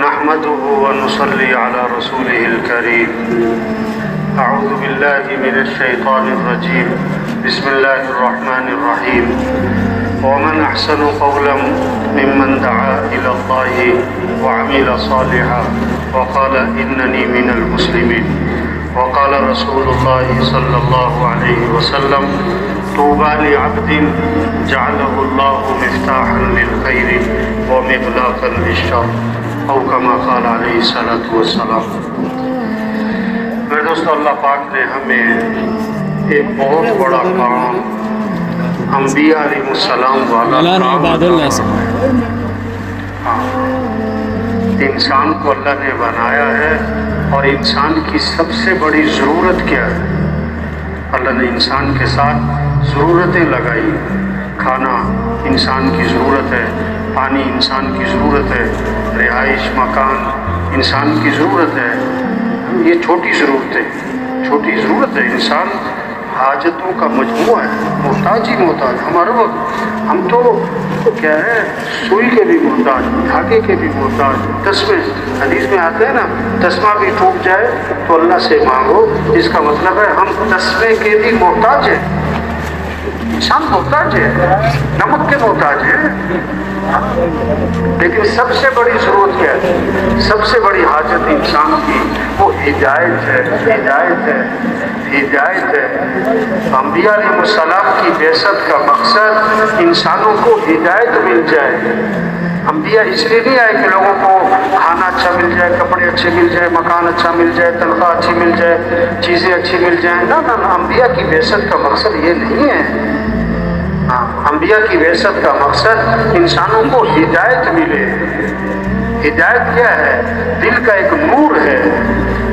نحمده ونصلي على رسوله الكريم أعوذ بالله من الشيطان الرجيم بسم الله الرحمن الرحيم ومن أحسن قولا ممن دعا إلى الله وعمل صالحا وقال إنني من المسلمين وقال رسول الله صلى الله عليه وسلم طوبى لعبد جعله الله مفتاحا للخير ومغلاقا للشر او كما قال علیہ الصلوۃ والسلام۔ میرے دوستو، اللہ پاک نے ہمیں ایک بہت بڑا کام انبیاء علیہ السلام والا کام انسان کو اللہ نے بنایا ہے، اور انسان کی سب سے بڑی ضرورت کیا ہے؟ اللہ نے انسان کے ساتھ ضرورتیں لگائی۔ کھانا انسان کی ضرورت ہے، پانی انسان کی ضرورت ہے، رہائش مکان انسان کی ضرورت ہے۔ یہ چھوٹی ضرورت ہے۔ انسان حاجتوں کا مجموعہ ہے، محتاج ہی محتاج۔ ہمارے وقت ہم تو کیا ہے، سوئی کے بھی محتاج، دھاگے کے بھی محتاج، تسمے حدیث میں آتے ہیں نا، تسمہ بھی ٹوٹ جائے تو اللہ سے مانگو، اس کا مطلب ہے ہم تسمے کے بھی محتاج ہیں۔ انسان محتاج ہے، نمک کے محتاج ہے، لیکن سب سے بڑی ضرورت کیا ہے؟ سب سے بڑی حاجت انسان کی وہ ہدایت ہے۔ انبیاء علیہ السلام کی بعثت کا مقصد انسانوں کو ہدایت مل جائے۔ انبیاء اس لیے نہیں آئے کہ لوگوں کو کھانا اچھا مل جائے، کپڑے اچھے مل جائے، مکان اچھا مل جائے، تنخواہ اچھی مل جائے، چیزیں اچھی مل جائیں۔ نہ، انبیاء کی بعثت کا مقصد یہ نہیں ہے۔ انبیاء کی بعثت کا مقصد انسانوں کو ہدایت ملے۔ ہدایت کیا ہے؟ دل کا ایک نور ہے۔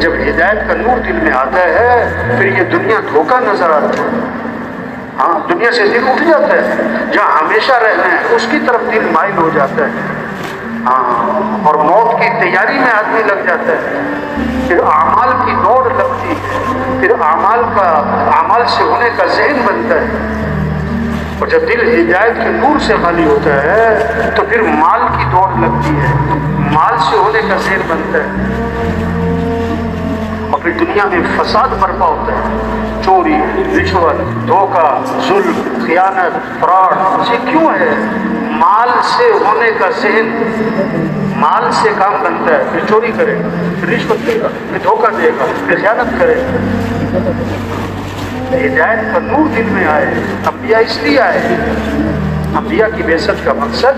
جب ہدایت کا نور دل میں آتا ہے پھر یہ دنیا دھوکہ نظر آتا ہے۔ دنیا سے دل اٹھ جاتا ہے، جہاں ہمیشہ رہنا ہے اس کی طرف دل مائل ہو جاتا ہے۔ اور موت کی تیاری میں آدمی لگ جاتا ہے، پھر اعمال کی دوڑ لگتی ہے، پھر اعمال سے ہونے کا ذہن بنتا ہے۔ اور جب دل ہدایت کے نور سے خالی ہوتا ہے تو پھر مال کی دوڑ لگتی ہے، مال سے ہونے کا ذہن بنتا ہے، اور پھر دنیا میں فساد برپا ہوتا ہے، چوری، رشوت، دھوکہ، ظلم، خیانت، فراڈ۔ یہ کیوں ہے؟ مال سے ہونے کا ذہن، مال سے کام بنتا ہے، پھر چوری کرے گا، پھر رشوت دے گا، پھر دھوکہ دے گا، پھر خیانت کرے گا۔ ہدایت کا نور دل میں آئے۔ انبیاء اس لیے آئے، انبیاء کی بعثت کا مقصد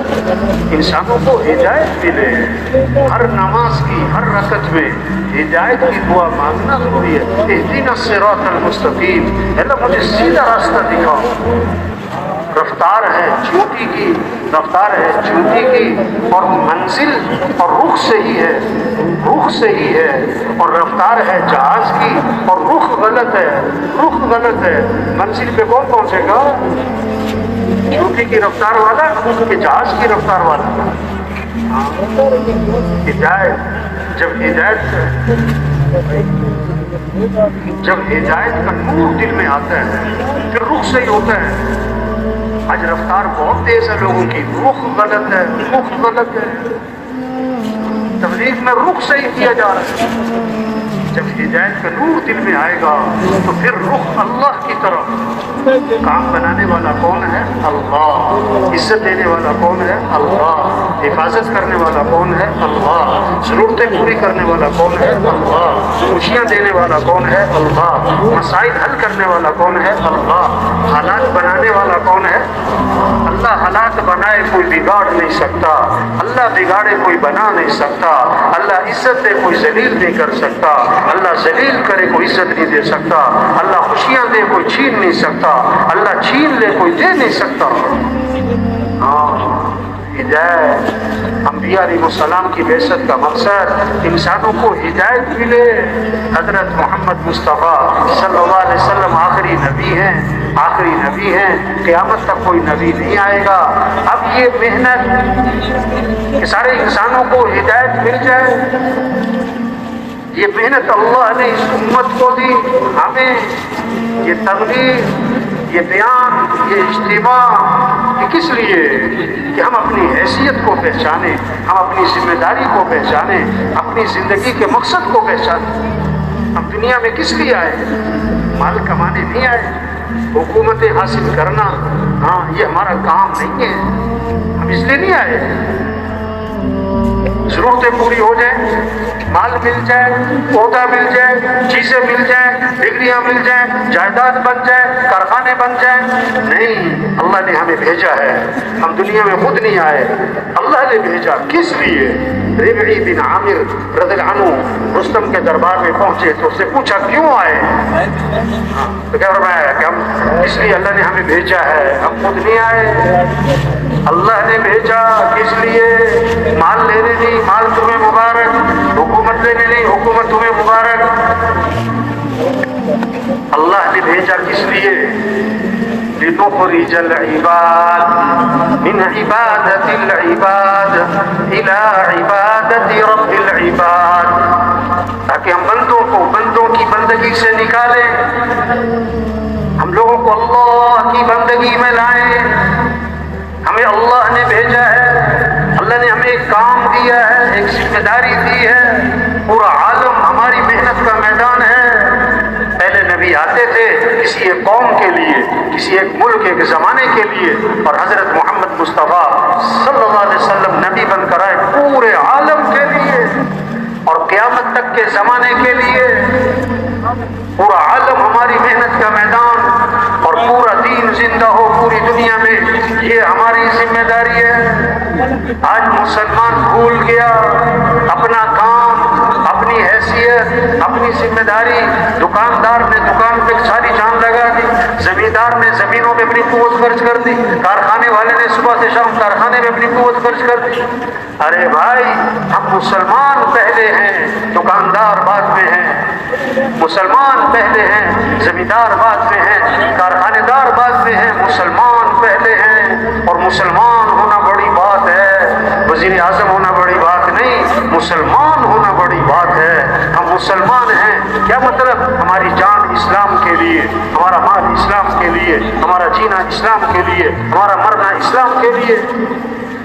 انسانوں کو ہدایت ملے۔ ہر نماز کی ہر رکعت میں ہدایت کی دعا مانگنا ضروری ہے۔ اہدنا الصراط المستقیم، اللہ مجھے سیدھا راستہ دکھاؤ۔ رفتار ہے چیونٹی کی، اور منزل اور رخ صحیح ہے، اور رفتار ہے جہاز کی اور رخ غلط ہے۔ منزل پہ کون پہنچے گا؟ چیونٹی کی رفتار والا کہ جہاز کی رفتار والا؟ جب ہدایت کا نور دل میں آتا ہے پھر رخ صحیح ہوتا ہے۔ آج رفتار بہت تیز ہے لوگوں کی، رخ غلط ہے۔ تبلیغ میں رخ صحیح کیا جا رہا ہے۔ جب ہدایت کا نور دل میں آئے گا تو پھر رخ اللہ کی طرف۔ کام بنانے والا کون ہے؟ اللہ۔ عزت دینے والا کون ہے؟ اللہ۔ حفاظت کرنے والا کون ہے؟ اللہ۔ ضرورتیں پوری کرنے والا کون ہے؟ اللہ۔ خوشیاں دینے والا کون ہے؟ اللہ۔ مسائل حل کرنے والا کون ہے؟ اللہ۔ حالات بنانے والا کون ہے؟ اللہ۔ حالات بنائے کوئی بگاڑ نہیں سکتا، اللہ بگاڑے کوئی بنا نہیں سکتا، اللہ عزت دے کوئی ذلیل نہیں کر سکتا، اللہ ذلیل کرے کوئی عزت نہیں دے سکتا، اللہ خوشیاں دے کوئی چھین نہیں سکتا، اللہ چھین لے کوئی دے نہیں سکتا۔ ہدایت، انبیاء علیہ السلام کی بعثت کا مقصد انسانوں کو ہدایت ملے۔ حضرت محمد مصطفیٰ صلی اللہ علیہ وسلم آخری نبی ہیں، قیامت تک کوئی نبی نہیں آئے گا۔ اب یہ محنت کہ سارے انسانوں کو ہدایت مل جائے، یہ محنت اللہ نے اس امت کو دی، ہمیں یہ تبلیغ، یہ بیان، یہ اجتماع کہ کس لیے؟ کہ ہم اپنی حیثیت کو پہچانیں، ہم اپنی ذمہ داری کو پہچانیں، اپنی زندگی کے مقصد کو پہچانیں۔ ہم دنیا میں کس لیے آئے؟ مال کمانے نہیں آئے، حکومتیں حاصل کرنا ہاں یہ ہمارا کام نہیں ہے، ہم اس لیے نہیں آئے۔ ضرورتیں پوری ہو جائیں، مال مل جائے، عہدہ مل جائے، چیزیں مل جائیں، ڈگریاں مل جائیں، جائیداد بن جائے، کارخانے بن جائیں، نہیں، اللہ نے ہمیں بھیجا ہے، ہم دنیا میں خود نہیں آئے، اللہ نے بھیجا۔ کس لیے؟ ربعی بن عامر رضی اللہ عنہ رستم کے دربار میں پہنچے تو اس سے پوچھا کیوں آئے؟ تو کیا فرمایا کہ ہم اس لیے اللہ نے ہمیں بھیجا ہے، ہم خود نہیں آئے، اللہ نے بھیجا۔ کس لیے؟ مال لینے نہیں، مال تمہیں مبارک، حکومت لینے نہیں، حکومت تمہیں مبارک، اللہ نے بھیجا کس لیے؟ لِنُخْرِجَ الْعِبَادَ مِنْ عِبَادَةِ الْعِبَادِ إِلَىٰ عِبَادَةِ رَبِّ الْعِبَادِ، تاکہ ہم بندوں کی بندگی سے نکالیں، ہم لوگوں کو اللہ کی بندگی میں لائیں۔ ہمیں اللہ نے بھیجا ہے، اللہ نے ہمیں ایک کام دیا ہے، ایک ذمہ داری دی ہے، پورا عالم ہماری محنت کا میدان ہے۔ پہلے نبی آتے تھے کسی ایک قوم کے لیے، کسی ایک ملک، ایک زمانے کے لیے، اور حضرت محمد مصطفیٰ صلی اللہ علیہ وسلم نبی بن کر آئے پورے عالم کے لیے اور قیامت تک کے زمانے کے لیے۔ پورا عالم ہماری محنت کا میدان اور پورا دین زندہ ہو پوری دنیا میں، یہ ہماری ذمہ داری ہے۔ آج مسلمان بھول گیا اپنا کام، اپنی حیثیت، اپنی ذمہ داری۔ دکاندار نے دکان پہ ساری جان لگا دی، زمیندار نے زمینوں پہ اپنی قوت خرچ کر دی، کارخانے والے نے صبح سے شام کارخانے میں اپنی قوت خرچ کر دی۔ ارے بھائی، ہم مسلمان پہلے ہیں، دکاندار بعد میں ہیں، مسلمان پہلے ہیں، زمیندار بعد میں ہیں، کارخانے دار بعد میں ہیں، مسلمان پہلے ہیں۔ اور مسلمان ہونا بڑی بات ہے، وزیر اعظم ہونا بڑی بات نہیں، مسلمان ہونا بڑی بات ہے۔ ہم مسلمان ہیں، کیا مطلب؟ ہماری جان اسلام کے لیے، ہمارا مال اسلام کے لیے، ہمارا جینا اسلام کے لیے، ہمارا مرنا اسلام کے لیے۔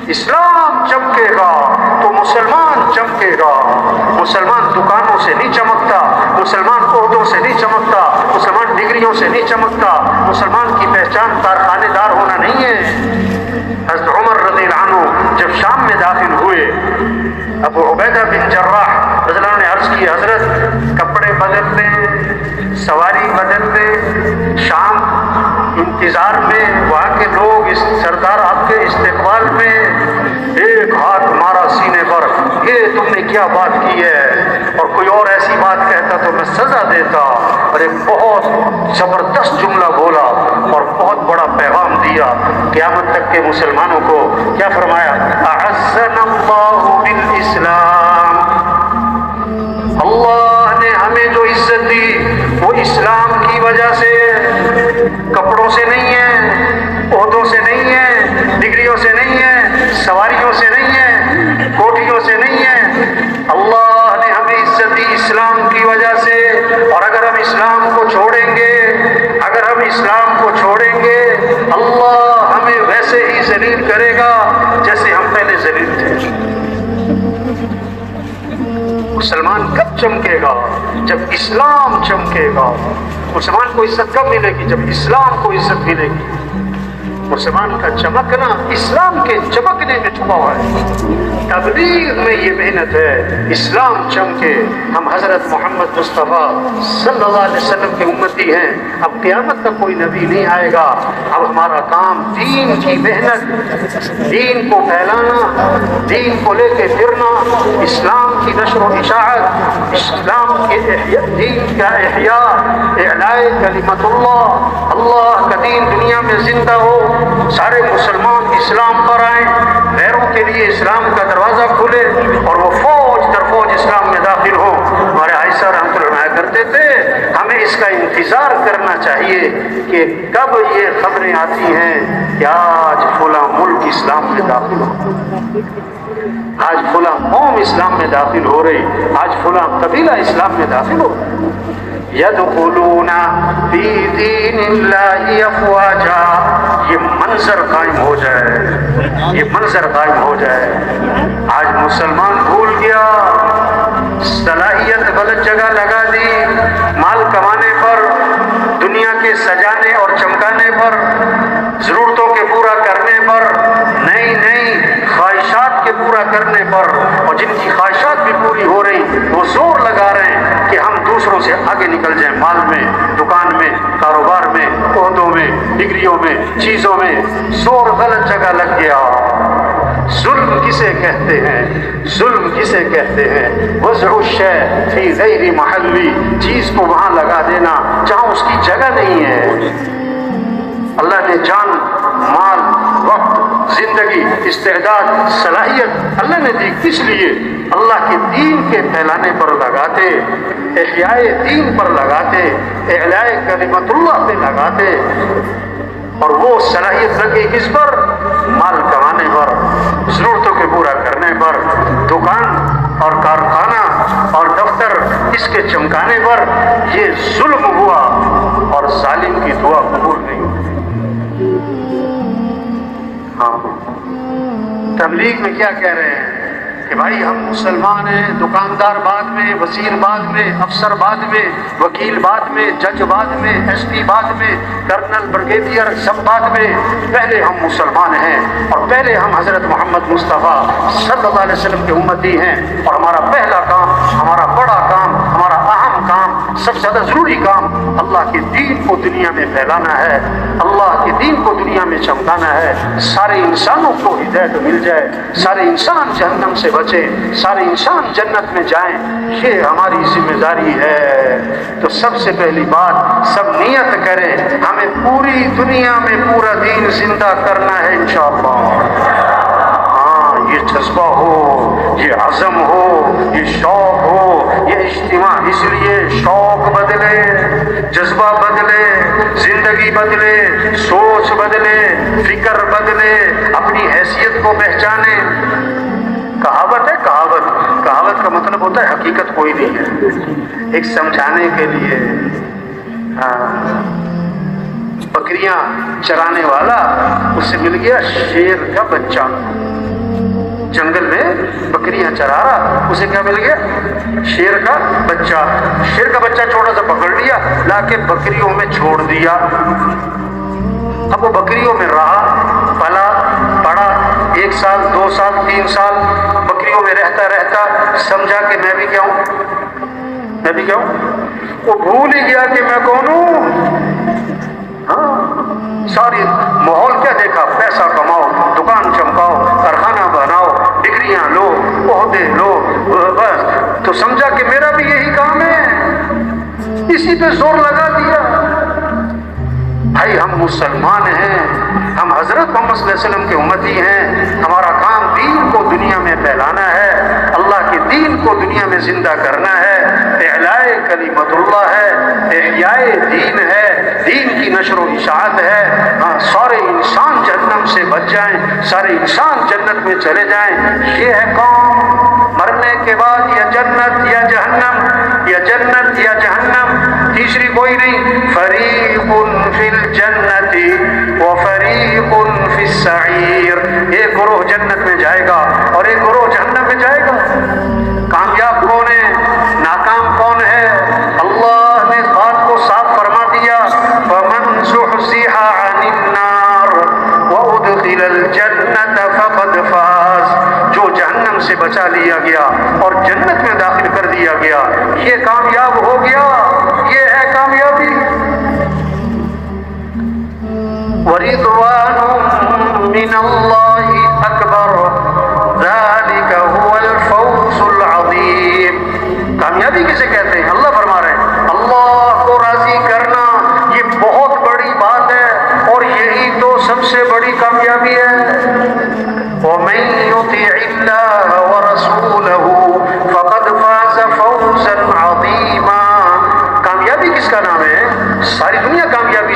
اسلام چمکے گا تو مسلمان چمکے گا۔ مسلمان دکانوں سے نہیں چمکتا، مسلمان عہدوں سے نہیں چمکتا، مسلمان ڈگریوں سے نہیں چمکتا، مسلمان کی پہچان کارخانے دار ہونا نہیں ہے۔ حضرت عمر رضی اللہ عنہ جب شام میں داخل ہوئے، ابو عبیدہ بن جراح رضی اللہ عنہ نے عرض کی، حضرت کپڑے بدل لیں، سواری بدل لیں، شام انتظار میں، وہاں کے لوگ اس سردار آپ کے استقبال میں، ایک ہاتھ مارا سینے پر، یہ تم نے کیا بات کی ہے؟ اور کوئی اور ایسی بات کہتا تو میں سزا دیتا۔ اور ایک بہت زبردست جملہ بولا اور بہت بڑا پیغام دیا قیامت تک کے مسلمانوں کو۔ کیا فرمایا؟ اعزنا اللہ بالاسلام، اللہ نے ہمیں جو عزت دی وہ اسلام کی وجہ سے، کپڑوں سے نہیں ہے، عہدوں سے نہیں ہے، ڈگریوں سے نہیں ہے، سواریوں سے نہیں ہے، کوٹھیوں سے نہیں ہے، اللہ نے ہمیں عزت دی اسلام کی وجہ سے۔ اور اگر ہم اسلام کو چھوڑیں گے، اگر ہم اسلام کو چھوڑیں گے، اللہ ہمیں ویسے ہی ذلیل کرے گا جیسے ہم پہلے ذلیل تھے۔ مسلمان کب چمکے گا؟ جب اسلام چمکے گا۔ مسلمان کو عزت کب ملے گی؟ جب اسلام کو عزت ملے گی۔ مسلمان کا چمکنا اسلام کے چمکنے میں چھپا ہوا ہے۔ تبلیغ میں یہ محنت ہے، اسلام چمکے۔ ہم حضرت محمد مصطفیٰ صلی اللہ علیہ وسلم کے امتی ہیں، اب قیامت تک کوئی نبی نہیں آئے گا۔ اب ہمارا کام دین کی محنت، دین کو پھیلانا، دین کو لے کے پھرنا، اسلام کی نشر و اشاعت، اسلام کے احیاء، دین کا احیاء، اعلاء کلمت اللہ، اللہ کا دین دنیا میں زندہ ہو، سارے مسلمان اسلام پر آئیں، غیروں کے لیے اسلام کا دروازہ کھلے اور وہ فوج در فوج اسلام میں داخل ہو۔ ہمارے حائصہ رحمۃ اللہ کرتے تھے، ہمیں اس کا انتظار کرنا چاہیے کہ کب یہ خبریں آتی ہیں کہ آج فلاں ملک اسلام میں داخل ہو، آج فلاں قوم اسلام میں داخل ہو رہی، آج فلاں قبیلہ اسلام میں داخل ہو، یدخلون فی دین اللہ افواجا، یہ منظر قائم ہو جائے، یہ منظر قائم ہو جائے۔ آج مسلمان بھول گیا، صلاحیت غلط جگہ لگا دی، مال کمانے پر، دنیا کے سجانے اور چمکانے پر، ضرورتوں کے پورا کرنے پر، نئی خواہشات کے پورا کرنے پر، اور جن کی خواہشات بھی پوری ہو رہی وہ زور لگا رہے ہیں کہ ہم دوسروں سے آگے نکل جائیں، مال میں، دکان میں، کاروبار میں، عہدوں میں، ڈگریوں میں، چیزوں میں، زور غلط جگہ لگ گیا۔ ظلم کسے کہتے ہیں؟ ظلم کسے کہتے ہیں؟ وضع الشیء فی غیر محلی، چیز کو وہاں لگا دینا جہاں اس کی جگہ نہیں ہے۔ اللہ نے جان، مال، وقت، زندگی، استعداد، صلاحیت اللہ نے دی کس لیے؟ اللہ کے دین کے پھیلانے پر لگاتے، احیاء دین پر لگاتے، اعلاء کلمت اللہ پہ لگاتے، اور وہ صلاحیت لگی کس پر؟ مال کمانے پر، ضرورتوں کے پورا کرنے پر، دکان اور کارخانہ اور دفتر اس کے چمکانے پر۔ یہ ظلم ہوا اور ظالم کی دعا قبول نہیں ہوئی۔ ہاں، تبلیغ میں کیا کہہ رہے ہیں کہ بھائی ہم مسلمان ہیں، دکاندار بعد میں، وزیر بعد میں، افسر بعد میں، وکیل بعد میں، جج بعد میں، ایس پی بعد میں، کرنل، بریگیڈیئر سب بعد میں، پہلے ہم مسلمان ہیں اور پہلے ہم حضرت محمد مصطفیٰ صلی اللہ علیہ وسلم کے امتی ہیں، اور ہمارا پہلا کام، ہمارا بڑا کام، ہمارا اہم کام، سب سے زیادہ ضروری کام اللہ کے دین کو دنیا میں پھیلانا ہے، اللہ کے دین کو دنیا میں چمکانا ہے، سارے انسانوں کو ہدایت مل جائے، سارے انسان جہنم سے بچے، سارے انسان جنت میں جائیں، یہ ہماری ذمہ داری ہے۔ تو سب سے پہلی بات، سب نیت کریں، ہمیں پوری دنیا میں پورا دین زندہ کرنا ہے انشاءاللہ۔ ہاں، یہ جذبہ ہو، یہ عزم ہو، یہ شوق ہو، یہ اجتماع، اس لیے شوق بدلے، جذبہ بدلے، زندگی بدلے، سوچ بدلے، فکر بدلے، اپنی حیثیت کو پہچانے۔ کہاوت ہے، کہاوت کا مطلب ہوتا ہے حقیقت کوئی نہیں ہے، ایک سمجھانے کے لیے۔ بکریاں چرانے والا، اس سے مل گیا شیر کا بچہ، جنگل میں بکریاں چرا رہا، اسے کیا مل گیا؟ شیر کا بچہ۔ شیر کا بچہ چھوٹا سا پکڑ لیا، لا کے بکریوں میں چھوڑ دیا۔ اب وہ بکریوں میں رہا، پلا، پڑا، 1 سال، 2 سال، 3 سال بکریوں میں رہتا سمجھا کہ میں بھی کیا ہوں، وہ بھول ہی گیا کہ میں کون ہوں۔ ہاں، ساری ماحول کیا دیکھا؟ پیسہ کماؤ، دکان چمکاؤ، کارخانہ بناؤ، ڈگریاں لو، عہدے لو، بس تو سمجھا کہ میرا بھی یہی کام ہے، اسی پہ زور لگا دیا۔ بھائی ہم مسلمان ہیں، ہم حضرت محمد صلی اللہ علیہ وسلم کے امتی ہیں، ہمارا کام دین کو دنیا میں پھیلانا ہے، اللہ کے دین کو دنیا میں زندہ کرنا ہے، اعلاء کلمت اللہ ہے، احیاء دین ہے، دین کی نشر و اشاعت ہے۔ سارے انسان جہنم سے بچ جائیں، سارے انسان جنت میں چلے جائیں، یہ ہے کام۔ مرنے کے بعد یا جنت یا جہنم، یا جنت یا جہنم، تیسری کوئی نہیں۔ فریق فی الجنت وفریق فی السعیر، ایک گروہ جنت میں جائے گا اور ایک گروہ جہنم میں جائے گا۔ کامیاب کون ہے؟ ناکام کون ہے؟ اللہ نے اس بات کو صاف فرما دیا، فمن زحزح عن النار وادخل الجنت فقد فاز، جو جہنم سے بچا لیا گیا اور جنت میں داخل کر دیا گیا، یہ کامیاب ہو گیا، یہ ہے کامیابی۔ وَرِضْوَانٌ مِّنَ اللَّهِ أَكْبَرُ ذَلِكَ هُوَ الْفَوْزُ الْعَظِيمُ۔ کامیابی کسے کہتے ہیں؟ اللہ فرما رہے ہیں اللہ کو راضی کرنا یہ بہت بڑی بات ہے، اور یہی تو سب سے بڑی کامیابی ہے۔ وَمَن يُطِعِ اللَّهَ وَرَسُولَهُ فَقَدْ فَازَ فَوْزًا عَظِيمًا۔ کامیابی کس کا نام ہے؟ ساری دنیا کامیابی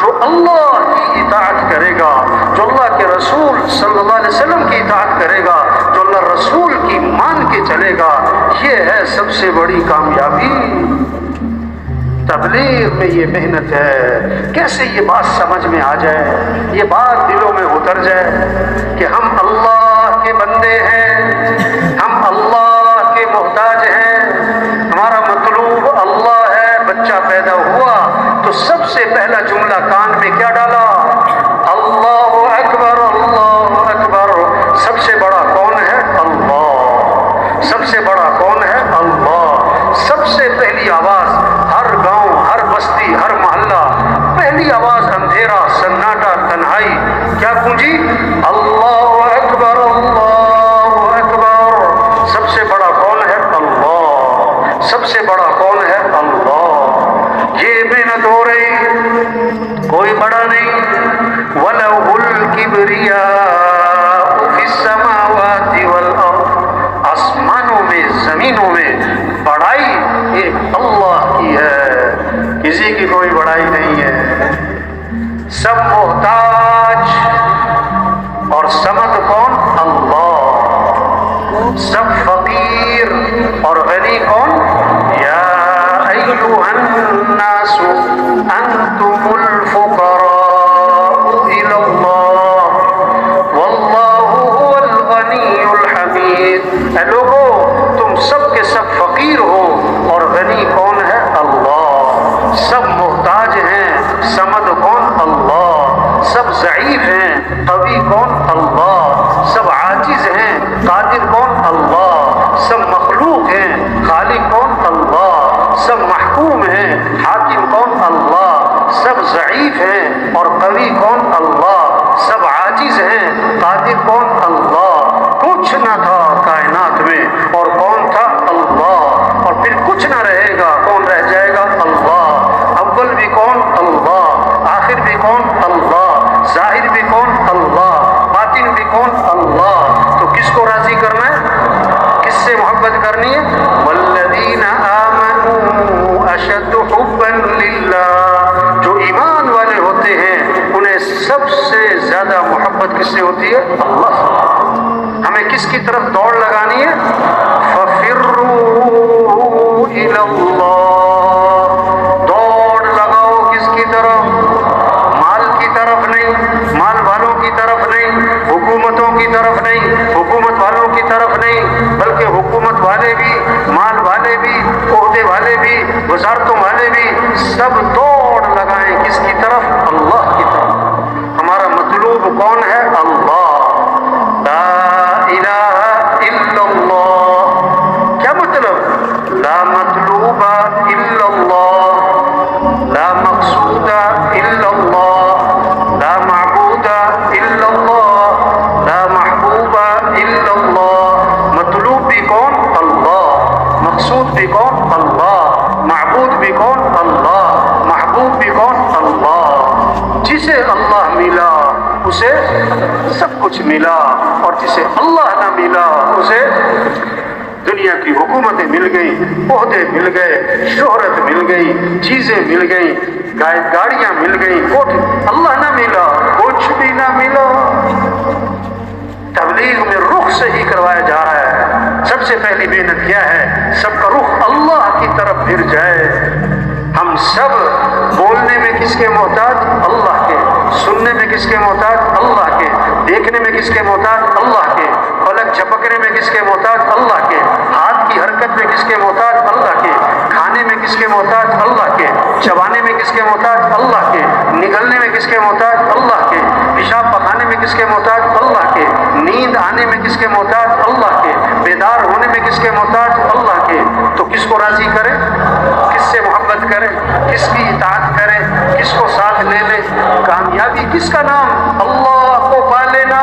جو اللہ کی اطاعت کرے گا، جو اللہ کے رسول صلی اللہ علیہ وسلم کی اطاعت کرے گا، جو اللہ رسول کی مان کے چلے گا، یہ ہے سب سے بڑی کامیابی۔ تبلیغ میں یہ محنت ہے، کیسے یہ بات سمجھ میں آ جائے، یہ بات دلوں میں اتر جائے کہ ہم اللہ کے بندے ہیں، ہم اللہ کے محتاج ہیں، ہمارا مطلوب اللہ ہے۔ بچہ پیدا ہوا تو سب سے پہلا جملہ کان میں کیا ڈالا؟ اللہ اکبر، اللہ اکبر۔ سب سے بڑا کون ہے؟ اللہ۔ سب سے بڑا کون ہے؟ اللہ۔ سب سے پہلی آواز ہر گاؤں، ہر بستی، ہر محلہ، پہلی آواز اندھیرا، سناٹا، تنہائی، کیا گونجی؟ اللہ اکبر، اللہ اکبر۔ سب سے بڑا کون ہے؟ اللہ۔ سب سے بڑا کون ہے؟ اللہ۔ یہ محنت ہو رہی، کوئی بڑا نہیں۔ وَلَهُ الْكِبْرِيَاءُ فِي السَّمَاوَاتِ وَالْأَرْضِ، آسمانوں میں زمینوں میں بڑائی ایک اللہ کی ہے، کسی کی کوئی بڑائی نہیں ہے۔ سب محتاج اور سمد کون؟ اللہ۔ سب فقیر اور غنی کون؟ یا ایھا الناس انتم الفقراء الی اللہ واللہ هو الغنی الحمید۔ اے لوگو تم سب کے سب فقیر ہو اور غنی کون ہے؟ اللہ۔ سب محتاج ہیں، سمد کون؟ اللہ۔ سب ضعیف ہیں، قوی کون؟ اللہ۔ سب عاجز ہیں، قادر کون؟ اللہ۔ سب مخلوق ہیں، خالق کون؟ اللہ۔ سب محکوم ہیں، حاکم کون؟ اللہ۔ سب ضعیف ہیں اور قوی کون؟ اللہ۔ سب عاجز ہیں، قادر کون؟ اللہ۔ کچھ نہ تھا کائنات میں اور کون تھا؟ اللہ۔ اور پھر کچھ نہ رہے گا، کون رہ جائے گا؟ اللہ۔ اول بھی کون؟ اللہ۔ آخر بھی کون؟ اللہ۔ ظاہر بھی کون؟ اللہ۔ باطن بھی کون؟ اللہ۔ تو کس کو راضی کرنا ہے؟ کس سے محبت کرنی ہے؟ والذین آمنوا اشد حبا للہ، جو ایمان والے ہوتے ہیں انہیں سب سے زیادہ محبت کس سے ہوتی ہے؟ اللہ سے۔ ہمیں کس کی طرف دوڑ لگانی ہے؟ فَفِرُّوا إِلَى اللَّهِ، دوڑ لگاؤ کس کی طرف؟ مال کی طرف نہیں، مال والوں کی طرف نہیں، حکومتوں کی طرف نہیں، حکومت والوں کی طرف نہیں، بلکہ حکومت والے بھی، مال والے بھی، عہدے والے بھی، وزارتوں والے بھی، سب دوڑ لگائیں کس کی طرف؟ اللہ کی طرف۔ ہمارا مطلوب کون ہے؟ اللہ۔ لا الہ الا اللہ۔ کیا مطلب؟ لا مطلوب الا اللہ، لا مقصود الا اللہ، لا معبود الا اللہ، لا محبوب الا اللہ۔ مطلوب بھی کون؟ اللہ۔ مقصود بھی کون؟ اللہ۔ معبود بھی کون؟ اللہ۔ محبوب بھی کون؟ اللہ۔ جسے اللہ ملا اسے سب کچھ ملا، اور جسے اللہ نہ ملا اسے دنیا کی حکومتیں مل گئیں، عہدے مل گئے، شہرت مل گئی، چیزیں مل گئیں، گاڑیاں مل گئیں، کوٹھی، اللہ نہ ملا، کچھ بھی نہ ملا۔ تبلیغ میں رخ صحیح کروایا جا رہا ہے۔ سب سے پہلی محنت کیا ہے؟ سب کا رخ اللہ کی طرف پھر جائے۔ ہم سب بولنے میں کس کے محتاج؟ اللہ کے۔ سننے میں کس کے محتاج؟ اللہ کے۔ دیکھنے میں کس کے محتاج؟ اللہ کے۔ پلک جھپکنے میں کس کے محتاج؟ اللہ کے۔ ہاتھ کی حرکت میں کس کے محتاج؟ اللہ کے۔ کھانے میں کس کے محتاج؟ اللہ کے۔ چبانے میں کس کے محتاج؟ اللہ کے۔ نگلنے میں کس کے محتاج؟ اللہ کے۔ پیشاب پخانے میں کس کے محتاج؟ اللہ کے۔ نیند آنے میں کس کے محتاج؟ اللہ کے۔ بیدار ہونے میں کس کے محتاج؟ اللہ کے۔ تو کس کو راضی کرے؟ کس سے محبت کرے؟ کس کی اطاعت کرے؟ کس کو ساتھ لے لے؟ کامیابی کس کا نام؟ اللہ کو پا لینا،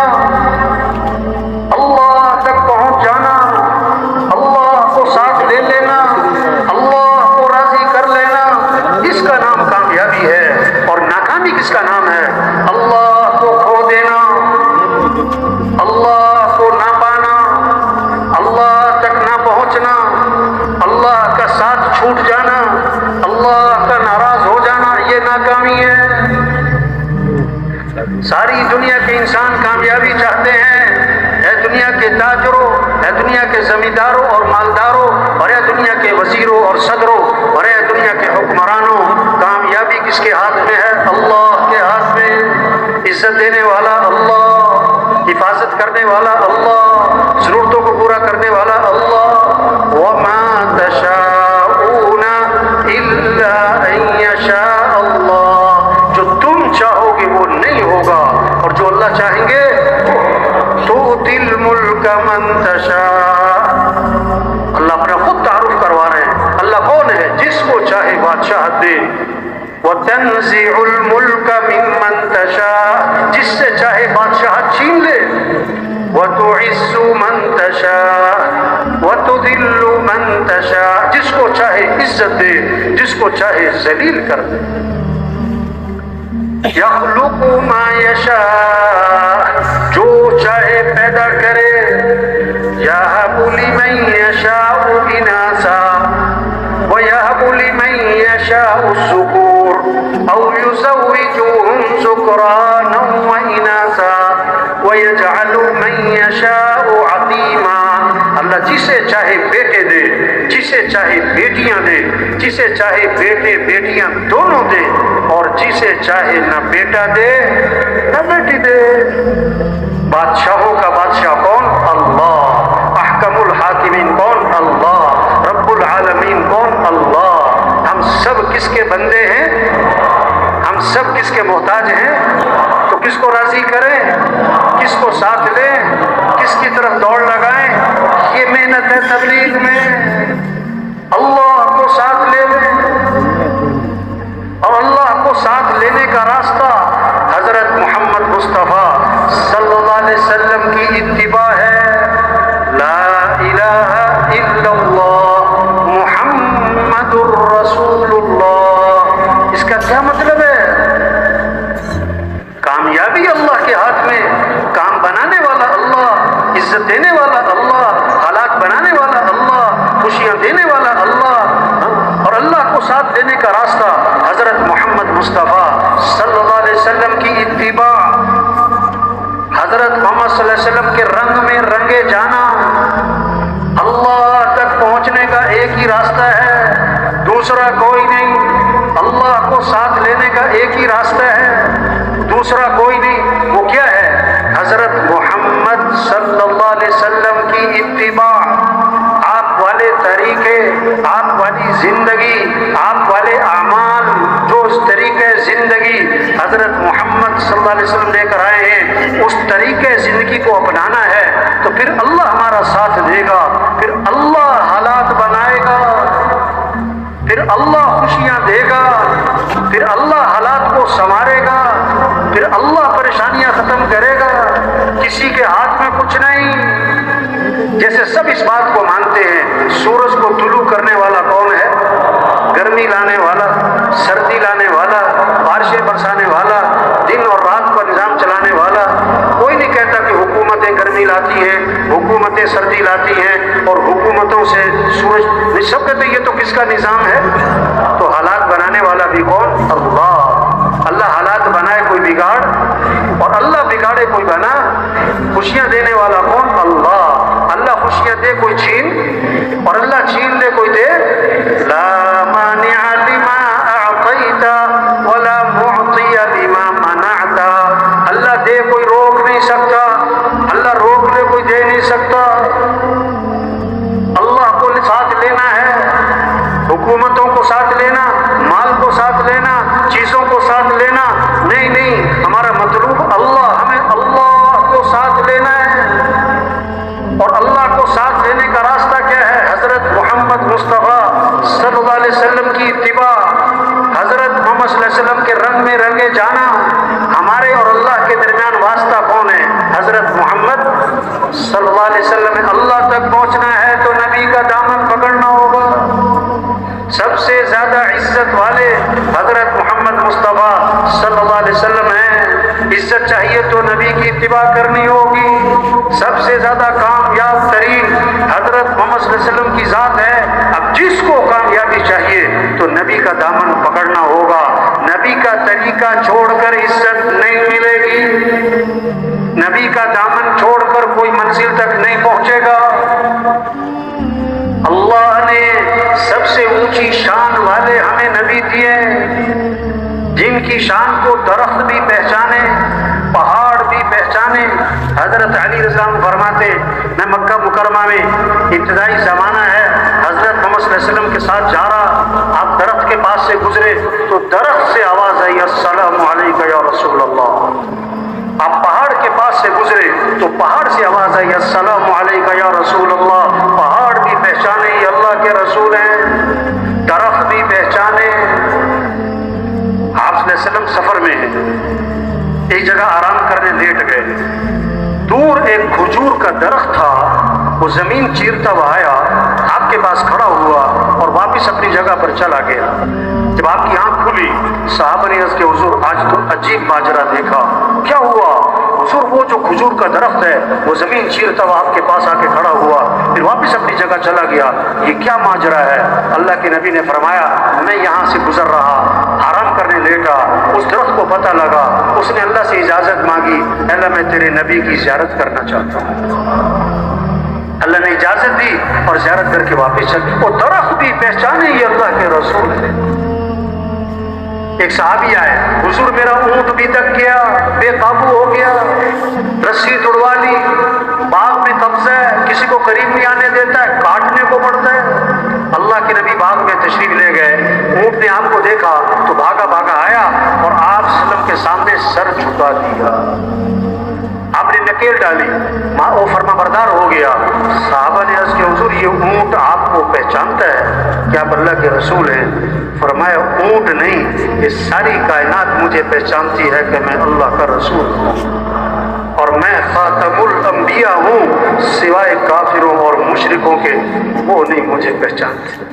اللہ تک پہنچ جانا، اللہ کو ساتھ لے لینا، اللہ اور صدروں، بڑے دنیا کے حکمرانوں، کامیابی کس کے ہاتھ میں ہے؟ اللہ کے ہاتھ میں۔ عزت دینے والا اللہ، حفاظت کرنے والا اللہ، ضرورتوں کو پورا کرنے والا اللہ۔ وَمَا تَشَاءُونَ إِلَّا أَن يَشَاءَ اللَّهُ، جو تم چاہو گے وہ نہیں ہوگا، اور جو اللہ چاہیں گے تُؤْتِي الْمُلْكَ مَن تَشَاءُ۔ اللہ اپنا خود تعارف کروا رہے ہیں، اللہ کون ہے؟ جس کو چاہے بادشاہت دے۔ وَتَنزِعُ الْمُلْكَ مِمَّن تَشَاءُ، جس سے چاہے بادشاہت چھین لے۔ وَتُعِزُّ مَن تَشَاءُ وَتُذِلُّ مَن تَشَاءُ، جس کو چاہے عزت دے، جس کو چاہے ذلیل کر دے۔ يَخْلُقُ مَا يَشَاءُ، جو چاہے پیدا کرے۔ يَهَبُ لِمَن يَشَاءُ إِنَاثًا وَيَهَبُ لِمَن يَشَاءُ الذُّكُورَ أَوْ يُزَوِّجُهُمْ ذُكْرَانًا وَإِنَاثًا وَيَجْعَلُ مَن يَشَاءُ عَقِيمًا، اللہ جسے چاہے بیٹے دے، جسے چاہے بیٹیاں دے، جسے چاہے بیٹے بیٹیاں دونوں دے، اور جسے چاہے نہ بیٹا دے نہ بیٹی دے۔ بادشاہوں کا بادشاہ کون؟ اللہ۔ احکم الحاکمین کون؟ اللہ۔ رب العالمین کون؟ اللہ۔ ہم سب کس کے بندے ہیں؟ ہم سب کس کے محتاج ہیں؟ تو کس کو راضی کریں؟ کس کو ساتھ لیں؟ کس کی طرف دوڑ لگائیں؟ یہ محنت ہے تبلیغ میں، اللہ کو ساتھ لے لیں، اور اللہ کو ساتھ لینے کا راستہ حضرت محمد مصطفیٰ صلی اللہ علیہ وسلم کی اتباع ہے۔ لا الہ الا اللہ محمد الرسول اللہ۔ اس کا کیا مطلب ہے؟ کامیابی اللہ کے ہاتھ میں، کام بنانے والا اللہ، عزت دینے والا اللہ، حالات بنانے والا اللہ، خوشیاں دینے والا اللہ، اور اللہ کو ساتھ دینے کا راستہ حضرت محمد مصطفیٰ صلی اللہ علیہ وسلم کی اتباع، حضرت محمد صلی اللہ علیہ وسلم کے رنگ میں رنگے جانا۔ اللہ تک پہنچنے کا ایک ہی راستہ ہے، دوسرا کوئی نہیں۔ اللہ کو ساتھ لینے کا ایک ہی راستہ ہے، دوسرا کوئی نہیں۔ وہ کیا ہے؟ حضرت محمد صلی اللہ علیہ وسلم کی اتباع، آپ والے طریقے، آپ والی زندگی، آپ والے اعمال، جو اس طریقے زندگی حضرت محمد صلی اللہ علیہ وسلم لے کر آئے ہیں، اس طریقے زندگی کو اپنانا ہے، تو پھر اللہ ہمارا ساتھ دے گا، پھر اللہ حالات بنائے گا، پھر اللہ خوشیاں دے گا، پھر اللہ حالات کو سنوارے گا، پھر اللہ پریشانیاں ختم کرے گا۔ کسی کے ہاتھ میں کچھ نہیں۔ جیسے سب اس بات کو مانتے ہیں، سورج کو طلوع کرنے والا کون ہے؟ گرمی لانے والا، سردی لانے والا، بارشیں برسانے والا، دن اور رات کا نظام چلانے والا۔ کوئی نہیں کہتا کہ حکومتیں گرمی لاتی ہیں، حکومتیں سردی لاتی ہیں، اور حکومتوں سے سورج، نہیں، سب کہتے ہیں یہ تو کس کا نظام ہے؟ تو حالات بنانے والا بھی کون؟ اللہ۔ اللہ حالات بنائے کوئی بگاڑ، اور اللہ بگاڑے کوئی بنا۔ خوشیاں دینے والا کون؟ اللہ۔ اللہ خوشیاں دے کوئی چھین، اور اللہ چھین لے کوئی دے۔ لا مانع لما اعطیت ولا معطی لما منعت، اللہ دے کوئی روک نہیں سکتا، اللہ روک لے کوئی دے نہیں سکتا۔ اللہ کو ساتھ لینا ہے، حکومتوں کو ساتھ لینا، مال کو ساتھ لینا، چیزوں کو ساتھ لینا نہیں، نہیں، ہمارا مطلوب اللہ، ہمیں اللہ کو ساتھ لینا ہے۔ اور اللہ کو ساتھ لینے کا راستہ کیا ہے؟ حضرت محمد مصطفیٰ صلی اللہ علیہ وسلم کی اتباع، حضرت محمد صلی اللہ علیہ وسلم کے رنگ میں رنگے جانا۔ ہمارے اور اللہ کے درمیان واسطہ کون ہے؟ حضرت محمد صلی اللہ علیہ وسلم۔ اللہ تک پہنچنا ہے تو نبی کا دامن پکڑنا ہوگا۔ سب سے زیادہ عزت والے حضرت محمد مصطفیٰ صلی اللہ علیہ وسلم ہیں۔ عزت چاہیے تو نبی کی اتباع کرنی ہوگی۔ سب سے زیادہ کامیاب ترین حضرت محمد صلی اللہ علیہ وسلم کی ذات ہے۔ اب جس کو کامیابی چاہیے تو نبی کا دامن پکڑنا ہوگا۔ نبی کا طریقہ چھوڑ کر عزت نہیں ملے گی، نبی کا دامن چھوڑ کر کوئی منزل تک نہیں پہنچے گا۔ اللہ نے سب سے اونچی شان والے ہمیں نبی دیے، جن کی شان کو درخت بھی پہچانے، پہاڑ بھی پہچانے۔ حضرت علی رضی اللہ عنہ فرماتے، میں مکہ مکرمہ میں ابتدائی زمانہ ہے، حضرت محمد صلی اللہ علیہ وسلم کے ساتھ جا رہا، آپ درخت کے پاس سے گزرے تو درخت سے آواز آئی، السلام علیکم یا رسول اللہ۔ آپ پہاڑ کے پاس سے گزرے تو پہاڑ سے آواز آئی، السلام علیکم یا رسول اللہ۔ پہاڑ بھی پہچانے یہ اللہ کے رسول ہیں، درخت بھی پہچانے۔ آپ صلی اللہ علیہ وسلم سفر میں ہیں، ایک جگہ آرام کرنے لیٹ گئے، دور ایک کھجور کا درخت تھا، وہ زمین چیرتا ہوا آیا، آپ کے پاس کھڑا ہوا اور واپس اپنی جگہ پر چلا گیا۔ جب آپ کی آنکھ کھلی، صحابہ نے عرض کیا، حضور آج تو عجیب ماجرا دیکھا۔ کیا ہوا؟ حضور وہ جو کھجور کا درخت ہے وہ زمین چیرتا ہوا آپ کے پاس آ کے کھڑا ہوا، پھر واپس اپنی جگہ چلا گیا، یہ کیا ماجرا ہے؟ اللہ کے نبی نے فرمایا، میں یہاں سے گزر رہا، آرام کرنے لیٹا، اس درخت کو پتہ لگا، اس نے اللہ سے اجازت مانگی، اللہ میں تیرے نبی کی زیارت کرنا چاہتا ہوں۔ اللہ نے اجازت دی اور زیارت کر کے واپس چل، وہ درخت بھی پہچانے یہ اللہ کے رسول ہے۔ ایک صحابی آئے، حضور میرا اونٹ بھی دک گیا، بے قابو ہو گیا، رسی توڑوا لی، باغ میں قبضہ ہے، کسی کو قریب نہیں آنے دیتا ہے، کاٹنے کو پڑتا ہے۔ اللہ کے نبی باغ میں تشریف لے گئے، اونٹ نے آپ کو دیکھا تو بھاگا بھاگا آیا اور آپ صلی اللہ علیہ وسلم کے سامنے سر جھکا دیا، آپ نے نکیل ڈالی، وہ فرما بردار ہو گیا۔ صحابہ نے عرض کیا، حضور یہ اونٹ آپ کو پہچانتا ہے کہ آپ اللہ کے رسول ہیں؟ فرمایا اونٹ نہیں، یہ ساری کائنات مجھے پہچانتی ہے کہ میں اللہ کا رسول ہوں اور میں خاتم الانبیاء ہوں، سوائے کافروں اور مشرکوں کے وہ نہیں مجھے پہچانتے،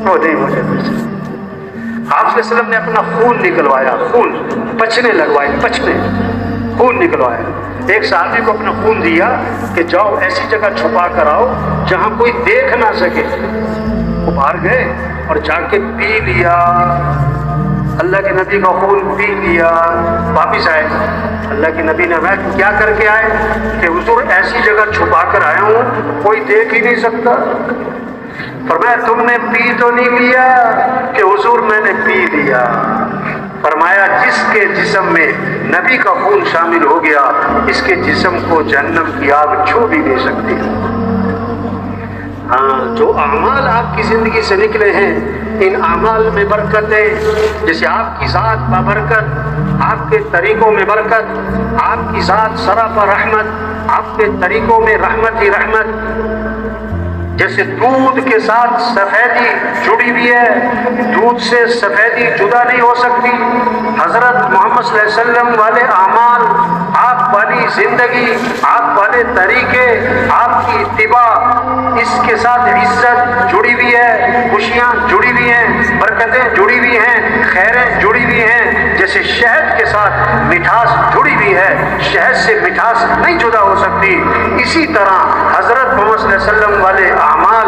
وہ نہیں مجھے پہچانتے۔ آپ صلی اللہ علیہ وسلم نے اپنا خون نکلوایا، خون پچنے لگوائے، پچنے خون نکلوایا۔ ایک صحابی کو اپنا خون دیا کہ جاؤ ایسی جگہ چھپا کر آؤ جہاں کوئی دیکھ نہ سکے۔ وہ باہر گئے اور جا کے پی لیا، اللہ کے نبی کا خون پی لیا، واپس آئے۔ اللہ کے نبی نے میں کیا کر کے آئے کہ حضور ایسی جگہ چھپا کر آیا ہوں کوئی دیکھ ہی نہیں سکتا۔ فرمایا تم نے پی تو نہیں لیا؟ کہ حضور میں نے پی لیا۔ فرمایا جس کے جسم میں نبی کا خون شامل ہو گیا اس کے جسم کو جہنم کی آگ چھو بھی نہیں سکتی۔ ہاں، جو اعمال آپ کی زندگی سے نکلے ہیں ان اعمال میں برکت ہے، جیسے آپ کی ذات بابرکت، آپ کے طریقوں میں برکت، آپ کی ذات سراپا رحمت، آپ کے طریقوں میں رحمت ہی رحمت۔ جیسے دودھ کے ساتھ سفیدی جڑی ہوئی ہے، دودھ سے سفیدی جدا نہیں ہو سکتی۔ حضرت محمد صلی اللہ علیہ وسلم والے اعمال، آپ والی زندگی، آپ والے طریقے، آپ کی اتباع، اس کے ساتھ عزت جڑی ہوئی ہے، خوشیاں جڑی ہوئی ہیں، برکتیں جڑی ہوئی ہیں، خیریں جڑی ہوئی ہیں۔ جیسے شہد کے ساتھ مٹھاس جڑی ہوئی ہے، شہد سے مٹھاس نہیں جدا ہو سکتی، اسی طرح حضرت محمد صلی اللہ علیہ وسلم والے اعمال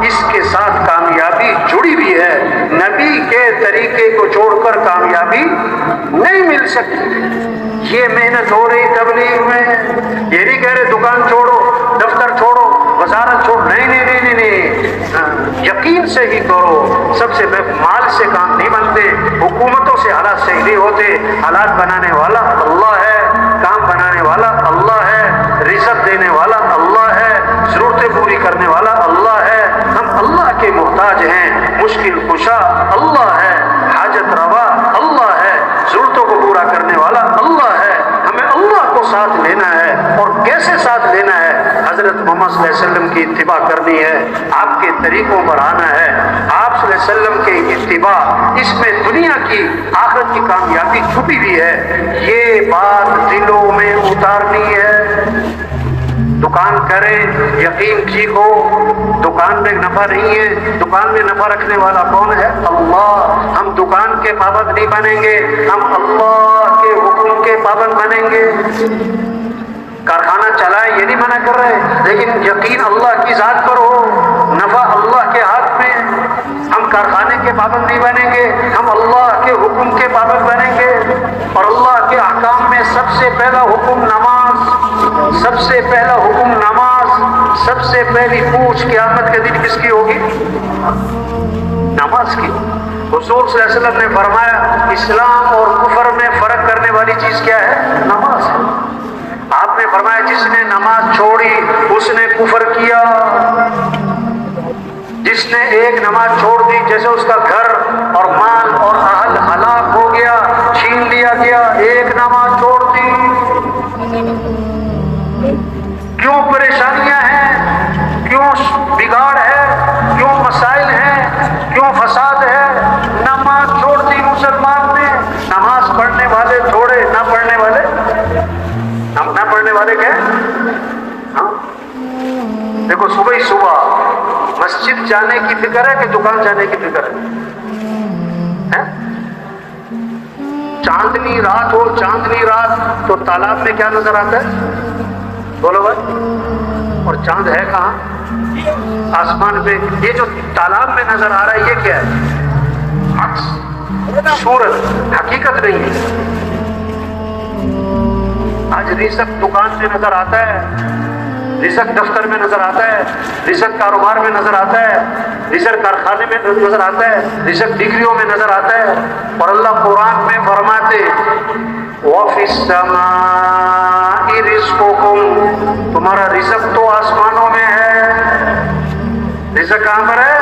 اس کے ساتھ کامیابی جڑی ہوئی ہے۔ نبی کے طریقے کو چھوڑ کر کامیابی نہیں مل سکتی۔ یہ محنت ہو رہی تبلیغ میں، یہ نہیں کہہ رہے دکان چھوڑو، دفتر چھوڑو، وزارت چھوڑو، نہیں نہیں نہیں نہیں، یقین سے ہی کرو۔ سب سے مال سے کام نہیں بنتے، حکومتوں سے حالات صحیح نہیں ہوتے، حالات بنانے والا اللہ ہے، کام بنانے والا اللہ ہے، رزق دینے والا اللہ ہے، ضرورتیں پوری کرنے والا اللہ ہے۔ ہم اللہ کے محتاج ہیں، مشکل کشا اللہ ہے، حاجت روا اللہ ہے، ضرورتوں کو پورا کرنے والا اللہ ہے۔ ہمیں اللہ کو ساتھ لینا ہے، اور کیسے ساتھ لینا ہے؟ حضرت محمد صلی اللہ علیہ وسلم کی اتباع کرنی ہے، آپ کے طریقوں پر آنا ہے۔ آپ صلی اللہ علیہ وسلم کی اتباع، اس میں دنیا کی آخرت کی کامیابی چھپی ہوئی ہے، یہ بات دلوں میں اتارنی ہے۔ دکان کرے یقین ٹھیک ہو، دکان میں نفع نہیں ہے، دکان میں نفع رکھنے والا کون ہے؟ اللہ۔ ہم دکان کے پابند نہیں بنیں گے، ہم اللہ کے حکم کے پابند بنیں گے۔ کارخانہ چلائیں یہ نہیں منع کر رہے، لیکن یقین اللہ کی ذات پر ہو، نفع اللہ کے ہاتھ میں۔ ہم کارخانے کے پابند نہیں بنیں گے، ہم اللہ کے حکم کے پابند بنیں گے۔ اور اللہ کے احکام میں سب سے پہلا حکم نماز، سب سے پہلا حکم نماز، سب سے پہلی پوچھ قیامت کے دن کس کی ہوگی؟ نماز کی۔ حضور صلی اللہ علیہ وسلم نے فرمایا اسلام اور کفر میں فرق کرنے والی چیز کیا ہے؟ نماز ہے۔ آپ نے فرمایا جس نے نماز چھوڑی اس نے کفر کیا۔ جس نے ایک نماز چھوڑ دی جیسے اس کا گھر اور مال اور اہل ہلاک ہو گیا، چھین لیا گیا، ایک نماز چھوڑ دی۔ کیوں پریشانیاں ہیں، کیوں بگاڑ ہے، کیوں مسائل ہیں، کیوں فساد ہے؟ نماز چھوڑ دی مسلمان نے۔ نماز پڑھنے والے چھوڑے، نہ پڑھنے والے کیا؟ ہاں دیکھو، صبح ہی صبح مسجد جانے کی فکر ہے کہ دکان جانے کی فکر ہے؟ چاندنی رات ہو، چاندنی رات تو تالاب میں کیا نظر آتا ہے؟ بولو بھائی، اور چاند ہے کہاں؟ آسمان پہ۔ یہ جو تالاب میں نظر آ رہا ہے یہ کیا ہے؟ عکس، صورت، حقیقت نہیں ہے۔ آج رزق دکان پہ نظر آتا ہے، رزق دفتر میں نظر آتا ہے، رزق کاروبار میں نظر آتا ہے، رزق کارخانے میں نظر آتا ہے، رزق ڈگریوں میں نظر آتا ہے۔ اور اللہ قرآن میں فرماتے وَفِي السَّمَاءِ رِزْقُكُمْ، تمہارا رزق تو آسمانوں میں ہے۔ رزق کہاں پر ہے؟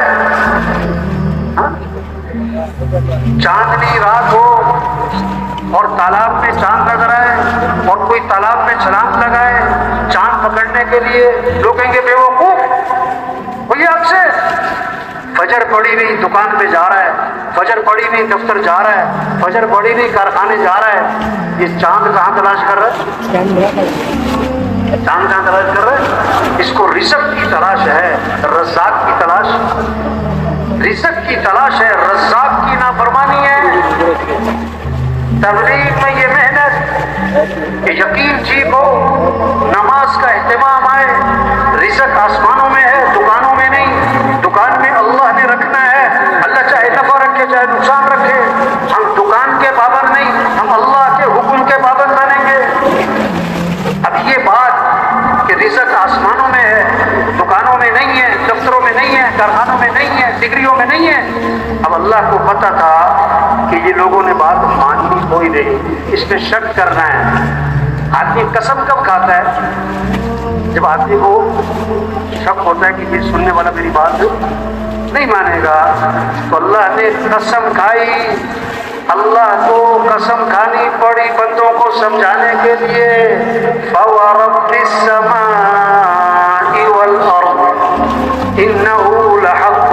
چاندنی رات ہو اور تالاب میں چاند نظر آئے اور کوئی تالاب میں چھلانگ لگائے چاند پکڑنے کے لیے، لوگ کہیں گے بیوقوف، وہی آپ سے فجر پڑی نہیں دکان پہ جا رہا ہے، فجر پڑی نہیں دفتر جا رہا ہے، فجر پڑی نہیں کارخانے جا رہا ہے، یہ چاند کہاں تلاش کر رہا ہے؟ چاند کہاں تلاش کر رہا ہے؟ اس کو رزق کی تلاش ہے، رزاق کی تلاش، رزق کی تلاش ہے، رزاق کی نافرمانی ہے۔ تبلیغ میں یہ محنت کہ یقین ٹھیک ہو، نماز کا اہتمام آئے، رزق آسمانوں میں ہے، دکانوں میں نہیں۔ دکان میں اللہ نے رکھنا ہے، اللہ چاہے نفع رکھے چاہے نقصان رکھے، ہم دکان کے پابند نہیں، ہم اللہ کے حکم کے پابند بنیں گے۔ اب یہ بات کہ رزق آسمانوں میں ہے، دکانوں میں نہیں ہے، دفتروں میں نہیں ہے، کارخانوں میں نہیں ہے، ڈگریوں میں نہیں ہے، اب اللہ کو پتا تھا کہ یہ لوگوں نے بات ماننی کوئی نہیں، اس میں شک کرنا ہے۔ آدمی قسم کب کھاتا ہے؟ جب آدمی کو شک ہوتا ہے کہ یہ سننے والا میری بات نہیں مانے گا۔ تو اللہ نے قسم کھائی، اللہ کو قسم کھانی پڑی بندوں کو سمجھانے کے لیے۔ فَوَرَبِّ السَّمَاءِ وَالْأَرْضِ إِنَّهُ لَحَقٌّ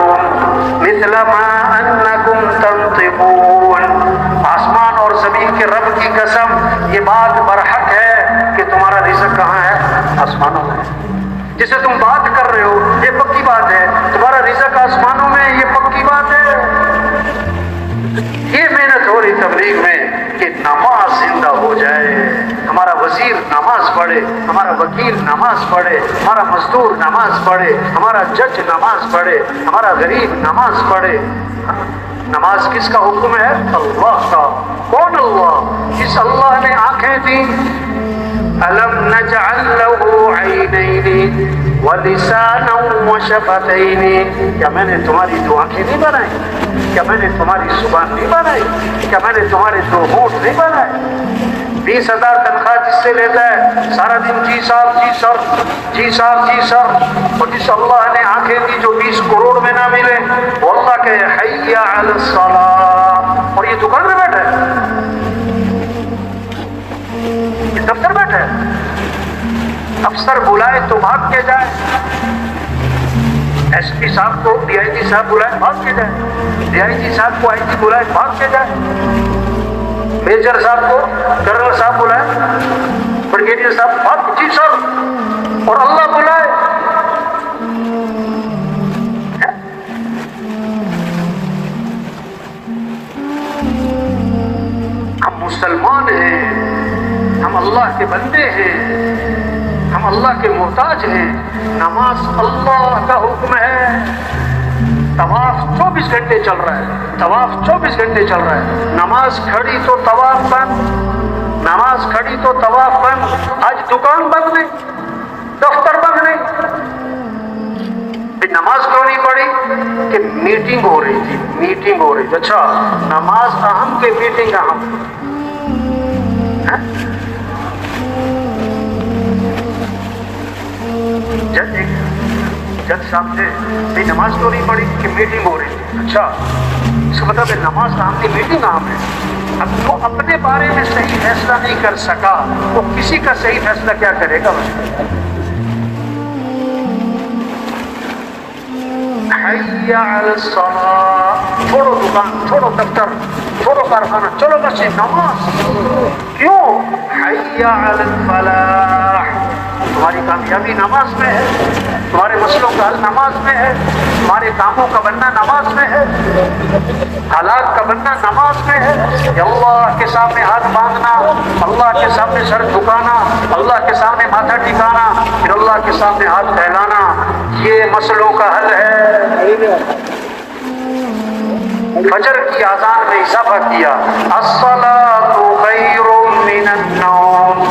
مِثْلَ مَا أَنَّكُمْ تَنطِقُونَ، آسمان اور زمین کے رب کی قسم، یہ بات برحق ہے کہ تمہارا رزق کہاں ہے؟ آسمانوں میں۔ جسے تم بات کر رہے ہو یہ پکی بات ہے، تمہارا رزق آسمانوں میں، یہ پکی بات ہے۔ یہ محنت ہو رہی تبلیغ میں کہ نماز زندہ ہو جائے، ہمارا وزیر نماز پڑھے، ہمارا وکیل نماز پڑھے، ہمارا مزدور نماز پڑھے، ہمارا جج نماز پڑھے، ہمارا غریب نماز پڑھے۔ نماز کس کا حکم ہے؟ اللہ کا۔ کون اللہ؟ جس اللہ نے آنکھیں دی۔ أَلَمْ نَجْعَلْ لَهُ عَيْنَيْنِ وَلِسَانًا وَشَفَتَيْنِ، کیا میں نے تمہاری دو آنکھیں نہیں بنائی؟ کیا میں نے تمہاری زبان نہیں بنائی؟ کیا میں نے تمہارے دو ہونٹ نہیں بنائے؟ 20,000 تنخواہ جس سے لیتا ہے سارا دن جی صاحب جی سر جی صاحب جی سر، اور جس اللہ نے آنکھیں دی جو 20 کروڑ میں نہ ملے، وہ اللہ کہ حی علی الصلاۃ، اور یہ دکان میں بیٹھا ہے، یہ دفتر بیٹھا ہے، افسر بلائے تو بھاگ کے جائے، ایس پی صاحب کو ڈی آئی جی صاحب بلائے بھاگ کے جائے، ڈی آئی جی صاحب کو آئی جی بلائے بھاگ کے جائے، میجر صاحب کو کرنل صاحب بلائے، بریگیڈیئر صاحب بھاگ جی سر، اور اللہ بلائے۔ ہم مسلمان ہیں، ہم اللہ کے بندے ہیں، ہم اللہ کے محتاج ہیں۔ نماز اللہ کا حکم ہے۔ طواف 24 گھنٹے چل رہا ہے، طواف 24 گھنٹے چل رہا ہے۔ نماز کھڑی تو طواف بند، نماز کھڑی تو طواف بند۔ آج دکان بند نہیں، دفتر بند نہیں، نماز کیوں نہیں پڑھی؟ کہ میٹنگ ہو رہی تھی، میٹنگ ہو رہی تھی۔ اچھا نماز اہم کہ میٹنگ اہم؟ جج صاحب سے بھائی نماز کیوں نہیں پڑھی؟ کہ میٹنگ ہو رہی تھی۔ اچھا اس کا مطلب ہے نماز اہم کی میٹنگ اہم ہے۔ اب جو اپنے بارے میں صحیح فیصلہ نہیں کر سکا وہ کسی کا صحیح فیصلہ کیا کرے گا؟ حی علی الصلاۃ، چھوڑو دکان، چھوڑو دفتر، چھوڑو کارخانہ، چلو مسجد، نماز۔ کیوں؟ حی علی الفلاح، تمہاری کامیابی نماز میں ہے، تمہارے مسئلوں کا حل نماز میں ہے، تمہارے کاموں کا بننا نماز میں ہے، حالات کا بننا نماز میں ہے۔ اللہ کے سامنے ہاتھ باندھنا، اللہ کے سامنے سر جھکانا، اللہ کے سامنے ماتھا ٹھکانا، پھر اللہ کے سامنے ہاتھ پھیلانا، یہ مسئلوں کا حل ہے۔ فجر کی اذان میں اضافہ کیا، الصلاۃ خیر من النوم،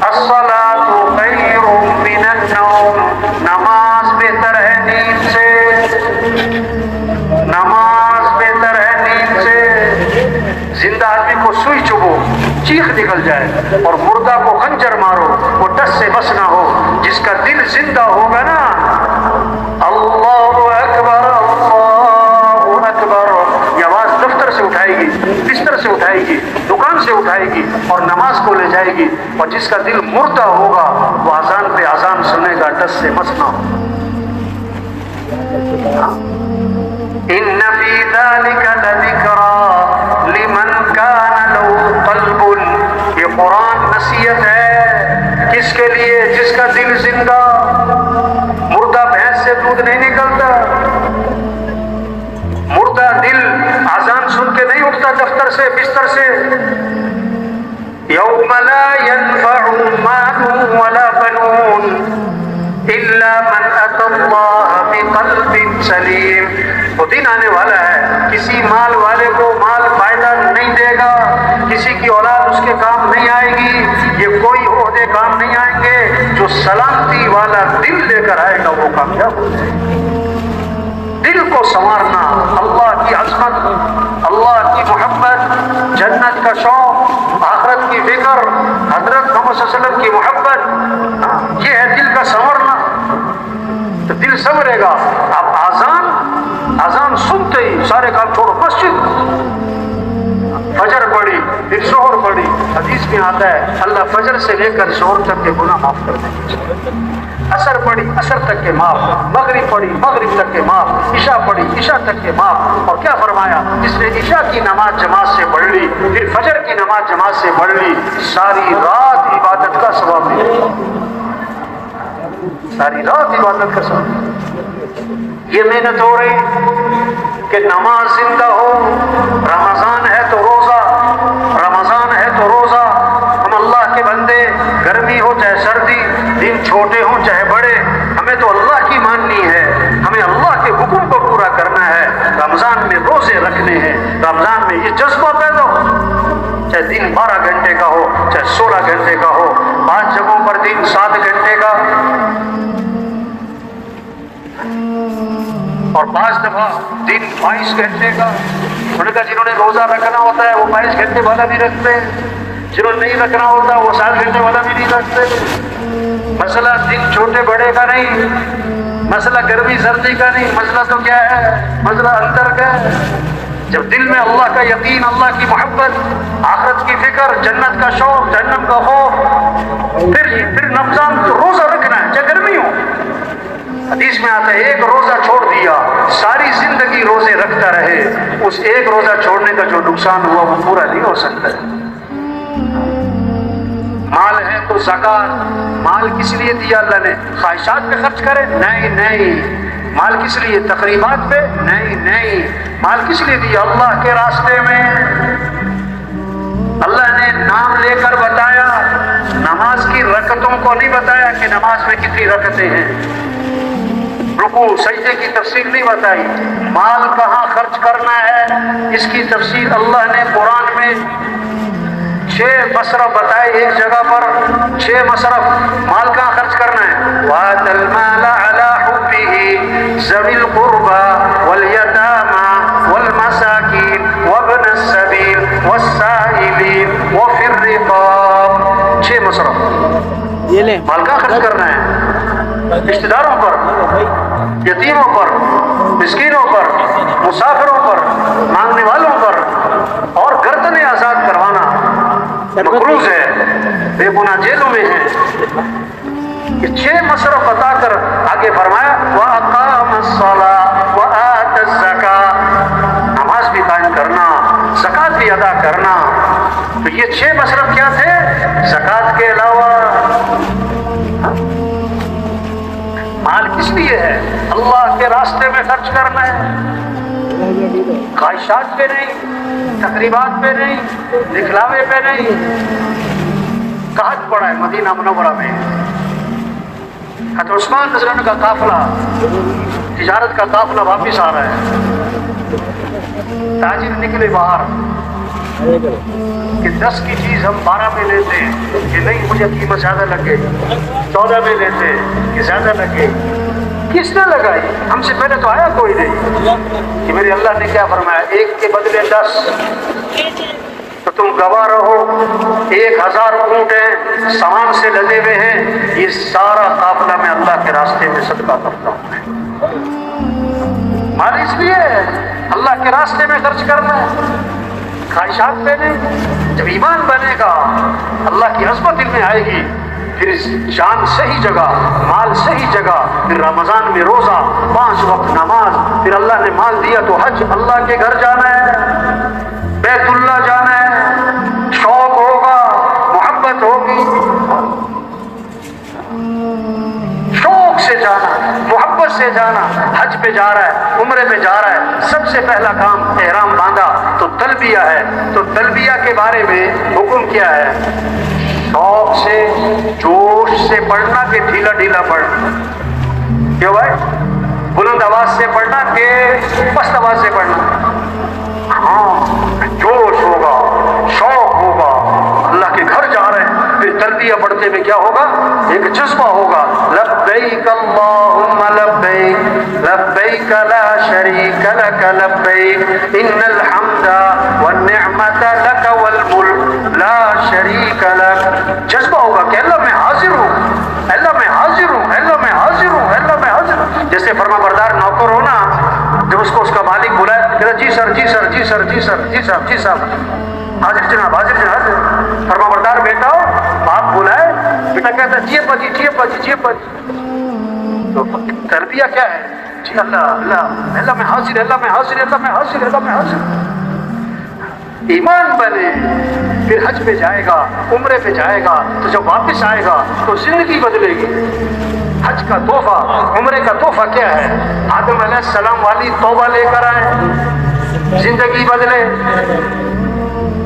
الصلاۃ خیر من النوم، نماز بہتر ہے نیند سے، نماز بہتر ہے نیند سے۔ زندہ آدمی کو سوئی چبھو چیخ نکل جائے اور مردہ کو خنجر مارو وہ ڈس سے بس نہ ہو۔ جس کا دل زندہ ہوگا نا، اللہ اکبر اللہ اکبر، یہ آواز دفتر سے اٹھائے گی، بستر سے اٹھائے گی، دکان سے اٹھائے گی اور نماز کو لے جائے گی۔ اور جس کا دل مردہ ہوگا وہ اذان پہ اذان سنے گا، ڈس سے بس نہ ہو۔ ان فی ذلک لذکری لمن کان له قلب، یہ قرآن نصیحت ہے کس کے لیے؟ جس کا دل زندہ، مردہ بھینس سے دودھ نہیں نکلتا، مردہ دل اذان سن کے نہیں اٹھتا دفتر سے بستر سے۔ یوم لا ينفع مال ولا بنون الا من اتى الله بقلب سلیم، وہ دن آنے والا ہے کسی مال والے کو مال فائدہ نہیں دے گا، کسی کی اولاد اس کے کام نہیں آئے گی، یہ کوئی عہدے کام نہیں آئیں گے۔ جو سلامتی والا دل لے کر آئے گا وہ کامیاب ہو جائے گا۔ دل کو سنوارنا، اللہ کی عظمت، اللہ کی محبت، جنت کا شوق، آخرت کی فکر، حضرت محمد صلی اللہ علیہ وسلم کی محبت، یہ ہے دل کا سنورنا۔ تو دل سنورے گا۔ اب اذان سنتے ہی سارے کام چھوڑو، مسجد، فجر پڑھی پھر شوہر پڑھی۔ حدیث میں آتا ہے اللہ فجر سے لے کر شوہر تک کے گناہ معاف کر دیں گے۔ عصر پڑھی عصر تک کے معاف، مغرب پڑھی مغرب تک کے معاف، عشاء پڑھی عشاء تک کے معاف۔ اور کیا فرمایا؟ جس نے عشاء کی نماز جماعت سے پڑھ لی پھر فجر کی نماز جماعت سے پڑھ لی، ساری رات عبادت کا ثواب ملے گا، ساری رات عبادت کا ثواب۔ یہ محنت ہو رہی کہ نماز زندہ ہو، رمضان ہے تو روزہ، رمضان ہے تو روزہ۔ ہم اللہ کے بندے، گرمی ہو چاہے سردی، دن چھوٹے ہوں چاہے بڑے، ہمیں تو اللہ کی ماننی ہے، ہمیں اللہ کے حکم کو پورا کرنا ہے۔ رمضان میں روزے رکھنے ہیں، رمضان میں یہ جذبہ پیدا ہو، چاہے دن 12 گھنٹے کا ہو چاہے 16 گھنٹے کا ہو، بعض جگہوں پر دن 7 گھنٹے کا اور بعض دفعہ دن 22 گھنٹے کا۔ انہوں نے کہا جنہوں نے روزہ رکھنا ہوتا ہے وہ 22 گھنٹے والا بھی رکھتے ہیں، جنہوں نے نہیں رکھنا ہوتا وہ 7 گھنٹے والا بھی نہیں رکھتے۔ مسئلہ دن چھوٹے بڑے کا نہیں، مسئلہ گرمی سردی کا نہیں، مسئلہ تو کیا ہے؟ مسئلہ اندر کا ہے۔ جب دل میں اللہ کا یقین، اللہ کی محبت، آخرت کی فکر، جنت کا شوق، جہنم کا خوف، پھر رمضان تو روزہ رکھنا ہے چاہے گرمی ہو۔ حدیث میں آتا ہے ایک روزہ چھوڑ دیا ساری زندگی روزے رکھتا رہے، اس ایک روزہ چھوڑنے کا جو نقصان ہوا وہ پورا نہیں ہو سکتا ہے۔ مال ہے تو زکات، مال کس لیے دیا اللہ نے؟ خواہشات پہ خرچ کرے؟ نہیں۔ مال کس لیے؟ تقریبات پہ؟ نہیں۔ مال کس لیے دیا؟ اللہ کے راستے میں۔ اللہ نے نام لے کر بتایا، نماز کی رکعتوں کو نہیں بتایا کہ نماز میں کتنی رکعتیں ہیں، رکوع سجدے کی تفصیل نہیں بتائی، مال کہاں خرچ کرنا ہے اس کی تفصیل اللہ نے قرآن میں 6 مصرف بتائے، ایک جگہ پر 6 مصرف، مال کہاں خرچ کرنا ہے۔ وَآتَى الْمَالَ عَلَى حُبِّهِ ذوی القربى والیتامى والمساکین وابن السبیل والسائلین وفی الرقاب. 6 مصرف. مال کا خرچ کرنا ہے رشتہ داروں پر، یتیموں پر، مسکینوں پر، مسافروں پر، مانگنے والوں پر، اور گردنیں آزاد کروانا مقروض ہے، بے گناہ جیلوں میں ہیں. یہ 6 مصرف بتا کر آگے فرمایا وَأَقَامَ الصَّلَاةَ وَآتَ الزَّكَاةَ، نماز بھی قائم کرنا، زکوٰۃ بھی ادا کرنا. تو یہ 6 مصرف کیا تھے زکوٰۃ کے علاوہ؟ مال کس لیے ہے؟ اللہ کے راستے میں خرچ کرنا ہے، خواہشات پہ نہیں، تقریبات پہ نہیں، دکھلاوے پہ نہیں. کہاں پڑا ہے مدینہ منورہ میں حضرت عثمان رضی اللہ عنہ کا قافلہ، تجارت کا قافلہ واپس آ رہا ہے. تاجر نکلے باہر کہ 10 کی چیز ہم 12 میں لیتے ہیں کہ نہیں مجھے قیمت زیادہ لگے، 14 میں لیتے ہیں کہ زیادہ لگے. کس نے لگائی؟ ہم سے پہلے تو آیا کوئی نہیں کہ میرے اللہ نے کیا فرمایا 1 کے بدلے 10. تو تم گواہ رہو 1000 اونٹ ہیں سامان سے لدے ہوئے ہیں، یہ سارا قافلہ میں اللہ کے راستے میں صدقہ کرتا ہوں. مال اس لیے اللہ کے راستے میں خرچ کرنا ہے، خواہشات پہ نہیں. جب ایمان بنے گا اللہ کی عظمت دل میں آئے گی، پھر جان صحیح جگہ، مال صحیح جگہ، پھر رمضان میں روزہ، 5 وقت نماز، پھر اللہ نے مال دیا تو حج، اللہ کے گھر جانا ہے، بیت اللہ جانا ہے، شوق ہوگا، محبت ہوگی، شوق سے جانا، محبت سے جانا. حج پہ جا رہا ہے، عمرے پہ جا رہا ہے، سب سے پہلا کام احرام باندھا تو تلبیہ ہے. تو تلبیہ کے بارے میں حکم کیا ہے؟ شوق سے، جوش سے پڑھنا کہ ڈھیلا ڈھیلا پڑھنا؟ کیوں بھائی؟ بلند آواز سے پڑھنا کہ پست آواز سے پڑھنا؟ ہاں، جوش ہوگا، شوق ہوگا، اللہ کے گھر جا رہے ہیں. پھر تلبیہ پڑھتے میں کیا ہوگا؟ ایک جذبہ ہوگا، لبیک اللہم لبیک لبیک لا شریک لک لبیک ان الحمد والنعمت لک والملک لا شریک لک. جذبہ ہوگا کہ اللہ میں حاضر ہوں، اللہ میں حاضر ہوں، اللہ میں حاضر ہوں، اللہ میں حاضر ہوں. جیسے فرما بردار نوکر ہونا، جب اس کو اس کا مالک بلائے کہتا جی سر جی سر جی سر جی سر جی صاحب جی صاحب، حاضر جناب حاضر جناب. فرما بردار بیٹا ہو، باپ بلائے، بیٹا کہتا جی ابا جی جی ابا جی جی ابا جی. تو تربیہ کیا ہے؟ جی اللہ اللہ اللہ میں حاضر، اللہ میں حاضر، اللہ میں حاضر، اللہ میں حاضر. ایمان بنے پھر حج پہ جائے گا، عمرے پہ جائے گا، تو جب واپس آئے گا تو زندگی بدلے گی. حج کا تحفہ، عمرے کا تحفہ کیا ہے؟ آدم علیہ السلام والی توبہ لے کر آئے، زندگی بدلے.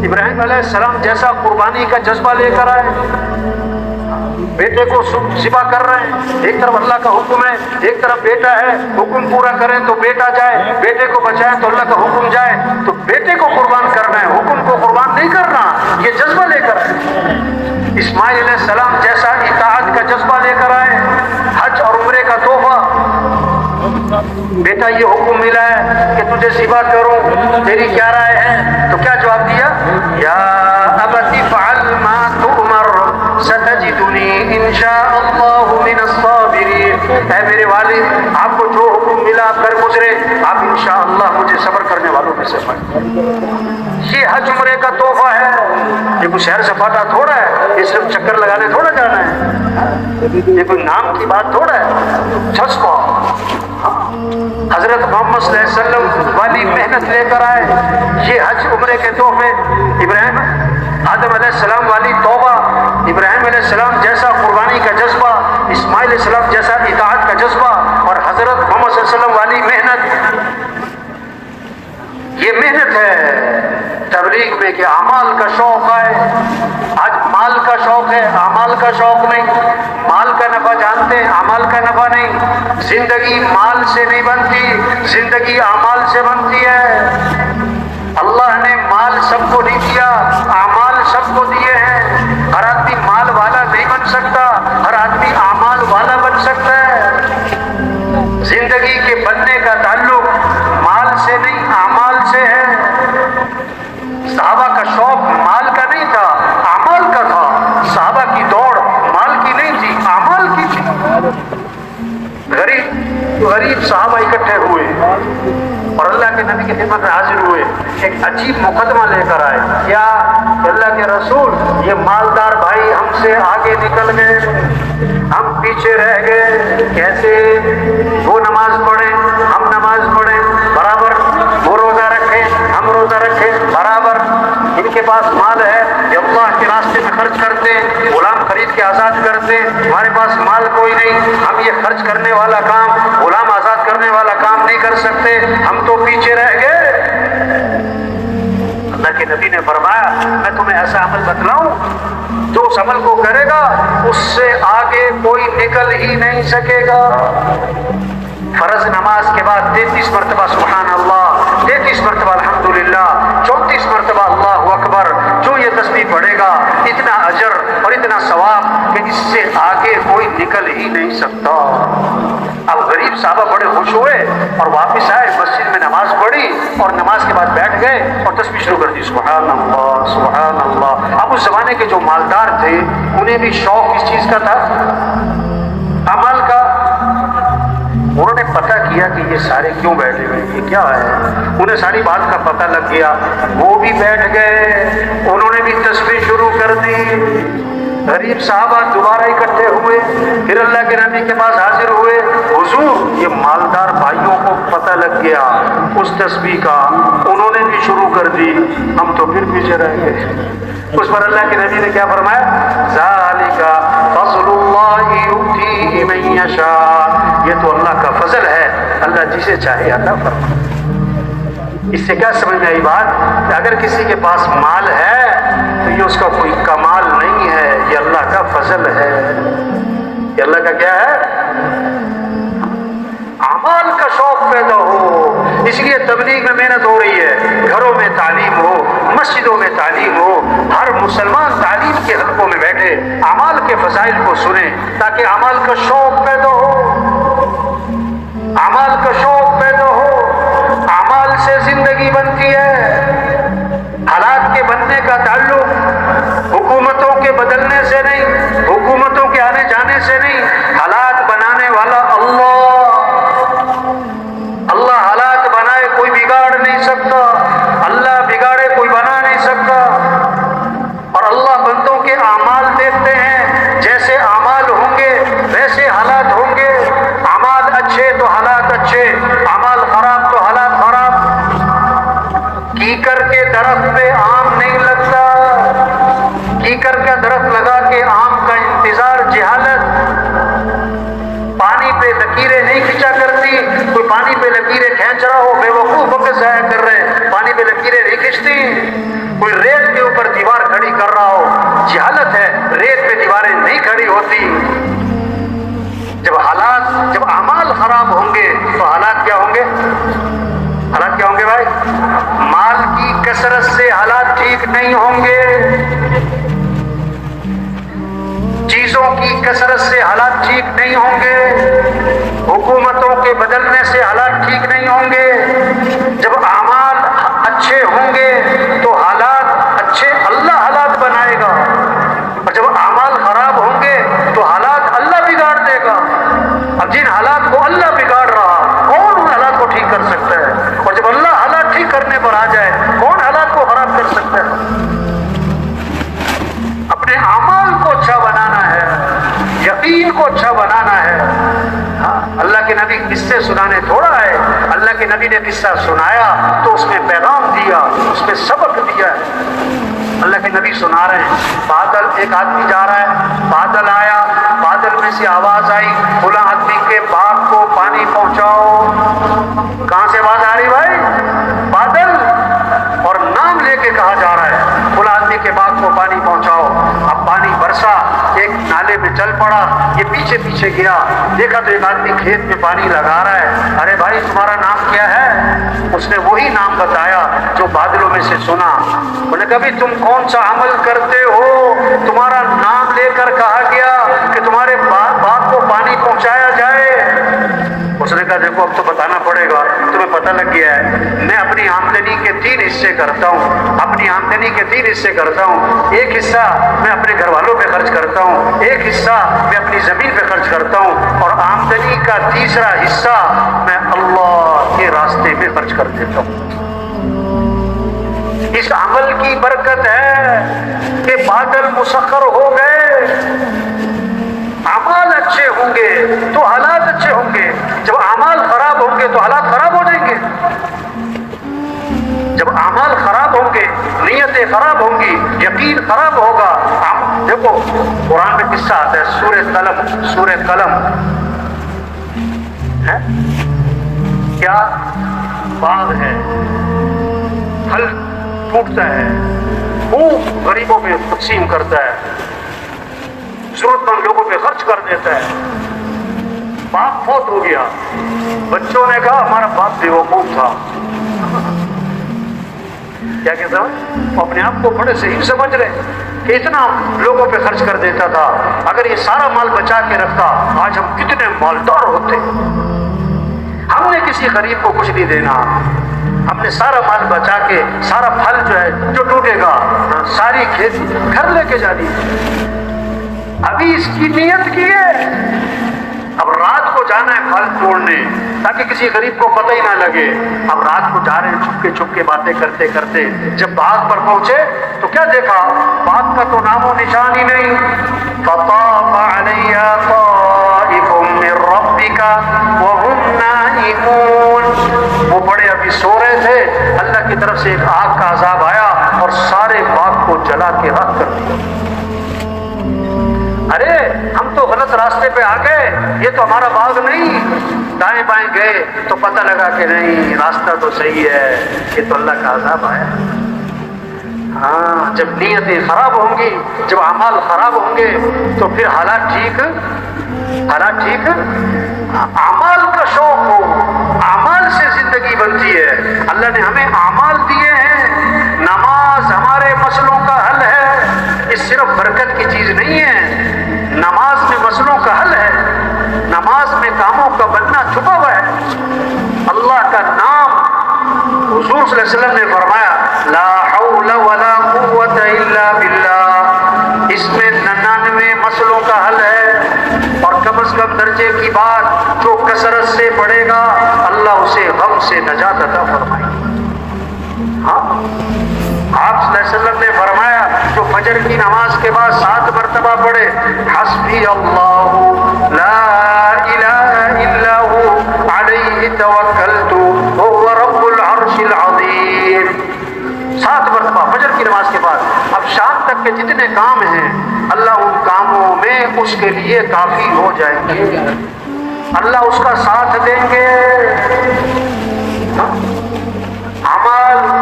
ابراہیم علیہ السلام جیسا قربانی کا جذبہ لے کر آئے، بیٹے کو ذبح کر رہے ہیں. ایک طرف اللہ کا حکم ہے، ایک طرف بیٹا ہے، حکم پورا کریں تو بیٹا جائے، بیٹے کو بچائیں تو اللہ کا حکم جائے. تو بیٹے کو قربان کرنا ہے، حکم کو قربان نہیں کرنا. یہ جذبہ لے کر آئے. اسماعیل علیہ السلام جیسا اطاعت کا جذبہ لے کر آئے، حج اور عمرے کا تحفہ. بیٹا یہ حکم ملا ہے کہ تجھے ذبح کروں، تیری کیا رائے ہے؟ تو کیا جواب دیا؟ یا ابت فعل ما تؤمر ستجدنی انشاء اللہ من الصابرین. اے میرے والد، آپ کو جو حکم ملا آپ کر گزرے، آپ انشاءاللہ مجھے صبر کرنے والوں میں سے پائیں. یہ حج عمرے کا تحفہ ہے. یہ کوئی شہر سپاٹا تھوڑا ہے، یہ صرف چکر لگانے تھوڑا جانا ہے، یہ کوئی نام کی بات تھوڑا ہے. جذبہ حضرت محمد صلی اللہ علیہ وسلم والی محنت لے کر آئے. یہ حج عمرے کے تحفے. ابراہیم آدم علیہ السلام والی توبہ، ابراہیم علیہ السلام جیسا قربانی کا جذبہ، اسماعیل علیہ السلام جیسا اطاعت کا جذبہ، اور حضرت محمد صلی اللہ علیہ وسلم والی محنت. یہ محنت ہے تبلیغ میں کہ اعمال کا شوق ہے. آج مال کا شوق ہے، اعمال کا شوق نہیں. مال کا نفع جانتے ہیں، اعمال کا نفع نہیں. زندگی مال سے نہیں بنتی، زندگی اعمال سے بنتی ہے. اللہ نے مال سب کو نہیں دیا، اعمال سب کو دیے ہیں. ہر آدمی مال والا نہیں بن سکتا، ہر آدمی اعمال والا بن سکتا ہے. زندگی کے خدمت میں حاضر ہوئے، ایک عجیب مقدمہ لے کر آئے، کیا کہ اللہ کے رسول یہ مالدار بھائی ہم سے آگے نکل گئے، ہم پیچھے رہ گئے، کیسے؟ وہ نماز پڑھیں ہم نماز پڑھیں برابر، وہ روزہ رکھیں ہم روزہ رکھیں برابر، ان کے پاس مال ہے یہ اللہ کے راستے میں خرچ کرتے ہیں، غلام خرید کے آزاد کرتے ہیں، ہمارے پاس مال کوئی نہیں، ہم یہ خرچ کرنے والا کام، غلام آزاد کرنے والا کام نہیں کر سکتے، ہم تو پیچھے رہ گئے۔ اللہ کے نبی نے فرمایا میں تمہیں ایسا عمل بتلاؤں جو اس عمل کو کرے گا اس سے آگے کوئی نکل ہی نہیں سکے گا۔ فرض نماز کے بعد 33 مرتبہ سبحان اللہ، 33 مرتبہ الحمدللہ، 34 مرتبہ اللہ اکبر، جو یہ تسبیح پڑھے گا اتنا اجر اور اتنا ثواب کہ اس سے آگے کوئی نکل ہی نہیں سکتا۔ اب غریب صحابہ بڑے خوش ہوئے اور واپس آئے، مسجد میں نماز پڑھی اور نماز کے بعد بیٹھ گئے اور تسبیح شروع کر دی، سبحان اللہ سبحان اللہ۔ اب اس زمانے کے جو مالدار تھے انہیں بھی شوق کس چیز کا تھا؟ عمل کا۔ انہوں نے پتہ کیا کہ یہ سارے کیوں بیٹھے ہوئے، یہ کیا ہے، انہیں ساری بات کا پتہ لگ گیا، وہ بھی بیٹھ گئے، انہوں نے بھی تسبیح شروع کر دی۔ غریب صحابہ دوبارہ اکٹھے ہوئے، پھر اللہ کے نبی کے پاس حاضر ہوئے، حضور یہ مالدار بھائیوں کو پتہ لگ گیا اس تسبیح کا، انہوں نے بھی شروع کر دی، ہم تو پھر پیچھے رہ گئے۔ اس پر اللہ کے نبی نے کیا فرمایا؟ ذالک فضل اللہ یؤتیہ من یشاء، یہ تو اللہ کا فضل ہے، اللہ جسے چاہے عطا فرمائے۔ اس سے کیا سمجھ میں آئی بات کہ اگر کسی کے پاس مال ہے تو یہ اس کا کوئی کمال نہیں ہے، یہ اللہ کا فضل ہے، یہ اللہ کا کیا ہے؟ اعمال کا شوق پیدا ہو۔ اس لیے تبلیغ میں محنت ہو رہی ہے، گھروں میں تعلیم ہو، مسجدوں میں تعلیم ہو، ہر مسلمان تعلیم کے حلقوں میں بیٹھے اعمال کے فضائل کو سنے تاکہ اعمال کا شوق پیدا ہو، اعمال کا شوق پیدا ہو۔ اعمال سے زندگی بنتی ہے، حالات کے بننے کا تعلق حکومتوں کے بدلنے سے نہیں، حکومتوں کے آنے جانے سے نہیں، حالات بنانے والا اللہ حالات بنائے کوئی بگاڑ نہیں سکتا، اللہ بگاڑے کوئی بنا نہیں سکتا۔ اور اللہ بندوں کے اعمال دیکھتے ہیں، جیسے اعمال ہوں گے ویسے حالات ہوں گے، اعمال اچھے تو حالات اچھے، اعمال خراب تو حالات خراب۔ کیکر کے درخت پہ آم نہیں لگتا، کیکر کا درخت لگا کے آم کا انتظار جہالت۔ پانی پہ لکیریں نہیں کھینچا کرتی، کوئی پانی پہ لکیریں کھینچ رہا ہو بے وقوف وقت ضائع کر رہے، پانی پہ لکیریں نہیں کھینچتی۔ کوئی ریت کے اوپر دیوار کھڑی کر رہا ہو، جہالت ہے، ریت پہ دیواریں نہیں کھڑی ہوتی۔ جب اعمال خراب ہوں گے تو حالات کیا ہوں گے؟ حالات کیا ہوں گے بھائی؟ مال کی کثرت سے حالات ٹھیک نہیں ہوں گے، چیزوں کی کثرت سے حالات ٹھیک نہیں ہوں گے، حکومتوں کے بدلنے سے حالات ٹھیک نہیں ہوں گے۔ جب اعمال اچھے ہوں گے تو حالات اچھے اللہ حالات بنائے گا، اور جب اعمال خراب ہوں گے تو حالات اللہ بگاڑ دے گا۔ اب جن حالات کو اللہ بگاڑ رہا، کون ان حالات کو ٹھیک کر سکتا ہے؟ اور جب اللہ حالات ٹھیک کرنے پر آ جائے، کون حالات کو خراب کر سکتا ہے؟ اپنے اعمال کو اچھا بنانا ہے، یقین کو اچھا بنانا ہے۔ ہاں، اللہ کے نبی قصے سنانے تھوڑا ہے، اللہ کے نبی نے قصہ سنایا تو اس میں پیغام دیا، اس میں سبق دیا ہے۔ اللہ کے نبی سنا رہے ہیں، بادل، ایک آدمی جا رہا ہے، بادل آیا، بادل میں سے آواز آئی، فلاں آدمی کے باغ کو پانی پہنچاؤ۔ کہاں سے آواز آ رہی بھائی؟ بادل، اور نام لے کے کہا جا رہا ہے فلاں آدمی کے باغ کو پانی پہنچاؤ۔ اب پانی برسا، ایک نالے میں چل پڑا، یہ پیچھے پیچھے گیا، دیکھا تو ایک آدمی کھیت میں پانی لگا رہا ہے۔ ارے بھائی تمہارا نام کیا ہے؟ اس نے وہی نام بتایا جو بادلوں میں سے سنا۔ انہوں نے کہا بھی تم کون سا عمل کرتے ہو؟ تمہارا نام لے کر کہا گیا کہ تمہارے باغ کو پانی پہنچایا جائے۔ اس نے کہا دیکھو اب تو بتانا پڑے گا، تمہیں پتہ لگ گیا ہے میں اپنی آمدنی کے 3 حصے کرتا ہوں، اپنی آمدنی کے 3 حصے کرتا ہوں۔ ایک حصہ میں اپنے گھر والوں پہ خرچ کرتا ہوں، ایک حصہ میں اپنی زمین پہ خرچ کرتا ہوں، اور آمدنی کا تیسرا حصہ میں اللہ کے راستے میں خرچ کر دیتا ہوں۔ کی برکت ہے کہ بادل مسخر ہو گئے. اعمال اچھے ہوں گے تو حالات اچھے ہوں گے. جب اعمال خراب ہوں گے تو حالات خراب ہو جائیں گے. جب اعمال خراب ہوں گے، نیتیں خراب ہوں گی، یقین خراب ہوگا. دیکھو قرآن میں قصہ آتا ہے، سورہ قلم ہے کیا؟ باغ ہے، پھل ٹوٹتا ہے، خوب غریبوں پہ تقسیم کرتا ہے، ضرورت مند لوگوں پہ خرچ کر دیتا ہے. باپ فوت ہو گیا، بچوں نے کہا ہمارا باپ بیوقوف تھا. کیا کہتا ہے؟ اپنے آپ کو بڑے صحیح سمجھ رہے کہ اتنا لوگوں پہ خرچ کر دیتا تھا. اگر یہ سارا مال بچا کے رکھتا آج ہم کتنے مالدار ہوتے. ہم نے کسی غریب کو کچھ نہیں دینا، ہم نے سارا مال بچا کے سارا پھل جو ہے جو ٹوٹے گا ساری کھیتی گھر لے کے جانی. ابھی اس کی نیت کی ہے، اب رات کو جانا ہے پھل توڑنے تاکہ کسی غریب کو پتہ ہی نہ لگے. اب رات کو جا رہے ہیں چھپ کے باتیں کرتے کرتے. جب باغ پر پہنچے تو کیا دیکھا؟ باغ کا تو نام و نشان ہی نہیں. فطاف علیہا طائف من ربک وهم نائمون. وہ بڑے ابھی سو رہے تھے، اللہ کی طرف سے ایک آگ کا عذاب آیا اور سارے باغ کو جلا کے راکھ کر دیا. ارے ہم تو غلط راستے پہ آ گئے، یہ تو ہمارا باغ نہیں. دائیں بائیں گئے تو پتہ لگا کہ نہیں، راستہ تو صحیح ہے، یہ تو اللہ کا عذاب آیا. ہاں، جب نیتیں خراب ہوں گی، جب اعمال خراب ہوں گے تو پھر حالات ٹھیک. اعمال کا شوق ہو، اعمال سے زندگی بنتی ہے. اللہ نے ہمیں اعمال دیے ہیں. نماز ہمارے مسئلوں کا حل ہے. یہ صرف برکت کی چیز نہیں ہے، نماز میں مسئلوں کا حل ہے. نماز میں کاموں کا بننا چھپا ہوا ہے. اللہ کا نام، حضور صلی اللہ علیہ وسلم نے فرمایا لا حول ولا قوت الا باللہ. اس میں 99 مسئلوں کا حل ہے، اور کم از کم درجے کی بات جو کثرت سے پڑھے گا اللہ اسے غم سے نجات عطا فرمائے. ہاں، آپ صلی اللہ علیہ وسلم نے فرمایا جو فجر کی نماز کے بعد 7 مرتبہ پڑھے حسبی اللہ لا الہ الا هو علیہ توکلت وهو رب العرش العظیم. 7 مرتبہ فجر کی نماز کے بعد. اب شام تک کے جتنے کام ہیں اللہ ان کاموں میں اس کے لیے کافی ہو جائیں گے، اللہ اس کا ساتھ دیں گے.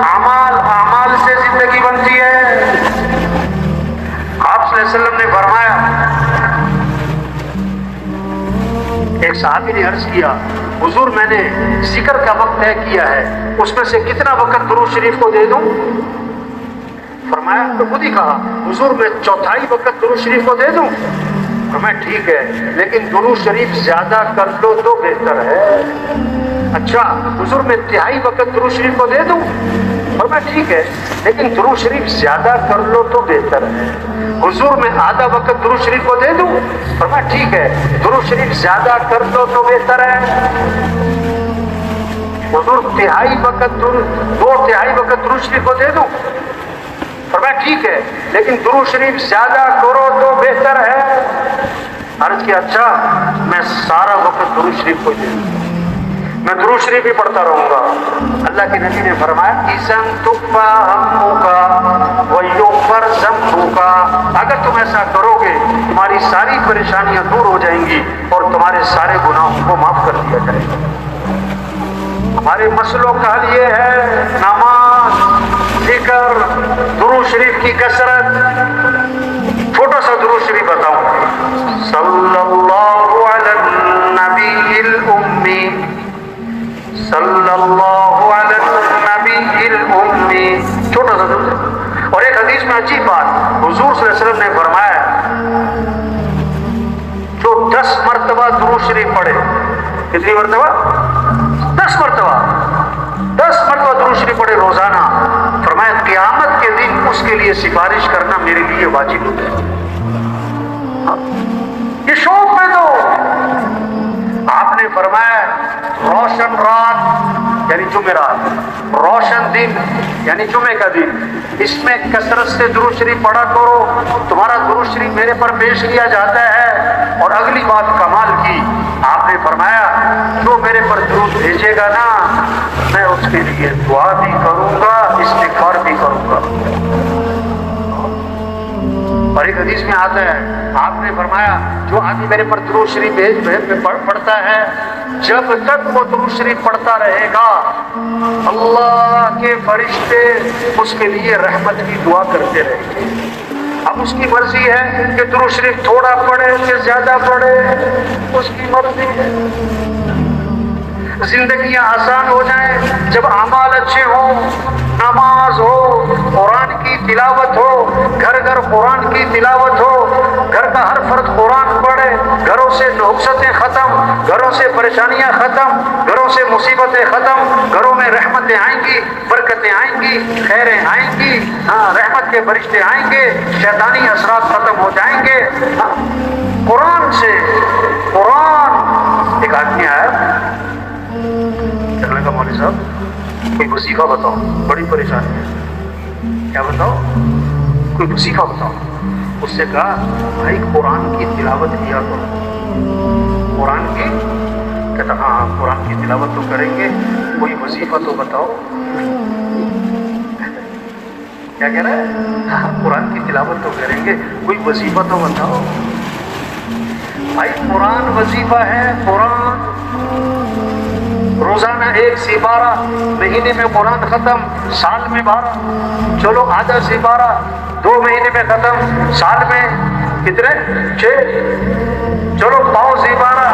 اعمال سے زندگی بنتی ہے. آپ صلی اللہ علیہ وسلم نے فرمایا، ایک صحابی نے عرض کیا حضور میں نے ذکر کا وقت طے کیا ہے، اس میں سے کتنا وقت درود شریف کو دے دوں؟ فرمایا تو خود ہی کہا حضور میں 1/4 وقت درود شریف کو دے دوں. فرمایا ٹھیک ہے، لیکن درود شریف زیادہ کر لو تو بہتر ہے. اچھا حضور میں 1/3 وقت درود شریف کو دے دوں؟ فرمایا ٹھیک ہے، لیکن درود شریف زیادہ کر لو تو بہتر ہے. حضور میں آدھا وقت درود شریف کو دے دوں؟ فرمایا ٹھیک ہے، درود شریف زیادہ کر لو تو بہتر ہے. حضور 2/3 وقت درود شریف کو دے دوں؟ فرمایا ٹھیک ہے، لیکن درود شریف زیادہ کرو تو بہتر ہے. عرض کیا اچھا میں سارا وقت درود شریف کو دے دوں، میں درود شریف ہی پڑھتا رہوں گا. اللہ کے نبی نے فرمایا اِذَنْ تُكْفَىٰ هَمُّكَ وَيُغْفَرْ ذَنبُكَ. اگر تم ایسا کرو گے تمہاری ساری پریشانیاں دور ہو جائیں گی اور تمہارے سارے گناہوں کو معاف کر دیا جائے گا. ہمارے مسئلوں کا حل یہ ہے نماز، ذکر، درود شریف کی کثرت. چھوٹا سا درود شریف بتاؤں، صلی اللہ علی النبی الامی، صلی اللہ علی النبی الامی. چھوٹا سا درود. اور ایک حدیث میں عجیب بات حضور صلی اللہ علیہ وسلم نے فرمایا جو 10 مرتبہ درود شریف پڑھے. کتنی مرتبہ؟ 10 مرتبہ درود شریف پڑھے روزانہ. فرمایا قیامت کے دن اس کے لیے سفارش کرنا میرے لیے واجب ہے. یہ شوق میں دو. آپ نے فرمایا روشن رات یعنی جمعرات، روشن دن یعنی جمعے کا دن، اس میں کثرت سے درود شریف پڑھا کرو، تمہارا درود شریف میرے پر پیش کیا جاتا ہے۔ اور اگلی بات کمال کی، آپ نے فرمایا جو میرے پر درود بھیجے گا نا میں اس کے لیے دعا بھی کروں گا، استغفار بھی کروں گا۔ اور ایک حدیث میں آتا ہے، آپ نے فرمایا جو آدمی میرے پر درود شریف پڑھتا ہے، جب تک وہ درود شریف پڑھتا رہے گا اللہ کے فرشتے اس کے لیے رحمت کی دعا کرتے رہیں گے۔ اب اس کی مرضی ہے کہ درود شریف تھوڑا پڑھے کہ زیادہ پڑھے، اس کی مرضی ہے۔ زندگیاں آسان ہو جائیں جب اعمال اچھے ہوں، نماز ہو، قرآن کی تلاوت ہو، گھر گھر قرآن کی تلاوت ہو، گھر کا ہر فرد قرآن پڑھے، گھروں سے نحوستیں ختم، گھروں سے پریشانیاں ختم، گھروں سے مصیبتیں ختم، گھروں میں رحمتیں آئیں گی، برکتیں آئیں گی، خیریں آئیں گی، رحمت کے فرشتے آئیں گے، شیطانی اثرات ختم ہو جائیں گے۔ قرآن سے، قرآن۔ ایک آدمی آیا کہنے کا مولوی صاحب کوئی وظیفہ بتاؤ، بڑی پریشانی ہے، کیا بتاؤ؟ کوئی وظیفہ بتاؤ۔ اس سے کہا بھائی قرآن کی تلاوت کیا کرو۔ قرآن کی؟ کہتا ہاں قرآن کی تلاوت تو کریں گے، کوئی وظیفہ تو بتاؤ۔ کیا کہہ رہا ہے؟ ہاں قرآن کی تلاوت تو کریں گے، کوئی وظیفہ تو بتاؤ۔ بھائی قرآن وظیفہ ہے، قرآن روزانہ 1 سے 12، مہینے میں قرآن ختم، سال میں 12، چلو آدھا سے 12، 2 مہینے میں ختم، سال میں کتنے؟ 6، چلو پاؤ سے 12،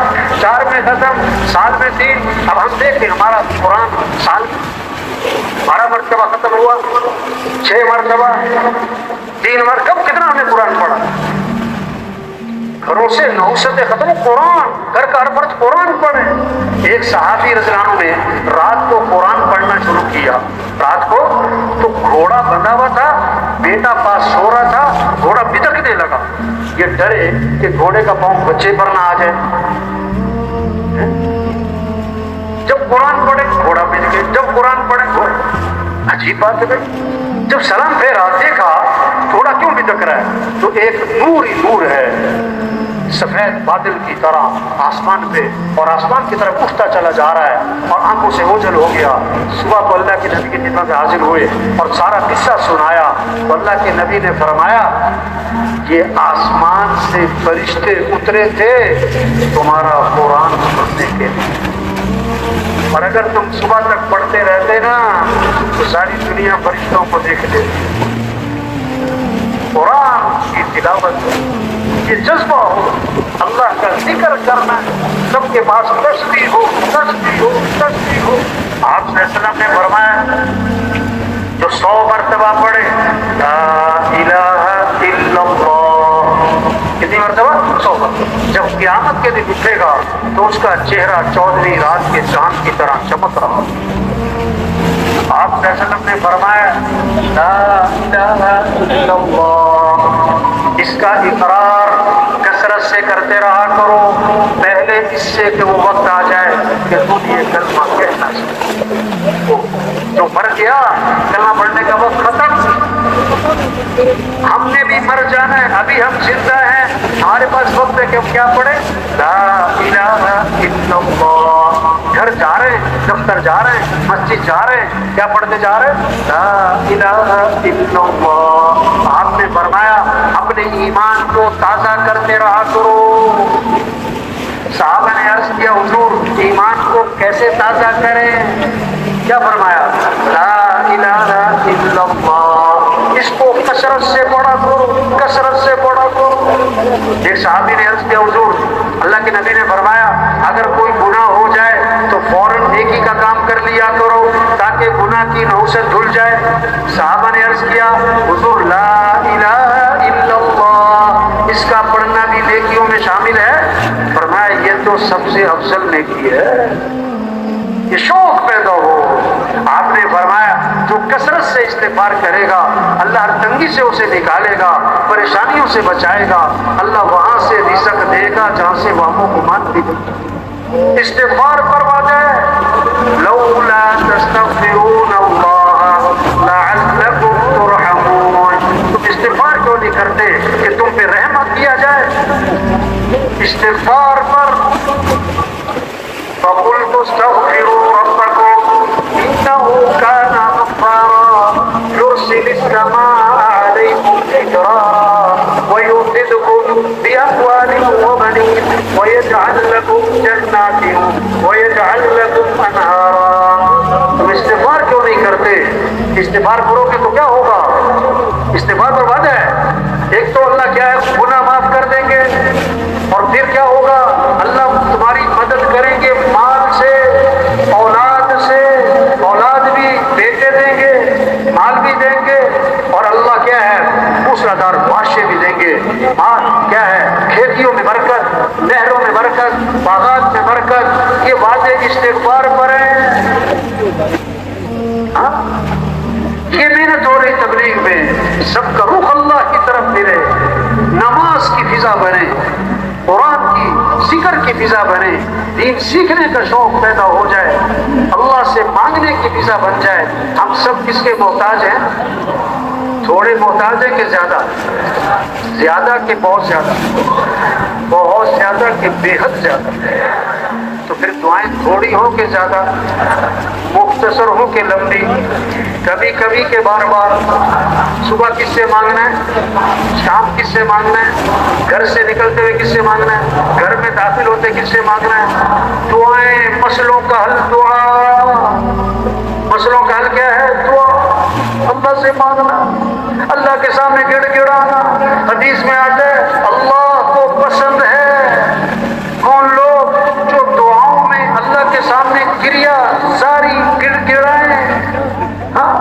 4 میں ختم، سال میں 3۔ اب ہم دیکھیں ہمارا قرآن سال 12 مرتبہ ختم ہوا، 6 مرتبہ، 3 مرتبہ، کتنا ہم نے قرآن پڑھا؟ گھروں سے نحوستیں ختم، قرآن، گھر کا ہر فرد قرآن پڑھے۔ ایک صحابی رضی اللہ عنہ نے رات کو قرآن پڑھنا شروع کیا، رات کو تو گھوڑا بندھا ہوا تھا، بیٹا پاس سو رہا تھا، گھوڑا بتکنے لگا، یہ ڈرے کہ گھوڑے کا پاؤں بچے پر نہ آ جائے۔ جب قرآن پڑھے گھوڑا بچ گئے، جب قرآن پڑھے گھوڑا۔ عجیب بات ہے بھائی، جب سلام پھیرا دیکھا گھوڑا کیوں بتک رہا ہے، تو ایک نور ہی نور ہے سفید بادل کی طرح آسمان پہ، اور آسمان کی طرف اٹھتا چلا جا رہا ہے، اور آنکھوں سے اوجھل ہو گیا۔ صبح کو اللہ کے نبی کی خدمت میں حاضر ہوئے اور سارا قصہ سنایا، تو اللہ کے نبی نے فرمایا یہ آسمان سے فرشتے اترے تھے تمہارا قرآن سننے کے لیے، اور اگر تم صبح تک پڑھتے رہتے نا تو ساری دنیا فرشتوں کو دیکھ لیتی۔ قرآن کی تلاوت یہ جذبہ ہو، اللہ کا ذکر کرنا، سب کے پاس تسبیح ہو، تسبیح ہو، تسبیح ہو۔ آپ صلی اللہ علیہ وسلم نے فرمایا جو 100 مرتبہ پڑھے لا الہ الا اللہ، کتنی مرتبہ؟ 100 مرتبہ، جب قیامت کے دن اٹھے گا تو اس کا چہرہ 14ویں رات کے چاند کی طرح چمک رہا۔ آپ صلی اللہ علیہ وسلم نے فرمایا لا الہ الا اللہ، اس کا اقرار کثرت سے کرتے رہا کرو، پہلے اس سے کہ وہ وقت آ جائے کہ تم یہ کلمہ کہنا سکو۔ جو مر گیا کلمہ پڑھنے کا وقت ختم، ہم نے بھی مر جانا ہے، ابھی ہم زندہ ہیں، ہمارے پاس وقت ہے کہ ہم کیا پڑھیں؟ لا الہ الا اللہ۔ گھر جا رہے ہیں، دفتر جا رہے ہیں، مسجد جا رہے ہیں، کیا پڑھتے جا رہے ہیں؟ لا الہ الا اللہ۔ آپ نے فرمایا اپنے ایمان کو تازہ کرتے رہا کرو۔ صحابہ نے عرض کیا حضور ایمان کو کیسے تازہ کریں؟ کیا فرمایا؟ لا الہ الا اللہ، اس کو کثرت سے پڑھا کرو، کثرت سے پڑھا کرو۔ ایک صحابی نے عرض کیا حضور اللہ کے نبی نے فرمایا اگر کوئی گناہ ہو جائے تو فوراً نیکی کا کام کر لیا کرو تاکہ گناہ کی نحوست دھل جائے۔ صحابہ نے عرض کیا حضور لا الہ الا اللہ، اس کا پڑھنا بھی نیکیوں میں شامل ہے؟ فرمایا یہ تو سب سے افضل نیکی ہے، یہ شوق پیدا ہو۔ آپ نے فرمایا جو کثرت سے استغفار کرے گا اللہ ہر تنگی سے اسے نکالے گا، پریشانیوں سے بچائے گا، اللہ وہاں سے رزق دے گا جہاں سے وہ گمان بھی نہیں۔ استغفار کروا جائے، لولا تستغفرون اللہ لعلکم ترحمون، تم استغفار کیوں نہیں کرتے کہ تم پہ رحمت کیا جائے؟ استغفار پر فقلت استغفروا ربکم انہ کان غفارا یرسل السماء علیکم مدرارا ویمددکم باموال وبنین ویجعل لکم جنات ویجعل لکم انہارا۔ تم استغفار کیوں نہیں کرتے؟ استغفار کرو گے تو کیا ہوگا؟ استغفار پر وعدہ ہے، ایک تو اللہ کیا ہے گناہ معاف کر دیں گے، اور پھر کیا ہوگا؟ اللہ تمہاری مدد کریں گے مال سے، اولاد سے، اولاد بھی بیٹے دیں گے، مال بھی دیں گے، اور اللہ کیا ہے موسلا دار بادشاہ بھی دیں گے۔ مال کیا ہے؟ کھیتیوں میں برکت، نہروں میں برکت، باغات میں برکت، یہ وعدے استغفار پر ہیں۔ یہ محنت ہو رہی تبلیغ میں، سب کا رخ اللہ کی طرف پھرے، نماز کی فضا بنے، قرآن کی ذکر کی فضا بنے، دین سیکھنے کا شوق پیدا ہو جائے، اللہ سے مانگنے کی فضا بن جائے۔ ہم سب کس کے محتاج ہیں؟ تھوڑے محتاج ہیں کہ زیادہ؟ زیادہ کہ بہت زیادہ؟ بہت زیادہ کہ بے حد زیادہ؟ تو پھر دعائیں تھوڑی ہوں کہ زیادہ، مختصر ہوں کہ لمبی، کبھی کبھی کے بار بار؟ صبح کس سے مانگنا ہے؟ شام کس سے مانگنا ہے؟ گھر سے نکلتے ہوئے کس سے مانگنا ہے؟ گھر میں داخل ہوتے کس سے مانگنا ہے؟ دعائیں، مسئلوں کا حل دعا، مسئلوں کا حل کیا ہے؟ دعا، اللہ سے مانگنا، اللہ کے سامنے گڑ گڑانا۔ حدیث میں آتا ہے اللہ کو پسند ہے کون لوگ جو دعاؤں میں اللہ کے سامنے گریا ساری گڑ گڑائیں۔ ہاں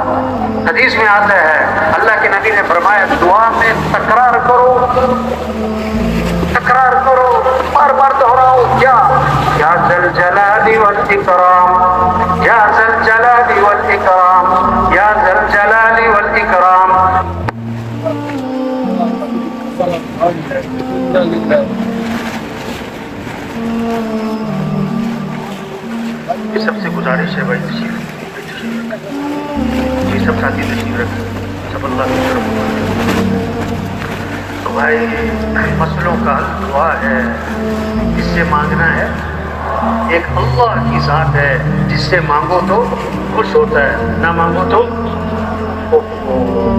حدیث میں آتا ہے اللہ کے نبی نے فرمایا دعا میں تکرار کرو، تکرار کرو، بار بار دہراؤ۔ کیا؟ یا ذل جلال والاکرام، یا ذل جلال والاکرام، یا ذل جلال والاکرام۔ یہ سب سے گزارش ہے بھائی تشریف یہ سب ساتھی تشریف رکھیں، سب اللہ کی طرف۔ تو بھائی مسئلوں کا حل دعا ہے، جس سے مانگنا ہے ایک اللہ کی ذات ہے، جس سے مانگو تو خوش ہوتا ہے، نہ مانگو تو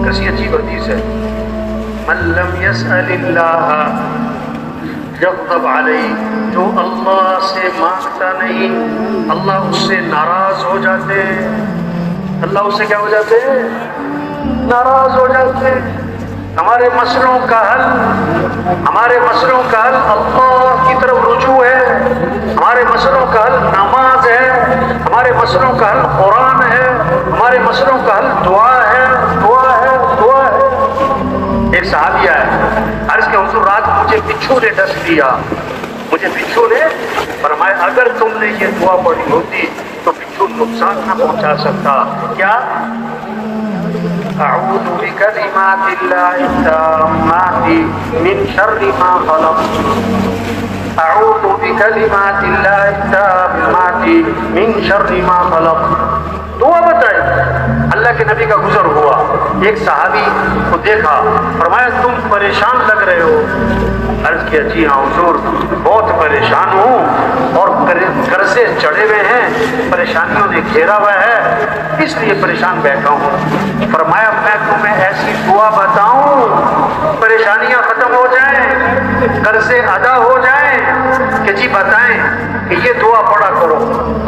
کیسی عجیب حدیث ہے، من لم يسأل اللہ یغضب علیہ، جو اللہ سے مانگتا نہیں اللہ اس سے ناراض ہو جاتے ہیں۔ اللہ اس سے کیا ہو جاتے ہیں؟ ناراض ہو جاتے ہیں۔ ہمارے مسئلوں کا حل، ہمارے مسئلوں کا حل اللہ کی طرف رجوع ہے، ہمارے مسئلوں کا حل نماز ہے، ہمارے مسئلوں کا حل قرآن ہے، ہمارے مسئلوں کا حل دعا ہے، دعا ہے، دعا ہے۔ ایک صحابیہ ہے، عرض کہ حضور رات مجھے بچھو نے ڈس دیا، مجھے بچھو نے فرمایا اگر تم نے یہ دعا پڑھی ہوتی تو بچھو نقصان نہ پہنچا سکتا۔ کیا؟ اعوذ بکلمات اللہ التامات من شر ما خلق، اعوذ بکلمات اللہ التامات من شر ما خلق۔ دعا بتائی، اللہ کے نبی کا گزر ہوا، ایک صحابی کو دیکھا، فرمایا تم پریشان لگ رہے ہو۔ عرض کیا جی ہاں حضور بہت پریشان ہوں، اور قرضے چڑھے ہوئے ہیں، پریشانیوں نے گھیرا ہوا ہے، اس لیے پریشان بیٹھا ہوں۔ فرمایا میں تمہیں ایسی دعا بتاؤں پریشانیاں ختم ہو جائیں، قرضے ادا ہو جائیں؟ کہ جی بتائیں۔ کہ یہ دعا پڑھا کرو،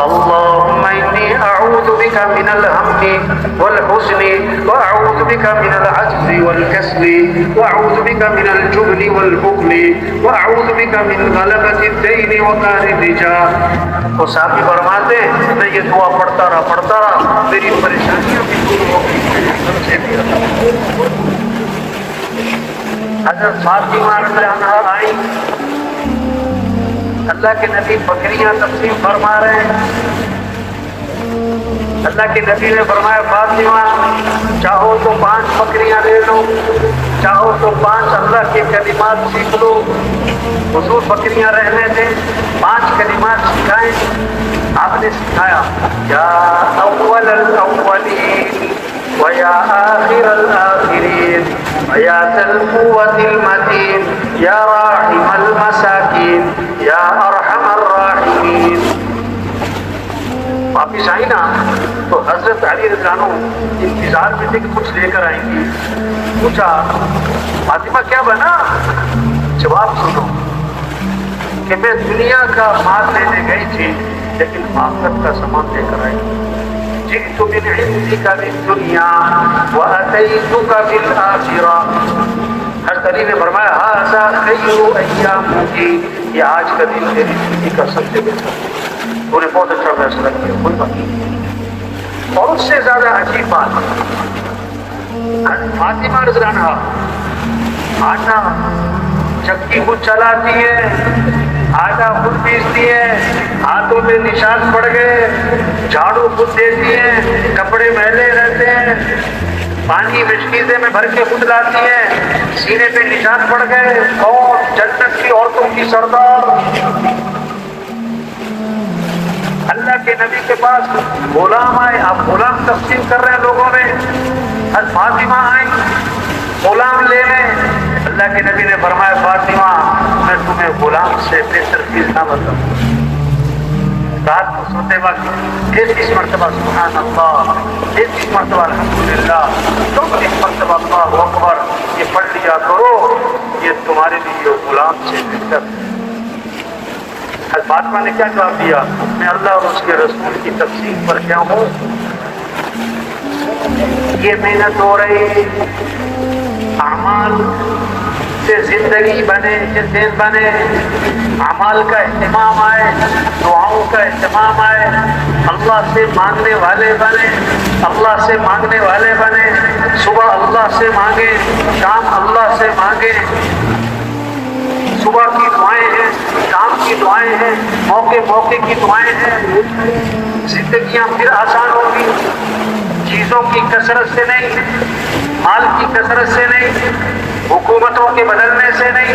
اللہم انی اعوذ بک من الہم والحزن واعوذ بک من العجز والکسل واعوذ بک من الجبن والبخل واعوذ بک من غلبۃ الدین وقہر الرجال۔ تو صحابی فرماتے میں یہ دعا پڑھتا رہا میری پریشانیاں بھی دور ہو گئی۔ حضرت فاطمہ رضی اللہ عنہا آئی، اللہ کے نبی بکریاں تقسیم فرما رہے ہیں، اللہ کے نبی نے فرمایا فاطمہ چاہو تو 5 بکریاں لے لو، چاہو تو 5 اللہ کے کلمات سیکھ لو۔ حضور بکریاں رہنے دیں، 5 کلمات سکھائیں۔ آپ نے سکھایا یا اول الاولین ویا آخر الآخرین ویا ذی القوة المتین یا راحم المساکین یا ارحم الراحمین۔ واپس آئی نا تو حضرت علی رضی اللہ عنہ انتظار میں تھے کہ کچھ لے کر آئیں گی۔ پوچھا فاطمہ کیا بنا؟ جواب سنو کہ میں دنیا کا مال لینے گئی تھی لیکن آخرت کا سامان لے کر آئی۔ جئت من عندك بالدنيا وأتيتك بالآخرة۔ حضرت علی نے فرمایا ھذا خیر ایامک، یہ آج کا دن تیری زندگی کا سب سے بہتر ہے، تو نے بہت اچھا فیصلہ کیا، کوئی بات نہیں۔ اور اس سے زیادہ عجیب بات فاطمہ رضی اللہ عنہا آٹا چکی خود چلاتی ہے، آٹا خود پیستی ہے، ہاتھوں میں نشان پڑ گئے، جھاڑو خود دیتی ہے، کپڑے میلے رہتے ہیں، پانی مشکیزے میں بھر کے خود لاتی ہے، سینے پہ نشان پڑ گئے، اور جنت کی عورتوں کی سردار۔ اللہ کے نبی کے پاس غلام آئے، آپ غلام تقسیم کر رہے ہیں لوگوں میں، حضرت فاطمہ آئیں غلام لے لیں۔ اللہ کے نبی نے فرمایا فاطمہ میں تمہیں غلام سے بہتر چیز نہ بتاؤں۔ رات کو سوتے وقت 33 مرتبہ سبحان اللہ، 33 مرتبہ الحمدللہ، 34 مرتبہ اللہ اکبر یہ پڑھ لیا کرو، یہ تمہارے لیے غلام سے بہتر۔ فاطمہ نے کیا جواب دیا؟ میں اللہ اور اس کے رسول کی تفسیر پر کیا ہوں، یہ محنت ہو رہی، اعمال سے زندگی بنے، دین بنے، اعمال کا اہتمام آئے، دعاؤں کا اہتمام آئے، اللہ سے مانگنے والے بنے، اللہ سے مانگنے والے بنے، صبح اللہ سے مانگے، شام اللہ سے مانگے۔ صبح کی دعائیں ہیں، شام کی دعائیں ہیں، موقع موقع کی دعائیں ہیں، زندگیاں پھر آسان ہوگی۔ چیزوں کی کثرت سے نہیں، مال کی کثرت سے نہیں، حکومتوں کے بدلنے سے نہیں۔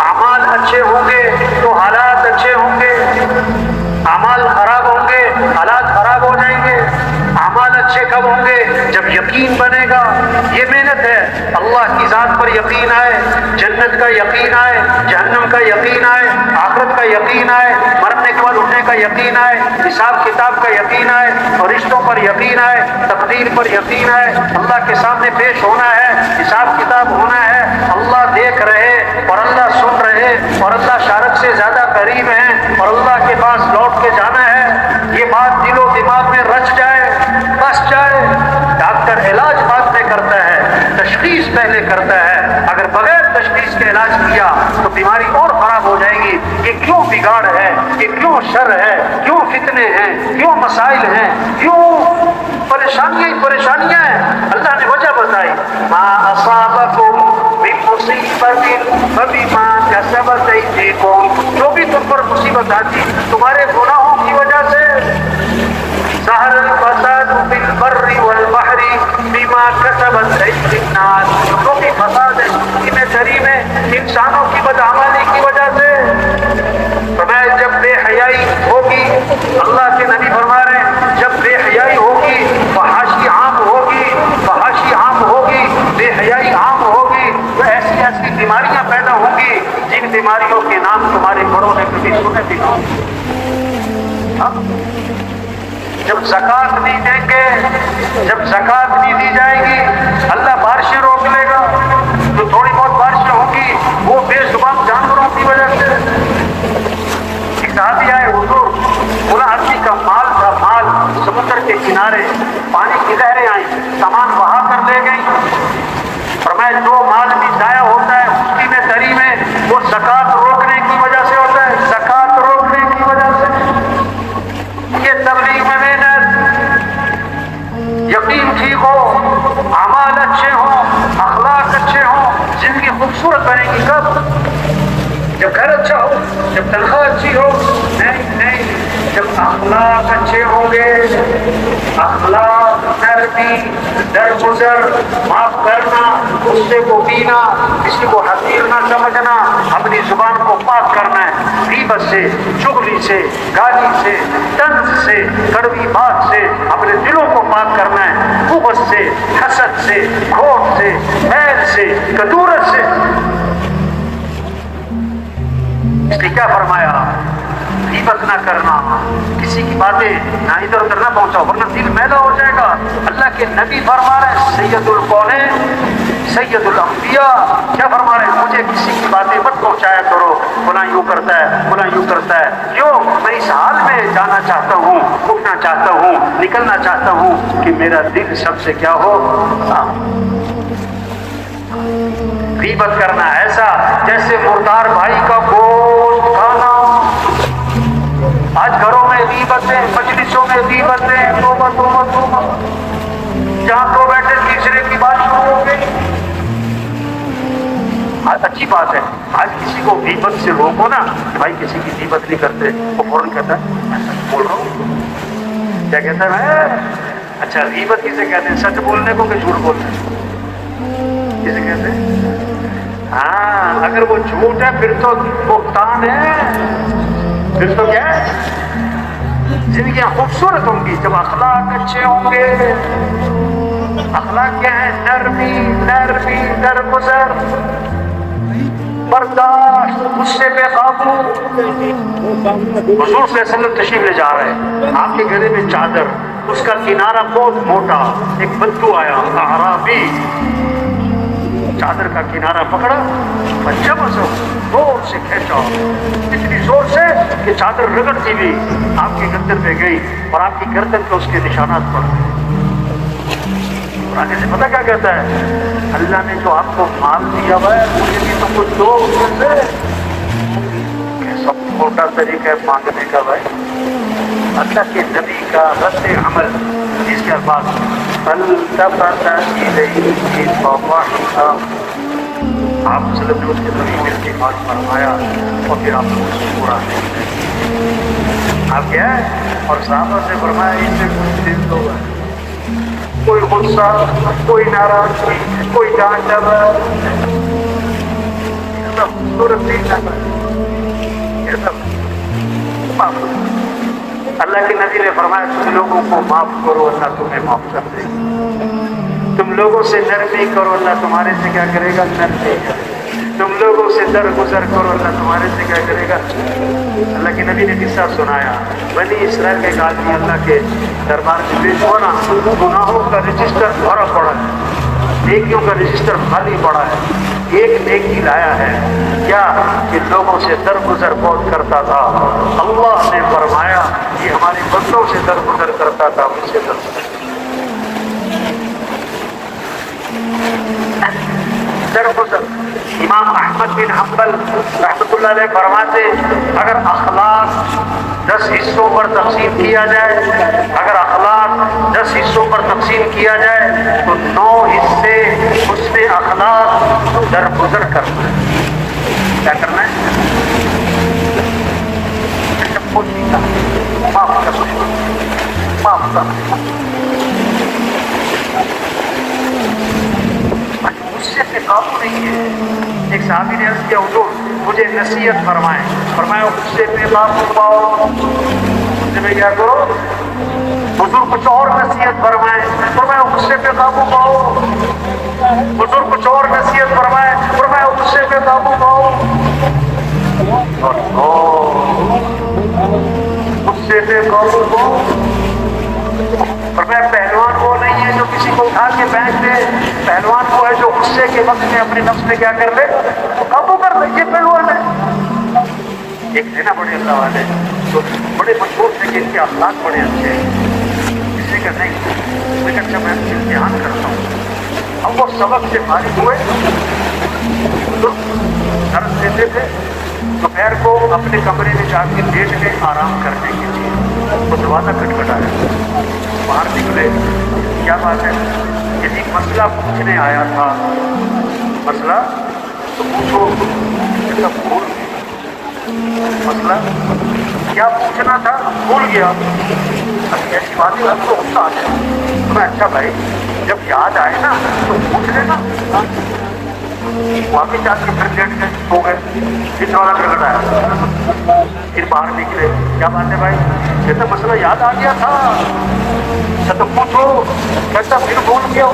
اعمال اچھے ہوں گے تو حالات اچھے ہوں گے، اعمال خراب ہوں گے حالات خراب ہو جائیں گے۔ اعمال اچھے کب ہوں گے؟ جب یقین بنے گا۔ یہ محنت ہے، اللہ کی ذات پر یقین آئے، جنت کا یقین آئے، جہنم کا یقین آئے، آخرت کا یقین آئے، مرنے کے بعد اٹھنے کا یقین آئے، حساب کتاب کا یقین آئے، اور رشتوں پر یقین آئے، تقدیر پر یقین آئے، اللہ کے سامنے پیش ہونا ہے، حساب کتاب ہونا ہے، اللہ دیکھ رہے اور اللہ سن رہے اور اللہ شارک سے زیادہ قریب ہیں اور اللہ کے پاس لوٹ کے جانا ہے۔ یہ بات دل و دماغ میں رچ جائے، بس جائے۔ ڈاکٹر علاج بعد میں کرتا ہے، تشخیص پہلے کرتا ہے۔ اگر بغیر تشخیص کے علاج کیا تو بیماری اور خراب ہو جائے گی۔ یہ کیوں بگاڑ ہے، یہ کیوں شر ہے، کیوں فتنے ہیں، کیوں مسائل ہیں، کیوں پریشانیاں ہی پریشانیاں ہیں؟ اللہ نے وجہ بتائی، ما اصابکم من مصیبت فبما کسبت ایدیکم، جو بھی تم پر مصیبت آتی تمہارے گناہوں کی وجہ سے۔ ظہر الفساد فی البر والبحر بما کسبت ایدی الناس، جو بھی فساد ہے زندگی میں جری میں انسانوں کی بدعملی کی وجہ سے۔ فرمایا جب بے حیائی ہوگی، اللہ کے نبی فرما رہے ہیں جب بے حیائی ہوگی، فحاشی عام ہوگی، فحاشی عام ہوگی، بے حیائی عام ہوگی، تو ایسی ایسی بیماریاں پیدا ہوں گی جن بیماریوں کے نام تمہارے بڑوں نے کبھی سنے بھی نہ ہوں۔ جب زکوٰۃ نہیں دیں گے، جب زکوٰۃ نہیں دی جائے گی، اللہ بارشیں روک لے گا، جو تھوڑی بہت بارشیں ہوں گی وہ بے زبان جانوروں کی وجہ سے۔ ایک صحابی آئے حضور، بولا آدمی کا مال تھا، مال سمندر کے کنارے، پانی کی لہریں آئیں، سامان بہا کر لے گئی۔ فرمایا جو مال بھی ضائع ہوتا ہے اس کی میں تری میں وہ زکوٰۃ روکنے کی وجہ سے ہوتا ہے، زکوٰۃ روکنے کی وجہ سے۔ یہ تبلیغ میں محنت، یقین ٹھیک ہو، اعمال اچھے ہوں، اخلاق اچھے ہوں، زندگی خوبصورت بنے گی کب؟ جب گھر اچھا ہو، جب تنخواہ اچھی ہو۔ نہیں نہیں، جب اخلاق اچھے ہوں گے، اخلاق، نرمی، درگزر، معاف کرنا، غصے کو پینا، کسی کو حقیر نہ سمجھنا، اپنی زبان کو پاک کرنا ہے غیبت سے، چغلی سے، گالی سے، طنز سے، کڑوی بات سے، اپنے دلوں کو پاک کرنا ہے بغض سے، حسد سے، کھوٹ سے، میل سے، کدورت سے۔ اس لیے کیا فرمایا؟ غیبت نہ کرنا، کسی کی باتیں نہ ادھر ادھر نہ پہنچاؤ ورنہ دل میلا ہو جائے گا۔ اللہ کے نبی فرما رہے ہیں سید القونین سید الانبیاء کیا فرما رہے ہیں؟ مجھے کسی کی باتیں مت پہنچایا کرو، فلاں یوں کرتا ہے، فلاں یوں کرتا ہے۔ کیوں؟ میں اس حال میں جانا چاہتا ہوں، اٹھنا چاہتا ہوں، نکلنا چاہتا ہوں کہ میرا دل سب سے کیا ہو؟ غیبت کرنا ایسا جیسے مردار بھائی کا گوشت کھانا۔ آج گھروں میں غیبتیں، مجلسوں میں غیبتیں، توبہ توبہ توبہ، جہاں دو بیٹھے تیسرے کی بات شروع ہو گئی۔ آج اچھی بات ہے، آج کسی کو غیبت سے روکو نا کہ بھائی کسی کی غیبت نہیں کرتے، وہ فوراً کہتا ہے میں سچ بول رہا ہوں۔ کیا کہتا ہے؟ اچھا غیبت کسے کہتے ہیں؟ سچ بولنے کو کہ جھوٹ بولنے کو؟ کسے کہتے ہیں؟ ہاں اگر وہ جھوٹ ہے پھر تو بہتان ہے، پھر تو کیا ہے؟ زندگیاں خوبصورت ہوں گی جب اخلاق اچھے ہوں گے۔ اخلاق کیا ہے؟ نرمی، نرمی، درگزر، برداشت، غصے پہ قابو۔ حضور صلی اللہ علیہ وسلم تشریف لے جا رہے ہیں، آپ کے گلے میں چادر، اس کا کنارہ بہت موٹا، ایک بدو آیا اعرابی، چادر کا کنارہ پکڑا، جب زور سے کھینچا، اتنی زور سے کہ چادر رگڑتی ہوئی آپ کی گردن پہ گئی اور آپ کی گردن پہ اس کے نشانات پڑ گئے۔ قرآن سے پتہ کیا کہتا ہے؟ اللہ نے جو آپ کو مال دیا ہوا ہے مجھے بھی تو کچھ دو اس میں سے۔ سب چھوٹا طریقہ ہے مانگنے کا بھائی، اللہ کے نبی کا رد عمل، جس کے بعد آپ وسلم نے اس کے نبی مل کے بات فرمایا اور پھر آپ کو پورا نہیں آپ کیا ہے؟ اور صحابہ سے فرمایا اس سے کچھ دن تو کوئی غصہ، کوئی ناراضگی، کوئی ڈانٹ ڈبا، یہ سب صورت نہیں کرنا، یہ سب معاف۔ اللہ کے نبی نے فرمایا تم لوگوں کو معاف کرو اللہ تمہیں معاف کر دے گا، تم لوگوں سے نرمی کرو اللہ تمہارے سے کیا کرے گا؟ نرمی کرے گا، تم لوگوں سے درگزر کرو اللہ تمہارے سے کیا کرے گا؟ اللہ کے نبی نے قصہ سنایا، بنی اسرائیل کے ایک آدمی اللہ کے دربار میں پیش ہوا نا، گناہوں کا رجسٹر بھرا پڑا ہے، نیکیوں کا رجسٹر خالی پڑا ہے، ایک نیکی لایا ہے کیا کہ لوگوں سے درگزر بہت کرتا تھا۔ اللہ نے فرمایا یہ ہمارے بندوں سے درگزر کرتا تھا، مجھ سے درگزر درگزر۔ امام احمد بن حنبل رحمۃ اللہ علیہ فرماتے اگر اخلاق 10 حصوں پر تقسیم کیا جائے، اگر اخلاق 10 حصوں پر تقسیم کیا جائے تو 9 حصے حسن اخلاق درگزر کرنا ہے۔ کیا کرنا ہے؟ معاف کرنا، معاف کرنا۔ غصے پہ قابو نہیں ہے۔ ایک صحابی نے عرض کیا حضور مجھے نصیحت فرمائیں، فرمایا غصے پہ قابو پاؤ۔ غصے پہ کیا کرو؟ حضور کچھ اور نصیحت فرمائیں، فرمایا غصے پہ قابو پاؤ۔ حضور کچھ اور نصیحت فرمائیں، فرمایا غصے پہ قابو پاؤ۔ غصے پہ قابو پاؤ۔ فرمایا پہلوان وہ نہیں ہے جو کسی کو اٹھا کے پھینک دے، پہلوان وہ ہے جو غصے کے وقت میں اپنے نفس میں کیا کر لے؟ قابو کر لے، یہ پہلوان ہے۔ ایک ہے نا بڑے اللہ والے تو بڑے مشہور تھے کہ ان کے اخلاق بڑے اچھے ہیں، کسی کا نہیں، لیکن اچھا میں امتحان کرتا ہوں۔ اب وہ سبق سے فارغ ہوئے تو درس دیتے تھے، دوپہر کو اپنے کمرے میں جا کے لیٹ گئے آرام کرنے کے لیے، وہ دروازہ کھٹکھٹایا، باہر نکلے، کیا بات ہے؟ یعنی مسئلہ پوچھنے آیا تھا، مسئلہ تو پوچھو، یہ سب بھول مسئلہ کیا پوچھنا تھا بھول گیا. ایسی بات ہے آپ کو غصہ آ جائے. میں اچھا بھائی جب یاد آئے نا تو پوچھ لینا. واپس جا کے پھر لیٹ گئے سو گئے. پھر والا گڑگڑ آیا, پھر باہر نکلے. کیا بات ہے بھائی؟ کہتا مسئلہ یاد آ گیا تھا. اچھا تو پوچھو. کہتا پھر بھول گیا.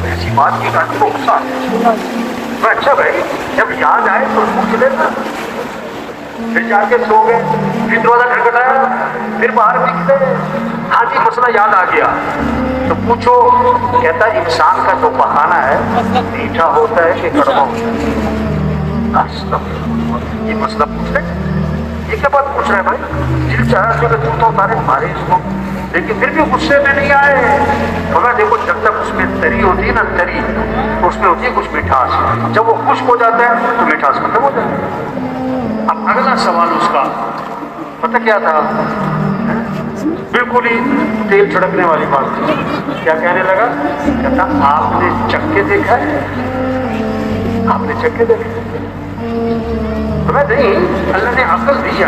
ایسی بات کی بات کو غصہ آ جائے. میں اچھا بھائی جب یاد آئے تو پوچھ لینا. پھر جا کے سو گئے. پھر دروازہ کھٹکھٹایا. پھر باہر نکلے. ہاں جی مسئلہ یاد آ گیا. تو پوچھو. کہتا انسان کا جو بہانہ ہے میٹھا ہوتا ہے کہ کڑوا ہوتا ہے؟ یہ مسئلہ پوچھ رہے. یہ کیا بات پوچھ رہے ہیں بھائی؟ دل چاہا کہ تو اتارے مارے اس کو, لیکن پھر بھی غصے میں نہیں آئے. بولا دیکھو جب تک اس میں تری ہوتی ہے نا, تری تو اس میں ہوتی ہے کچھ مٹھاس. جب وہ خشک ہو جاتا ہے تو مٹھاس ختم ہو جاتا ہے. اب اگلا سوال اس کا پتہ کیا تھا؟ بالکل ہی تیل چھڑکنے والی بات تھی. کیا کہنے لگا؟ کہتا آپ نے چکے دیکھا ہے؟ آپ نے چکے دیکھے؟ میں نہیں, اللہ نے عقل دی ہے.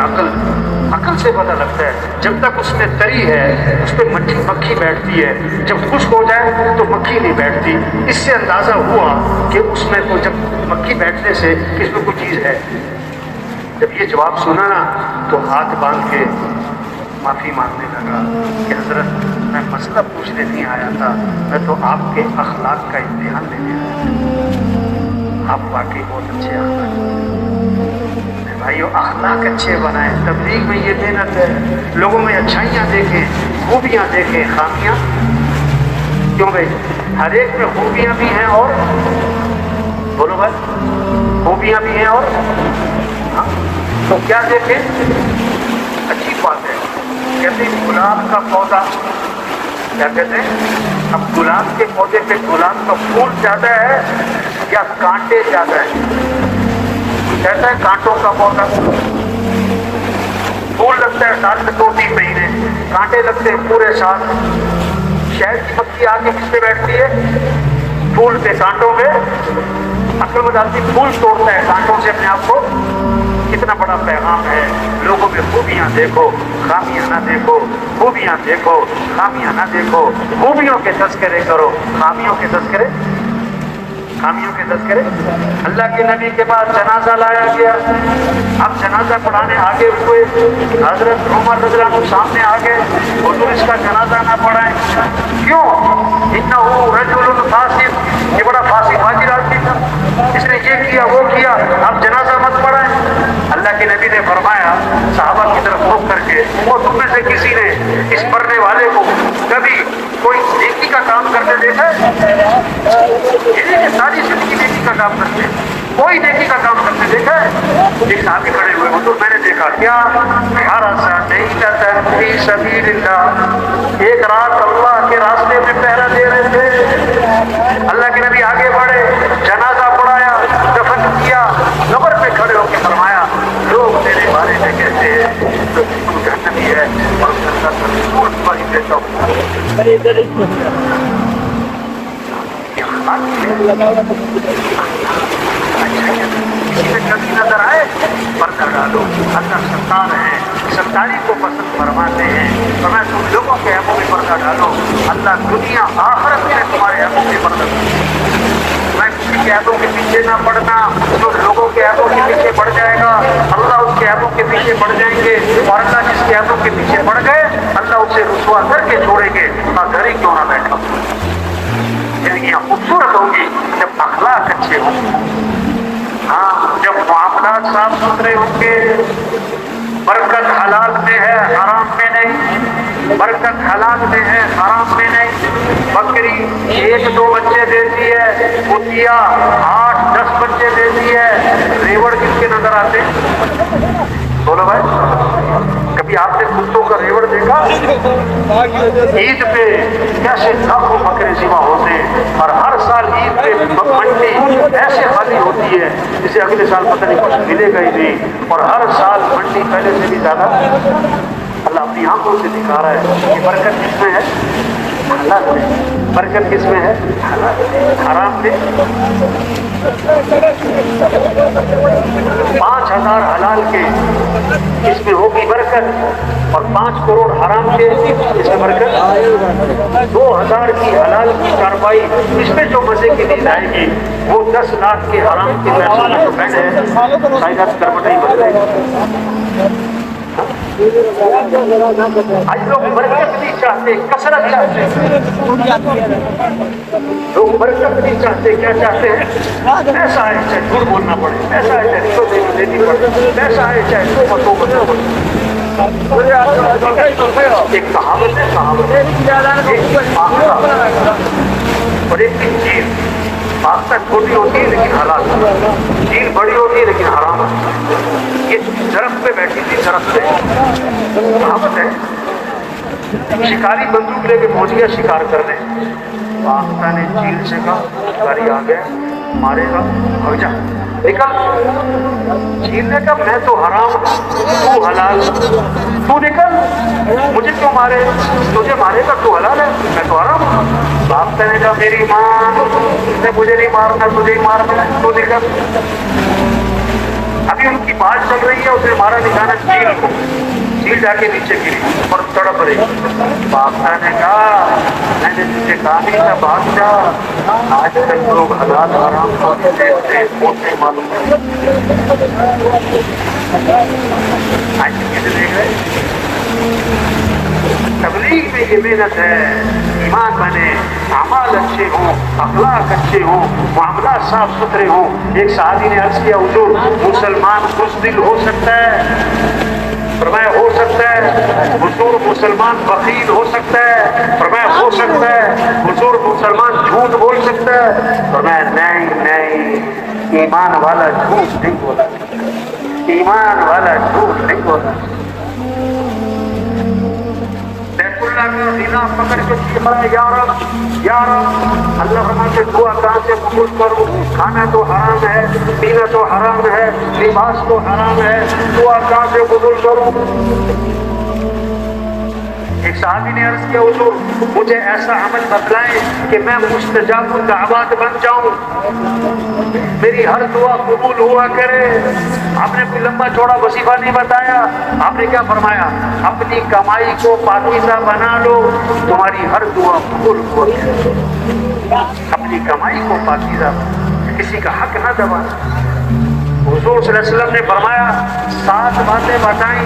عقل سے پتہ لگتا ہے. جب تک اس میں تری ہے اس پہ مکھی بیٹھتی ہے, جب خشک ہو جائے تو مکھی نہیں بیٹھتی. اس سے اندازہ ہوا کہ اس میں کوئی, جب مکھی بیٹھنے سے کہ اس میں کوئی چیز ہے. جب یہ جواب سنا نا تو ہاتھ باندھ کے معافی مانگنے لگا کہ حضرت میں مسئلہ پوچھنے نہیں آیا تھا, میں تو آپ کے اخلاق کا امتحان لینے آیا تھا. آپ واقعی بہت اچھے اخلاق. بھائیو اخلاق اچھے بنائیں. تبلیغ میں یہ محنت ہے. لوگوں میں اچھائیاں دیکھیں, خوبیاں دیکھیں, خامیاں کیوں بھائی؟ ہر ایک میں خوبیاں بھی ہیں اور بولو بھائی خوبیاں بھی ہیں اور ہاں تو کیا دیکھیں؟ اچھی بات ہے. کہتے ہیں گلاب کا پودا, کیا کہتے ہیں؟ اب گلاب کے پودے پہ گلاب کا پھول زیادہ ہے یا کانٹے زیادہ ہے؟ کہتا ہے کانٹوں کا پودا. پھول لگتا ہے سال میں 2-3 مہینے, کانٹے لگتے ہیں پورے سال. شہد کی مکھی آ کے کس پہ بیٹھتی ہے؟ پھول پہ, کانٹوں پہ. عقل میں ڈالتی پھول توڑتا ہے کانٹوں سے اپنے آپ کو. کتنا بڑا پیغام ہے. لوگوں میں خوبیاں دیکھو, خامیاں نہ دیکھو. خوبیاں دیکھو, خامیاں نہ دیکھو. خوبیوں کے تذکرے کرو, خامیوں کے تذکرے اللہ کے نبی کے پاس جنازہ لایا گیا. اب جنازہ پڑھانے آگے ہوئے. حضرت عمر رضی اللہ عنہ سامنے آ گئے. حضور اس کا جنازہ نہ پڑھائیں. کیوں؟ انہ رجل فاسق, یہ بڑا فاسق فاجر آدمی تھا, اس نے یہ کیا وہ کیا, اب جنازہ مت پڑھائیں. اللہ کے نبی نے فرمایا صحابہ کی طرف رخ کر کے, وہ تم میں سے کسی نے اس مرنے والے کو کبھی کوئی نیکی کا کام کرتے دیکھا ہے؟ یہ کہ ساری زندگی نیکی کا کام کرتے ہیں, کوئی نیکی کا کام کرتے دیکھا ہے؟ ایک صحابی کھڑے ہوئے, حضور میں نے دیکھا. کیا؟ فی سبیل اللہ, ایک رات اللہ کے راستے میں پہرا دے رہے تھے. اللہ کے نبی آگے بڑھے, جنازہ پڑھایا, دفن کیا. قبر پہ کھڑے ہو کے فرمایا لوگ میرے بارے میں کہتے ہیں تو جہنمی ہے اور جنت میں ضرور گواہی دیتا ہوں. کسی میں کمی نظر آئے پردہ ڈالو. اللہ ستار ہے, ستاری کو پسند فرماتے ہیں. تو میں تم لوگوں کے عیبوں میں پردہ ڈالو, اللہ دنیا آخرت میں تمہارے عیبوں میں پردہ ڈالو. میں کسی کے عیبوں کے پیچھے نہ پڑنا. جو لوگوں کے عیبوں کے پیچھے پڑ جائے گا اللہ اس کے عیبوں کے پیچھے پڑ جائیں گے, اور اللہ جس کے عیبوں کے پیچھے پڑ گئے اللہ اسے رسوا کر کے چھوڑیں گے. گھر ہی کیوں نہ بیٹھا. زندگیاں خوبصورت ہوں گی جب اخلاق اچھے ہوں گے. ہاں جب معاملات صاف ستھرے ہوں گے. برکت حلال میں ہے, حرام میں نہیں. برکت حلال میں ہے, حرام میں نہیں. بکری 1-2 بچے دیتی ہے, کتیا 8-10 بچے دیتی ہے. ریوڑ کس کے نظر آتے ہیں؟ بولو بھائی, کبھی آپ نے کتوں کا ریوڑ دیکھا؟ عید پہ کیسے لاکھوں بکرے ذبح ہوتے ہیں, اور ہر سال عید پہ منڈی ایسے خالی ہوتی ہے جسے اگلے سال پتہ نہیں کچھ ملے گا ہی نہیں. اور ہر سال منڈی پہلے سے بھی زیادہ اللہ اپنی آنکھوں سے دکھا رہا ہے. یہ برکت کس میں ہے؟ حلال ہے. برکت کس میں ہے؟ حلال. حرام میں 5,000 حلال کے اس میں ہوگی برکت اور 5 کروڑ حرام کے اس میں برکت. 2,000 کی حلال کی کاروائی اس میں جو مزے کی نیند آئے گی وہ 10 لاکھ کے حرام کی پیسوں میں جو بہن ہے شاید کربٹیں ہی بدلے گی. آج لوگ برکت نہیں چاہتے, کثرت چاہتے ہیں. لوگ برکت نہیں چاہتے, کیا چاہتے ہیں؟ پیسہ ہے چاہے جھوٹ بولنا پڑے, پیسہ ہے چاہے رشوت دینی پڑے, پیسہ ہے چاہے توبہ پڑے. ایک کہاوت ہے, اور ایک چیز پاختہ چھوٹی ہوتی ہے لیکن حلال, چیل بڑی ہوتی ہے لیکن حرام. یہ درخت پہ بیٹھی تھی, درخت پہ کہاوت ہے, شکاری بندوق لے کے پہنچ گیا شکار کرنے. پاختہ نے چیل سے کہا شکاری آ گیا مارے گا, بھگ جا نکل. چیل نے کہا میں تو حرام تو حلال, تو نکل, مجھے کیوں مارے, تجھے مارے گا تو حلال ہے, میں تو حرام ہوں. پاختہ نے کہا میری ماں نے مجھے نہیں مارنا, تجھے ہی مارنا ہے, تو نکل. ابھی ان کی بات چل رہی ہے, اس نے مارا نکالا چیل کو, چیل جا کے نیچے گری اور تڑپ رہی. پاختہ نے کہا میں نے تجھے کہا نہیں تھا بادشاہ, آج تک لوگ حلال حرام کو دیکھتے نہیں معلوم. آج کسے دیکھ رہے؟ تبلیغ میں یہ محنت ہے, ایمان بنے, اعمال اچھے ہوں, اخلاق اچھے ہوں, معاملات صاف ستھرے ہوں. ایک صحابی نے عرض کیا حضور مسلمان بزدل ہو سکتا ہے؟ فرمایا ہو سکتا ہے. حضور مسلمان بخیل ہو سکتا ہے؟ فرمایا ہو سکتا ہے. حضور مسلمان جھوٹ بول سکتا ہے؟ فرمایا نہیں, ایمان والا جھوٹ نہیں بولا, ایمان والا جھوٹ نہیں بولا. غنا پکڑ کے یا رب اللہ فرماتے دعا کہاں سے قبول کروں, کھانا تو حرام ہے, پینا تو حرام ہے, لباس تو حرام ہے, دعا کہاں سے قبول کروں. ایک صحابی نے عرض کیا حضور مجھے ایسا عمل بتلائیں کہ میں مستجاب الدعوات بن جاؤں, میری ہر دعا قبول ہوا کرے. آپ نے کوئی لمبا چوڑا وظیفہ نہیں بتایا, آپ نے کیا فرمایا, اپنی کمائی کو پاکیزہ بنا لو تمہاری ہر دعا قبول ہو جائے. اپنی کمائی کو پاکیزہ, کسی کا حق نہ دبانا. حضور صلی اللہ علیہ وسلم نے فرمایا 7 باتیں بتائیں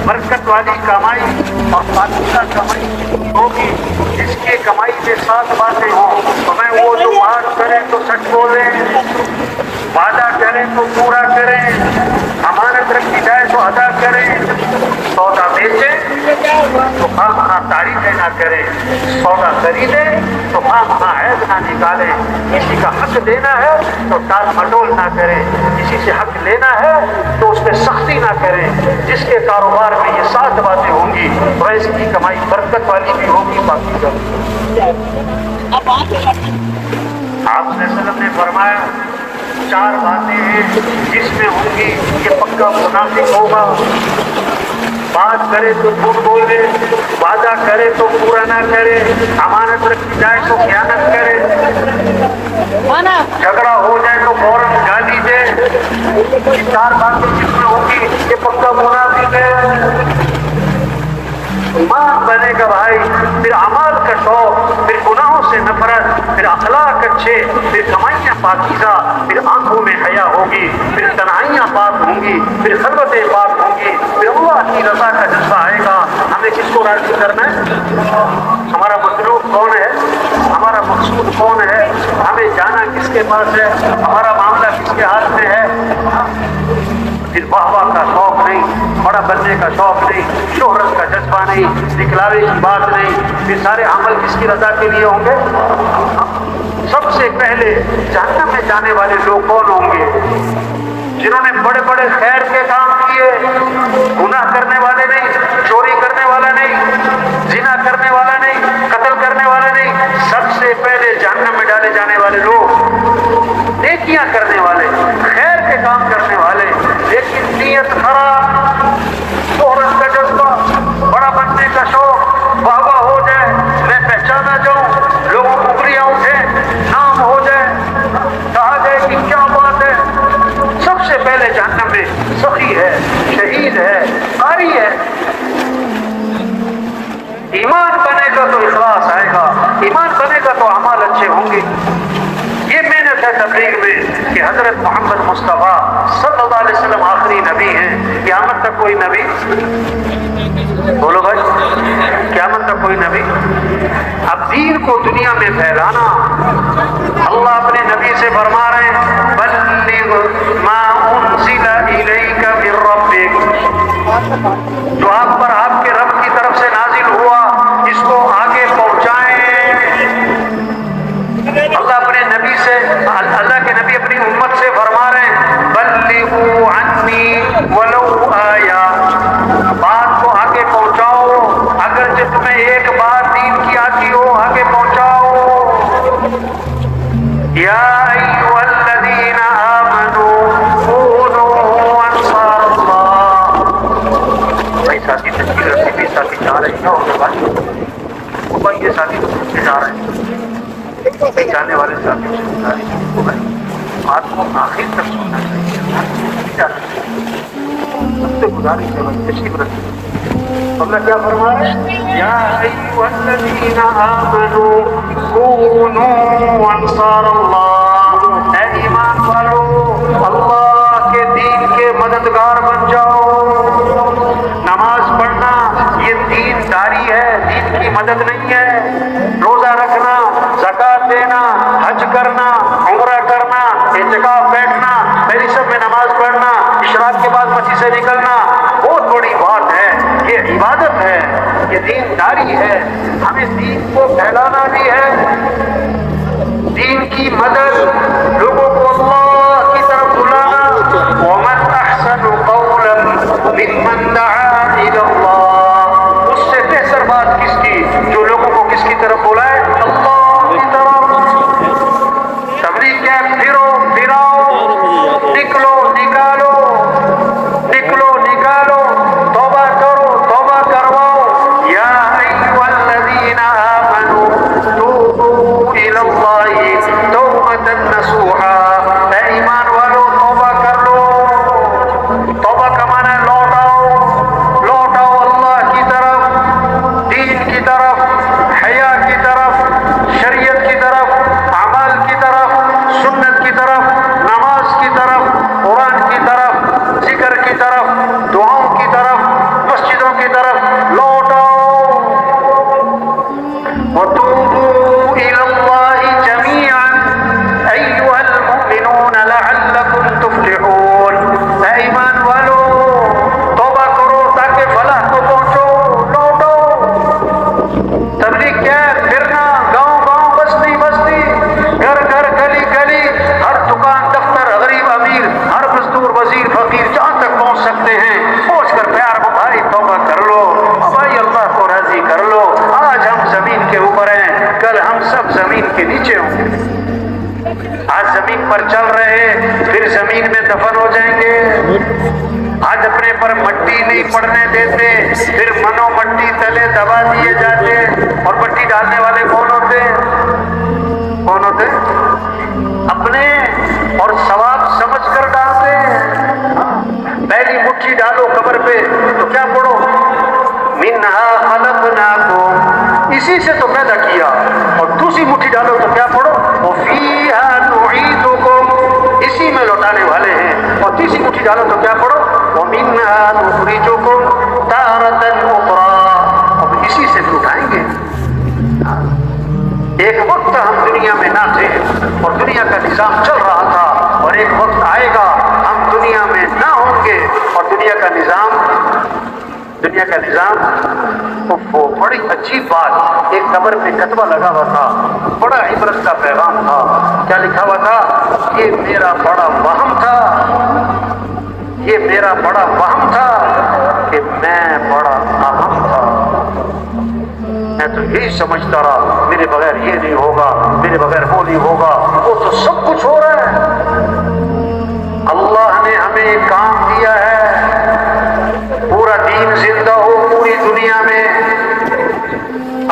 برکت والی کمائی اور پاکیزہ کمائی ہوگی. جس کی کمائی میں 7 باتیں ہوں تو میں وہ جو بات کریں تو سچ بولیں, وعدہ کریں تو پورا کریں, امانت رکھی جائے تو ادا کریں, سودا بیچیں تو خواہ تعریفیں نہ کریں, سودا خریدیں تو خواہ عیب نہ نکالیں, کسی کا حق دینا ہے تو ٹال مٹول نہ کریں, کسی سے حق لینا ہے تو اس پہ سختی نہ کریں. جس کے کاروبار میں یہ 7 باتیں ہوں گی تو اس کی کمائی برکت والی بھی ہوگی, پاکیزہ. آپ صلی اللہ علیہ وسلم نے فرمایا 4 باتیں ہیں جس میں ہوں گی یہ پکا منافق ہوگا. بات کرے تو جھوٹ بولے, وعدہ کرے تو پورا نہ کرے, امانت رکھی جائے تو خیانت کرے, جھگڑا ہو جائے تو فوراً گالی دے. یہ 4 باتیں جس میں ہوں گی یہ پکا منافق ہے. ایمان بنے گا بھائی, پھر اعمال کا شوق, پھر گناہوں سے نفرت, پھر اخلاق اچھے, پھر کمائیاں پاکیزہ, پھر آنکھوں میں حیا ہوگی, پھر تنہائیاں پاک ہوں گی, پھر خلوتیں پاک ہوں گی, پھر اللہ کی رضا کا جذبہ آئے گا. ہمیں کس کو راضی کرنا ہے؟ ہمارا مطلوب کون ہے, ہمارا مقصود کون ہے, ہمیں جانا کس کے پاس ہے, ہمارا معاملہ کس کے ہاتھ میں ہے. پھر واہ واہ کا شوق نہیں, بڑا بننے کا شوق نہیں, شہرت کا جذبہ نہیں, دکھلاوے کی بات نہیں. پھر سارے عمل کس کی رضا کے لیے ہوں گے؟ سب سے پہلے جہنم میں جانے والے لوگ کون ہوں گے؟ جنہوں نے بڑے بڑے خیر کے کام کیے, گناہ کرنے والے نہیں, چوری کرنے والا نہیں, زنا کرنے والا نہیں, قتل کرنے والا نہیں. سب سے پہلے جہنم میں ڈالے جانے والے لوگ نیکیاں کرنے والے, خیر کے کام کرنے والے, لیکن نیت خراب, شہرت کا جذبہ, بڑا بننے کا شوق, واہ واہ ہو جائے, میں پہچانا گا تو اعمال اچھے ہوں گے۔ یہ محنت ہے تبلیغ میں کہ حضرت محمد مصطفیٰ صلی اللہ علیہ وسلم آخری نبی ہیں، قیامت تک کوئی نبی، بولو بھائی، قیامت تک کوئی نبی۔ اب دین کو دنیا میں پھیلانا، اللہ اپنے نبی سے فرما رہے ہیں بلغ ما انزل الیک من ربک، جو آپ پر آپ کے رب کی طرف سے نازل ہوا اس کو آگے پہنچائیں۔ اللہ اپنے نبی سے، اللہ کے نبی اپنی امت سے فرما رہے ہیں بلغوا عنی ولو آیا، بات کو آگے پہنچاؤ، اگر جو تمہیں ایک بات دین کی آتی ہو آگے پہنچاؤ۔ یا ایھا الذین آمنوا کونوا انصار اللہ۔ بھائی ساتھی تشکیل رکھتے بھی ساتھی جا رہے ہیں، کیا ہوگا بھائی؟ وہ بھائی یہ ساتھی جا رہے ہیں، جانے والے ساتھی جا رہے ہیں، بات کو آخر تک سننا چاہیے، سب سے گزارش ہے بھائی تشکیل رکھتے۔ اللہ کیا فرما رہے ہیں؟ یا ایھا الذین آمنوا کونوا انصار اللہ، اے ایمان والو اللہ کے دین کے مددگار بن جاؤ۔ نماز پڑھنا یہ دین داری ہے، دین کی مدد نہیں ہے۔ روزہ رکھنا، زکوٰۃ دینا، حج کرنا، عمرہ کرنا، اعتکاف بیٹھنا، پہلی شب میں نماز پڑھنا، اشراق کے بعد مسجد سے نکلنا بہت بڑی بات ہے، یہ عبادت ہے، یہ دین داری ہے۔ ہمیں دین کو پھیلانا بھی ہے، دین کی مدد، لوگوں کو اللہ کی طرف بلانا۔ وَمَنْ أَحْسَنُ قَوْلًا مِّمَّنْ دَعَا إِلَى اللَّهِ، اس سے بہتر بات کس کی، جو لوگوں کو کس کی طرف بلائے؟ اللہ کی طرف۔ تبلیغ کیا؟ پھرو پھراؤ، نکلو نکالو، نکلو نکالو، توبہ کرو، توبہ کرواؤ۔ یا ایھا الذین آمنوا توبوا الی اللہ توبۃ نصوحا، اے ایمان والو توبہ کر لو۔ توبہ کا معنی ہے لوٹ آؤ اللہ کی طرف، دین کی طرف، حیا کی طرف، شریعت کی طرف، اعمال کی طرف، سنت کی طرف، نماز کی طرف، قرآن کی طرف، ذکر کی طرف، دعاؤں کی طرف، مسجدوں کی طرف لوٹ آؤ۔ وَتُوبُوا إِلَى اللَّهِ جَمِيعًا أَيُّهَا الْمُؤْمِنُونَ لَعَلَّكُمْ تُفْلِحُونَ، اے ایمان والو توبہ کرو تاکہ فلاح کو پہنچو، لوٹو۔ تبلیغ کیا ہے؟ پھرنا، گاؤں گاؤں، بستی بستی، گھر گھر، گلی گلی، ہر دکان، دفتر، غریب امیر، ہر مزدور، وزیر، فقیر، جہاں تک پہنچ سکتے ہیں پہنچ کر پیار کو بھائی توبہ کر لو، بھائی اللہ کو راضی کر لو۔ آج ہم زمین کے اوپر ہیں، کل ہم سب زمین کے نیچے ہوں گے۔ آج زمین پر چل رہے پھر زمین میں دفن ہو جائیں گے۔ آج اپنے پر مٹی نہیں پڑنے دیتے پھر منو مٹی تلے دبا دیے جاتے۔ اور مٹی ڈالنے والے کون ہوتے ہیں؟ کون ہوتے ہیں؟ اپنے، اور ثواب سمجھ کر ڈالتے ہیں۔ پہلی مٹھی ڈالو قبر پہ تو کیا پڑھو؟ منہا خلقناکم، اسی سے تو پیدا کیا۔ اور دوسری مٹھی ڈالو تو کیا پڑھو؟ وفیہا نعیدکم، اسی میں لوٹانے والے ہیں۔ اور تیسری مٹھی ڈالو تو کیا پڑھو؟ ومنہا نخرجکم تارۃ اخری، اور اسی سے بھی اٹھائیں گے۔ ایک وقت ہم دنیا میں نہ تھے اور دنیا کا نظام چل رہا تھا، اور ایک وقت آئے گا ہم دنیا میں نہ ہوں گے اور دنیا کا نظام وہ بڑی عجیب بات، ایک قبر پہ کتبہ لگا ہوا تھا، بڑا عبرت کا پیغام تھا۔ کیا لکھا ہوا تھا؟ یہ میرا بڑا وہم تھا، یہ میرا بڑا وہم تھا کہ میں بڑا اہم تھا۔ میں تو یہی سمجھتا رہا میرے بغیر یہ نہیں ہوگا، میرے بغیر وہ نہیں ہوگا، وہ تو سب کچھ ہو رہا ہے۔ اللہ نے ہمیں ایک کام دیا ہے، پورا دین زندہ ہو پوری دنیا میں،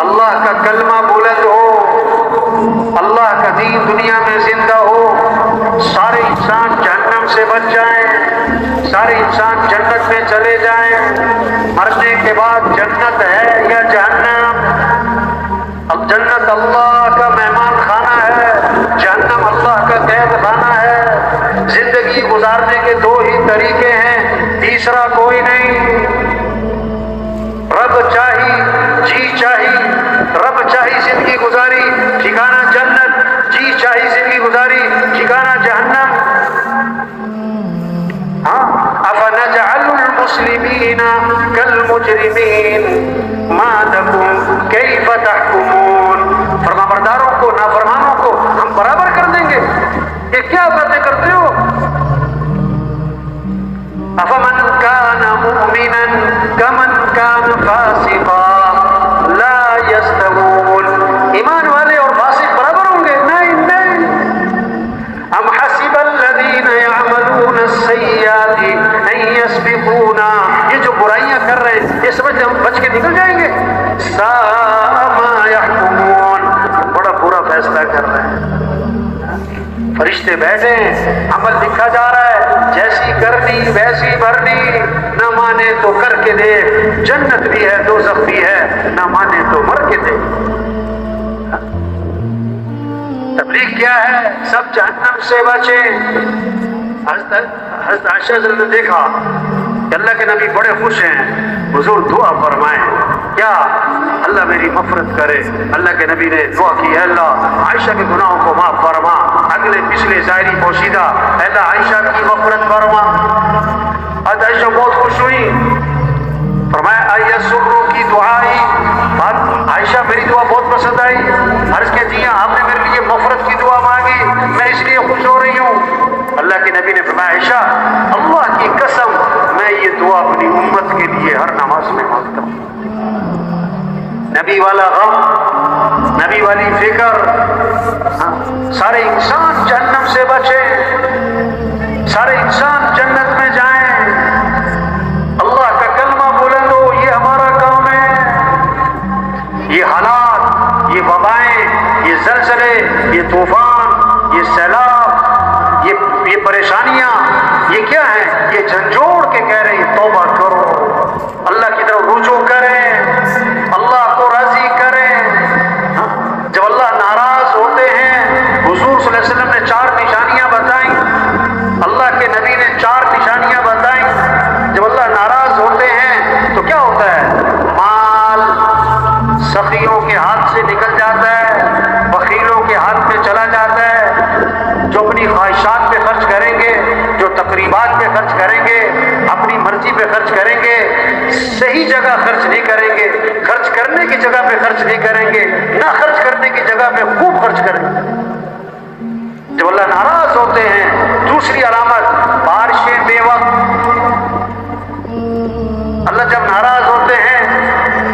اللہ کا کلمہ بلند ہو، اللہ کا دین دنیا میں زندہ ہو، سارے انسان جہنم سے بچ جائیں، سارے انسان جنت میں چلے جائیں۔ مرنے کے بعد جنت ہے یا جہنم؟ اب جنت اللہ کا تیسرا کوئی نہیں. رب چاہی جی چاہی، رب چاہی زندگی گزاری ٹھکانہ جنت، جی چاہی زندگی گزاری ٹھکانہ جہنم. افنجعل المسلمین کالمجرمین ما لکم کیف تحکمون. فرما برداروں کو نافرمانوں کو ہم برابر کر دیں گے. یہ کیا باتیں کرتے ہو؟ افمن کان مؤمنا کمن کان فاسقا لا یستوون. ایمان والے اور فاسق برابر ہوں گے؟ نہیں نہیں. ام حسب الذین یعملون السیئات ان یسبقونا. یہ جو برائیاں کر رہے ہیں یہ سمجھتے ہم بچ کے نکل جائیں گے؟ ساء ما یحکمون. بڑا برا فیصلہ کر رہے ہیں. فرشتے بیٹھے ہیں، عمل لکھا جا رہا ہے، جیسی کرنی ویسی بھرنی. نہ مانے تو کر کے دے، جنت بھی ہے دوزخ بھی ہے، نہ مانے تو مر کے دے. تبلیغ کیا ہے؟ سب جہنم سے بچیں. حضرت عائشہ نے دیکھا کہ اللہ کے نبی بڑے خوش ہیں، حضور دعا فرمائیں. کیا؟ اللہ میری مغفرت کرے. اللہ کے نبی نے دعا کی، اے اللہ عائشہ کے گناہوں کو معاف فرما. اگلے پچھلے ظاہری پوشیدہ اے اللہ عائشہ کی مغفرت فرما. حضرت عائشہ بہت خوش ہوئی. فرمایا ایسرو کی دعائی. عائشہ میری دعا بہت پسند آئی. عرض کے جی آپ نے میرے لیے مغفرت کی دعا مانگی، میں اس لیے خوش ہو رہی ہوں. اللہ کے نبی نے فرمایا عائشہ اللہ کی قسم میں یہ دعا اپنی امت کے لیے ہر نماز میں مانگتا ہوں. نبی والا غم، نبی والی فکر. سارے انسان جہنم سے بچیں، سارے انسان جنت میں جائیں، اللہ کا کلمہ بلند ہو. یہ ہمارا کام ہے. یہ حالات، یہ وبائیں، یہ زلزلے، یہ طوفان، یہ سیلاب، یہ پریشانیاں، یہ کیا ہیں؟ یہ جھنجھوڑ کے کہہ رہے ہیں توبہ کرو، اللہ کی طرف رجوع کریں، اللہ کو راضی کریں. جب اللہ ناراض ہوتے ہیں، حضور صلی اللہ علیہ وسلم نے 4 نشانیاں بتائیں، اللہ کے نبی نے 4 نشانیاں بتائیں. جب اللہ ناراض ہوتے ہیں تو کیا ہوتا ہے؟ مال سخیوں کے ہاتھ سے نکل جاتا ہے، بخیلوں کے ہاتھ پہ چلا جاتا ہے. جو اپنی خواہشات پہ خرچ کریں گے، جو تقریبات پہ خرچ کریں گے، اپنی مرضی پہ خرچ کریں گے، صحیح جگہ خرچ نہیں کریں گے، خرچ کرنے کی جگہ پہ خرچ نہیں کریں گے، نہ خرچ کرنے کی جگہ پہ خوب خرچ کریں گے. جب اللہ ناراض ہوتے ہیں. دوسری علامت بارشیں بے وقت. اللہ جب ناراض ہوتے ہیں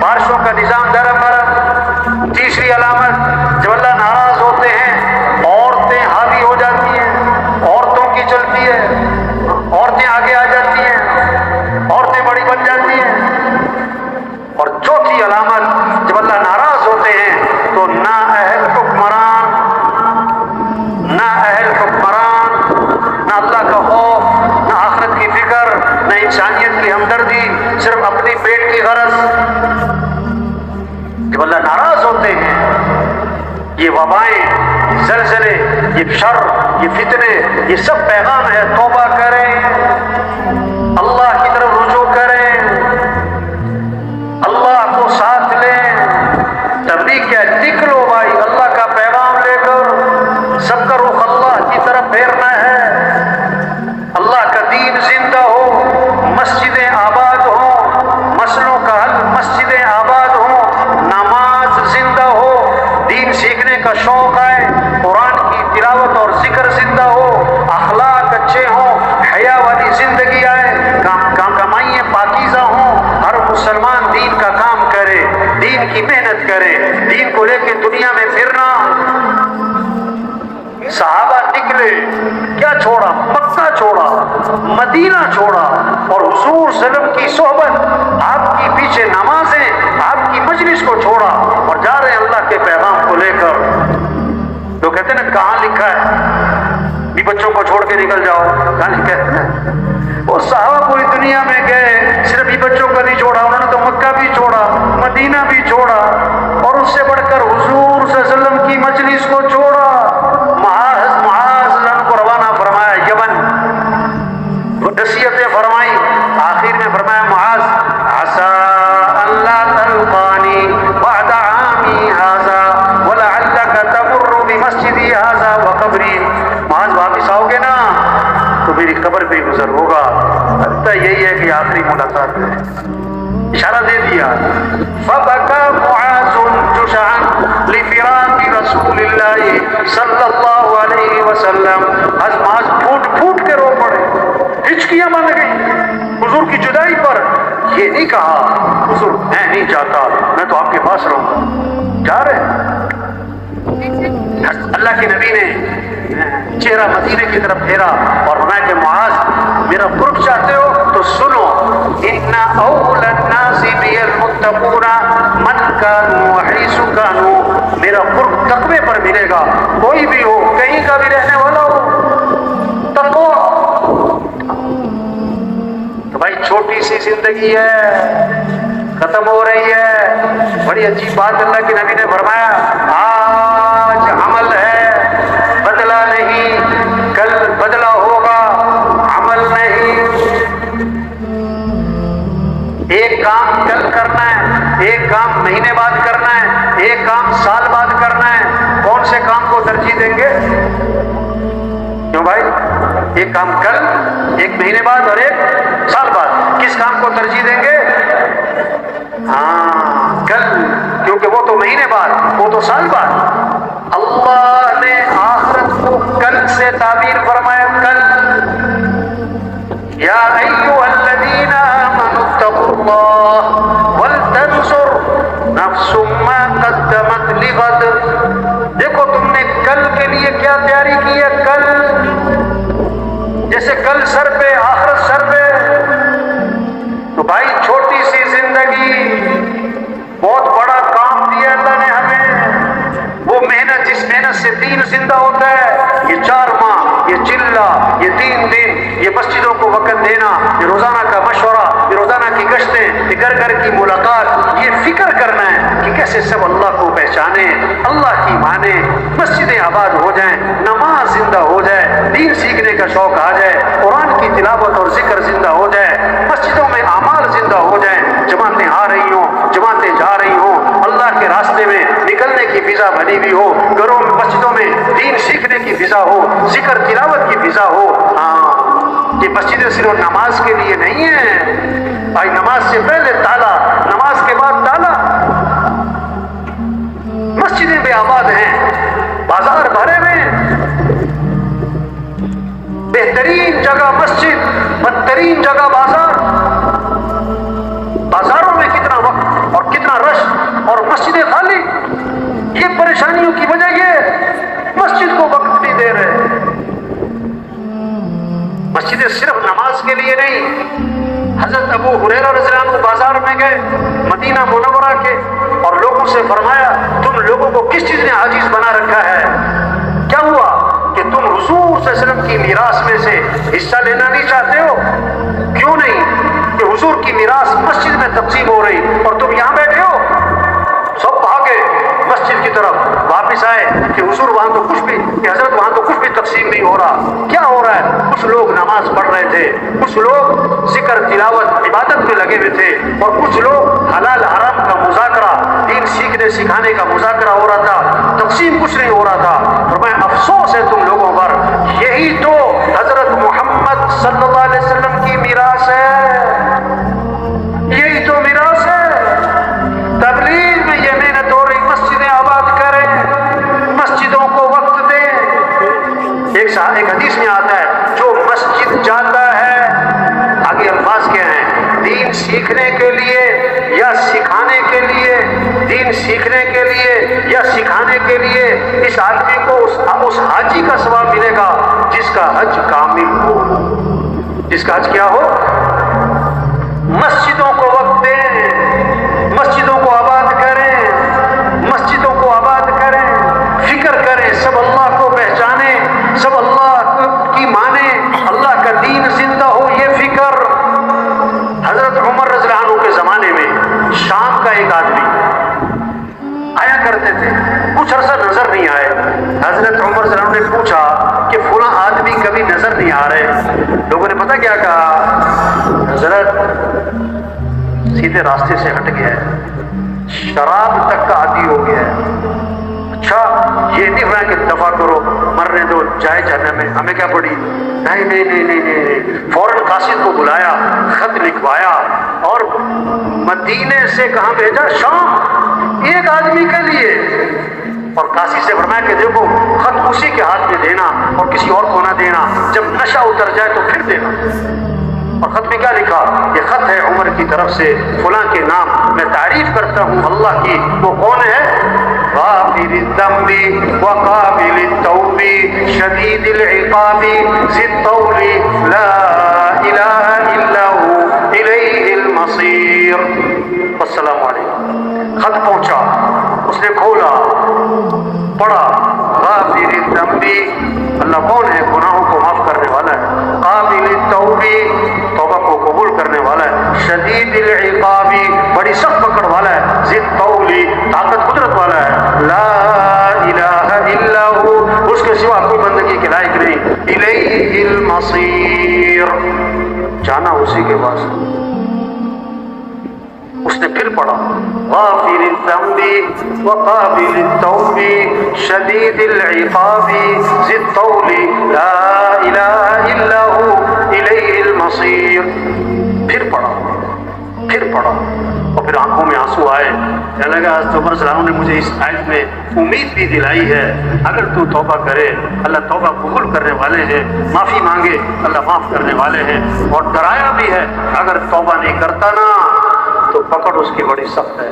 بارشوں کا نظام درم برم. تیسری علامت جب اللہ ناراض ہوتے ہیں عورتیں حاوی ہو جاتی ہیں، عورتوں کی چلتی ہے، عورتیں آگے آ جاتی ہیں، عورتیں بڑی بن جاتی ہیں. اور چوتھی علامت جب اللہ ناراض ہوتے ہیں تو نہ اہل حکمران، نہ اہل حکمران، نہ اللہ کا خوف، نہ آخرت کی فکر، نہ انسانیت کی ہمدردی، صرف اپنی پیٹ کی غرض. جب اللہ ناراض ہوتے ہیں یہ وبائیں، زلزلے، یہ شر، یہ فتنے، یہ سب پیغام ہے توبہ کریں، اللہ کی طرف رجوع کریں، اللہ کو ساتھ لیں. تبلیغ کیا ہے؟ نکلو بھائی اللہ کا پیغام لے کر. سب کا رخ اللہ کی طرف پھیرنا ہے. اللہ کا دین زندہ ہو، مسجدیں آباد ہوں، مسئلوں کا حل مسجدیں آباد ہوں، نماز زندہ ہو، دین سیکھنے کا شوق آئے، قرآن کی تلاوت اور ذکر زندہ ہو، اخلاق اچھے ہوں، حیا والی زندگی آئے، کمائیاں پاکیزہ ہوں. ہر مسلمان دین کا کام کرے، دین کی محنت کرے، دین کو لے کے دنیا میں پھرنا. صحابہ نکلے، کیا چھوڑا؟ مکہ چھوڑا، مدینہ چھوڑا، اور حضور صلی اللہ علیہ وسلم کی صحبت، آپ کی پیچھے نمازیں، آپ کی مجلس کو چھوڑا اور جا رہے ہیں اللہ کے پیغام کو لے کر. لوگ کہتے ہیں نا کہاں لکھا ہے بھی بچوں کو چھوڑ کے نکل جاؤ؟ کہاں لکھا ہے؟ وہ صحابہ پوری دنیا میں گئے، صرف بھی بچوں کو نہیں چھوڑا، انہوں نے تو مکہ بھی چھوڑا، مدینہ بھی چھوڑا، اور اس سے بڑھ کر حضور صلی اللہ علیہ وسلم کی مجلس کو چھوڑا. معاذ کو روانہ فرمایا یمن، نصیحتیں فرمائی. آخر قبر پہ گزر ہوگا، لگتا یہی ہے کہ آخری ملاقات ہے، اشارہ دے دیا۔ فبكى معاذ جشعا لفراق رسول اللہ صلی اللہ علیہ وسلم، معاذ پھوٹ پھوٹ کے رو پڑے، ہچکیاں بن گئی حضور کی جدائی پر۔ یہ نہیں کہا حضور میں نہیں چاہتا، میں تو آپ کے پاس رہوں گا، جا رہے۔ اللہ کے نبی نے چہرہ مدینے کی طرف پھیرا اور فرمایا کہ معاذ میرا قرب چاہتے ہو تو سنو، ان اول الناس بی المتقون من کانوا حیث کانوا، میرا قرب تقوی پر ملے گا، کوئی بھی ہو کہیں کا بھی رہنے والا ہو، تقوی۔ تو بھائی چھوٹی سی زندگی ہے، ختم ہو رہی ہے۔ بڑی عجیب بات اللہ کے نبی نے فرمایا، آج عمل ہے بدلہ نہیں، کل بدلہ ہوگا عمل نہیں۔ ایک کام کل کرنا ہے، ایک کام مہینے بعد کرنا ہے، ایک کام سال بعد کرنا ہے، کون سے کام کو ترجیح دیں گے؟ کیوں بھائی؟ ایک کام کل، ایک مہینے بعد اور ایک سال بعد، کس کام کو ترجیح دیں گے؟ ہاں کل، کیونکہ وہ تو مہینے بعد، وہ تو سال بعد۔ اللہ نے آخرت کو کل سے تعبیر فرمایا، کل۔ یا ایھا الذین آمنوا اتقوا اللہ ولتنظر نفس ما قدمت لغد، دیکھو تم نے کل کے لیے کیا تیاری کی ہے، کل جیسے کل سر پہ آخرت سر پہ۔ تو بھائی چھوٹی سی زندگی، بہت بڑا کام دیا اللہ نے ہمیں۔ وہ محنت جس محنت سے دین زندہ ہوتا ہے، یہ 4 ماہ، یہ چلہ، یہ 3 دن، یہ مسجدوں کو وقت دینا، یہ روزانہ کا مشورہ، یہ روزانہ کی گشتیں، یہ گھر گھر کی ملاقات، یہ فکر کرنا ہے کہ کیسے سب اللہ کو پہچانے، اللہ کی مانے، مسجدیں آباد ہو جائیں، نماز زندہ ہو جائے، دین سیکھنے کا شوق آ جائے، قرآن کی تلاوت اور ذکر زندہ ہو جائے، مسجدوں میں اعمال زندہ ہو جائیں، جماعتیں آ رہی ہوں، جماعتیں جا رہی ہوں، اللہ کے راستے میں نکلنے کی فضا بنی ہوئی ہو، گھروں میں مسجدوں میں دین سیکھنے کی فضا ہو، ذکر تلاوت کی فضا ہو۔ ہاں یہ مسجدیں صرف نماز کے لیے نہیں ہیں بھائی، نماز سے پہلے تالا، نماز کے بعد تالا۔ مسجدیں بھی آباد ہیں، بازار بھرے ہوئے، بہترین جگہ مسجد، بدترین جگہ بازار۔ بازاروں میں کتنا وقت اور کتنا رش اور مسجدیں خالی، یہ پریشانیوں کی وجہ یہ مسجد کو وقت نہیں دے رہے۔ مسجدیں صرف نماز کے لیے نہیں۔ حضرت ابو ہریرہ رضی اللہ عنہ بازار میں گئے مدینہ منورہ کے، اور لوگوں سے فرمایا تم لوگوں کو کس چیز نے عاجز بنا رکھا ہے؟ کیا ہوا کہ تم حضور صلی اللہ علیہ وسلم کی میراث میں سے حصہ لینا نہیں چاہتے ہو؟ کیوں نہیں؟ کہ حضور کی میراث مسجد میں تقسیم ہو رہی اور تم یہاں بیٹھے ہو۔ سب بھاگے مسجد کی طرف، واپس آئے کہ حضور وہاں تو کچھ بھی، کہ حضرت وہاں تو کچھ بھی تقسیم نہیں ہو رہا، کیا ہو رہا ہے؟ کچھ لوگ نماز پڑھ رہے تھے، کچھ لوگ ذکر تلاوت عبادت میں لگے ہوئے تھے، اور کچھ لوگ حلال حرام کا مذاکرہ، دین سیکھنے سکھانے کا مذاکرہ ہو رہا تھا، تقسیم کچھ نہیں ہو رہا تھا۔ فرمایا افسوس ہے تم لوگوں پر، یہی تو حضرت محمد صلی اللہ علیہ وسلم کی میراث ہے، یہی تو میراث ہے۔ تبلیغ میں یہ محنت ہو رہی، مسجدیں آباد کریں، مسجدوں کو وقت دیں۔ ایک حدیث میں آتا ہے جو مسجد جاتا ہے، آگے الفاظ کیا ہیں، دین سیکھنے کے لیے یا سکھانے کے لیے، دین سیکھنے کے لیے یا سکھانے کے لیے، اس آدمی کو اس حاجی کا ثواب ملے گا جس کا حج کامل ہو، جس کا حج کیا ہو۔ مسجدوں کو وقت دیں، مسجدوں کو آباد کریں، مسجدوں کو آباد کریں، فکر کریں، سب اللہ کو پہچانیں، سب اللہ کی مانیں، اللہ کا دین زندہ ہو، یہ فکر۔ حضرت عمر رضی اللہ عنہ کے زمانے میں شام کا ایک آدمی آیا کرتے تھے، کچھ عرصہ نظر نہیں آئے۔ حضرت عمر رضی اللہ عنہ نے پوچھا کہ فلاں آدمی کبھی نظر نہیں آ رہے۔ لوگوں نے پتہ کیا کہا؟ حضرت سیدھے راستے سے ہٹ گیا ہے، شراب تک کا عادی ہو گیا ہے۔ اچھا یہ نہیں ہوا کہ دفع کرو، مرنے دو، جائے جہنم میں، ہمیں کیا پڑی؟ نہیں نہیں نہیں نہیں نہیں، فوراً قاصد کو بلایا، خط لکھوایا اور مدینے سے کہاں بھیجا؟ شام، ایک آدمی کے لیے، اور قاصد سے فرمایا کہ دیکھو خط اسی کے ہاتھ میں دینا اور کسی اور کو نہ دینا، جب نشہ اتر جائے تو پھر دینا۔ اور خط میں کیا لکھا؟ یہ خط ہے عمر کی طرف سے فلاں کے نام، میں تعریف کرتا ہوں اللہ کی، وہ کون ہے؟ غافر الذنب وقابل التوب شدید العقاب ذی الطول لا الہ الا ہو الیہ المصیر۔ السلام علیکم۔ خط پہنچا، اس نے کھولا، پڑھا، غافر الذنب، اللہ کون ہے؟ گناہوں کو معاف کرنے والا ہے، قابل التوب، توبہ کو قبول کرنے والا ہے، شدید العقاب، بڑی سخت پکڑ والا ہے، ذی الطول، طاقت قدرت والا ہے، لا الہ الا ہو، اس کے سوا کوئی بندگی کے لائق نہیں، الیہ المصیر، جانا اسی کے پاس۔ اس نے پھر پڑھا، غافر الذنب وقابل التوب شدید العقاب ذی الطول لا الہ الا ہو الیہ المصیر۔ پھر پڑھا، پھر پڑھا، اور پھر آنکھوں میں آنسو آئے، کہنے لگا حضرت عمر صلی اللہ علیہ وسلم نے مجھے اس آیت میں امید بھی دلائی ہے، اگر تو توبہ کرے اللہ توبہ قبول کرنے والے ہیں، معافی مانگے اللہ معاف کرنے والے ہیں، اور ڈرایا بھی ہے اگر توبہ نہیں کرتا نا تو پکڑ اس کی بڑی سخت ہے،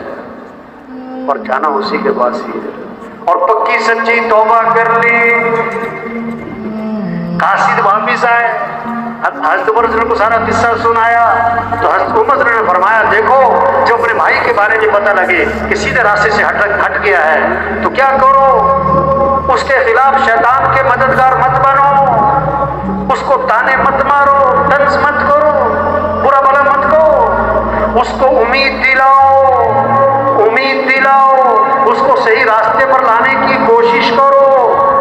اور جانا اسی کے پاس ہی ہے۔ اور پکی سچی توبہ کر لی، قاصد واپس آئے، حضرت عمر کو سارا قصہ سنایا تو حضرت عمر نے فرمایا دیکھو جو اپنے بھائی کے بارے میں پتہ لگے کہ سیدھے راستے سے ہٹ گیا ہے تو کیا کرو، اس کے خلاف شیطان کے مددگار مت بنو، اس کو تانے مت مارو، طنز مت کرو، برا بھلا مت کہو، اس کو امید دلاؤ، امید دلاؤ، اس کو صحیح راستے پر لانے کی کوشش کرو،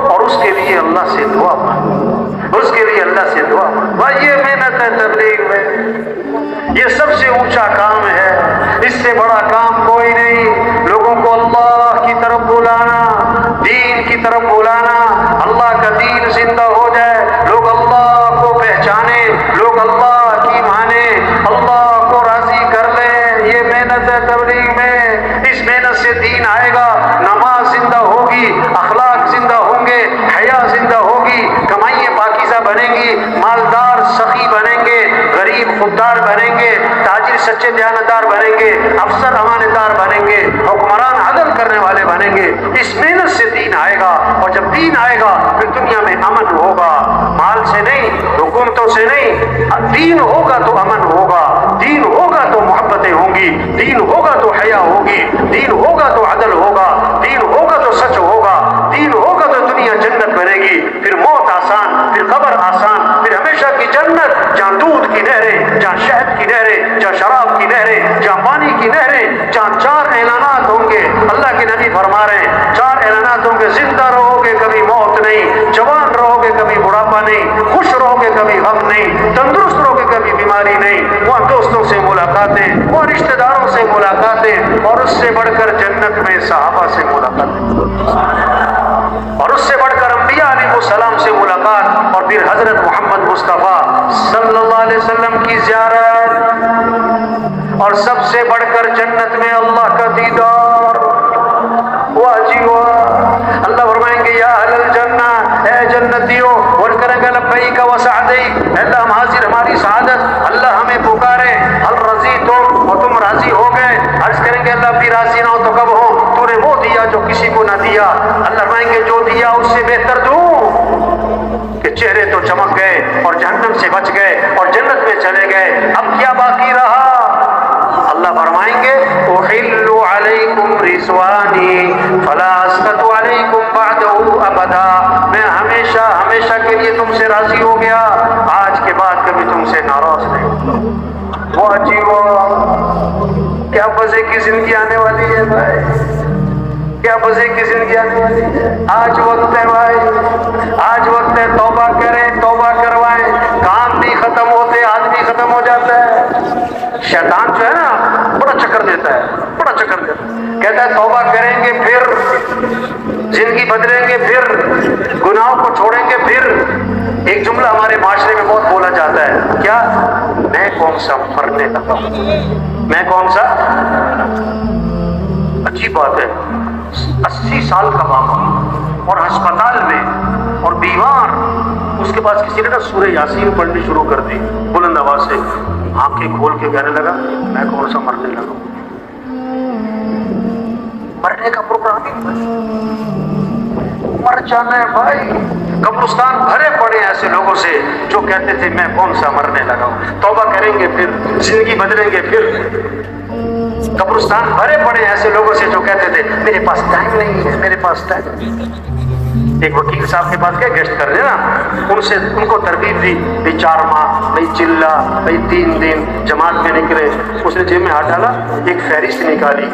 اور اس کے لیے اللہ سے دعا مانگو، اس کے لیے اللہ سے دعا مانگو۔ بھائی یہ محنت ہے تبلیغ میں، یہ سب سے اونچا کام ہے، اس سے بڑا کام کوئی نہیں، لوگوں کو اللہ کی طرف بلانا، دین کی طرف بلانا، اللہ کا دین زندہ ہو جائے، لوگ اللہ کو پہچانے، لوگ اللہ کی مانے، اللہ کو راضی کر لیں، یہ محنت ہے تبلیغ میں۔ اس محنت سے دین آئے گا، نماز زندہ ہوگی، اخلاق زندہ ہوں گے، حیا زندہ ہوگی، کمائیاں پاکیزہ بنیں گی، مالدار سخی بنیں گے، غریب خوددار بنیں گے، تاجر سچے دیانتدار بنیں گے، افسر امانتدار بنیں گے، حکمران عدل کرنے والے بنیں گے۔ اس محنت سے دین آئے گا، اور جب دین آئے گا پھر دنیا میں امن ہوگا، مال سے نہیں، حکومتوں سے نہیں، دین ہوگا تو امن ہوگا، دین ہوگا تو محبتیں ہوں گی، دین ہوگا تو حیا ہوگی، دین ہوگا تو عدل ہوگا، دین ہوگا تو سچ ہوگا، دین ہوگا تو دنیا جنت بنے گی، پھر موت آسان، پھر قبر آسان، پھر ہمیشہ کی جنت، جہاں دودھ کی نہریں، جہاں شہد کی نہریں، جہاں شراب کی نہریں، جہاں پانی کی نہریں، جہاں چار اعلانات ہوں گے، اللہ کے نبی فرما رہے ہیں چار اعلانات ہوں گے، زندہ رہو گے کبھی موت نہیں، جوان رہو گے کبھی بڑھاپا نہیں، خوش رہو گے کبھی غم نہیں، تندرست رہو گے کبھی بیماری نہیں، وہاں دوستوں سے ملاقاتیں، وہاں رشتہ داروں سے ملاقاتیں، اور اس سے بڑھ کر جنت میں صحابہ سے ملاقاتیں، اور اس سے بڑھ کر انبیاء علیہ السلام سے ملاقات، اور پھر حضرت محمد مصطفیٰ صلی اللہ علیہ وسلم کی زیارت، اور سب سے بڑھ کر جنت میں اللہ کا دیدار۔ واہ جی واہ، اللہ فرمائیں گے یا اہل الجنہ، اے جنتیوں، اور کریں گے لبیک وسعدیک، اللہ ہم حاضر، ہماری سعادت، اللہ ہمیں پکارے، حل رضیتم، اور تم راضی ہو گئے، عرض کریں گے اللہ بھی راضی نہ ہو تو کب ہو، تو نے وہ دیا جو کسی کو نہ دیا، اللہ فرمائیں گے جو دیا اس سے بہتر دوں، کہ چہرے تو چمک گئے اور جہنم سے بچ گئے اور جنت میں چلے گئے، اب کیا باقی رہا؟ اللہ فرمائیں گے احل علیکم رضوانی فلا اسخط علیکم بعدہ ابدا، میں ہمیشہ ہمیشہ کے لیے تم سے راضی ہو گیا، آج کے بعد کبھی تم سے ناراض نہیں ہوگا۔ واہ جی واہ، کیا مزے کی زندگی آنے والی ہے بھائی، کیا مزے کی زندگی آنے والی ہے۔ آج وقت ہے بھائی، آج وقت ہے، توبہ کریں، توبہ کروائیں، کام نہیں ختم ہوتے آدمی ختم ہو جاتا ہے۔ شیطان جو ہے نا بڑا چکر دیتا ہے، بڑا چکر دیتا ہے، کہتا ہے توبہ کریں گے پھر زندگی بدلیں گے، پھر گناہوں کو چھوڑیں آئیں گے پھر ایک جملہ ہمارے معاشرے میں بہت بولا جاتا ہے، کیا؟ میں کون سا مرنے لگا، میں کون سا؟ عجیب بات ہے، 80 سال کا بابا اور ہسپتال میں اور بیمار، اس کے پاس کسی نے نا سورہ یاسین پڑھنی شروع کر دی بلند آواز سے، آنکھیں کھول کے کہنے لگا میں کون سا مرنے لگا، مرنے کا پروگرام ہی مر جانا ہے بھائی۔ قبرستان بھرے پڑے ایسے لوگوں سے جو کہتے تھے میں کون سا مرنے لگا ہوں، توبہ کریں گے پھر زندگی بدلیں گے پھر۔ قبرستان بھرے پڑے ایسے لوگوں سے جو کہتے تھے میرے پاس ٹائم نہیں ہے، میرے پاس ٹائم نہیں ہے۔ ایک وکیل صاحب کے پاس گئے گیسٹ کر رہے نا، ان کو ترغیب دی بھائی 4 ماہ، بھائی چلہ، بھائی 3 دن جماعت میں نکلے۔ اس نے جیب میں ہاتھ ڈالا، ایک فہرست نکالی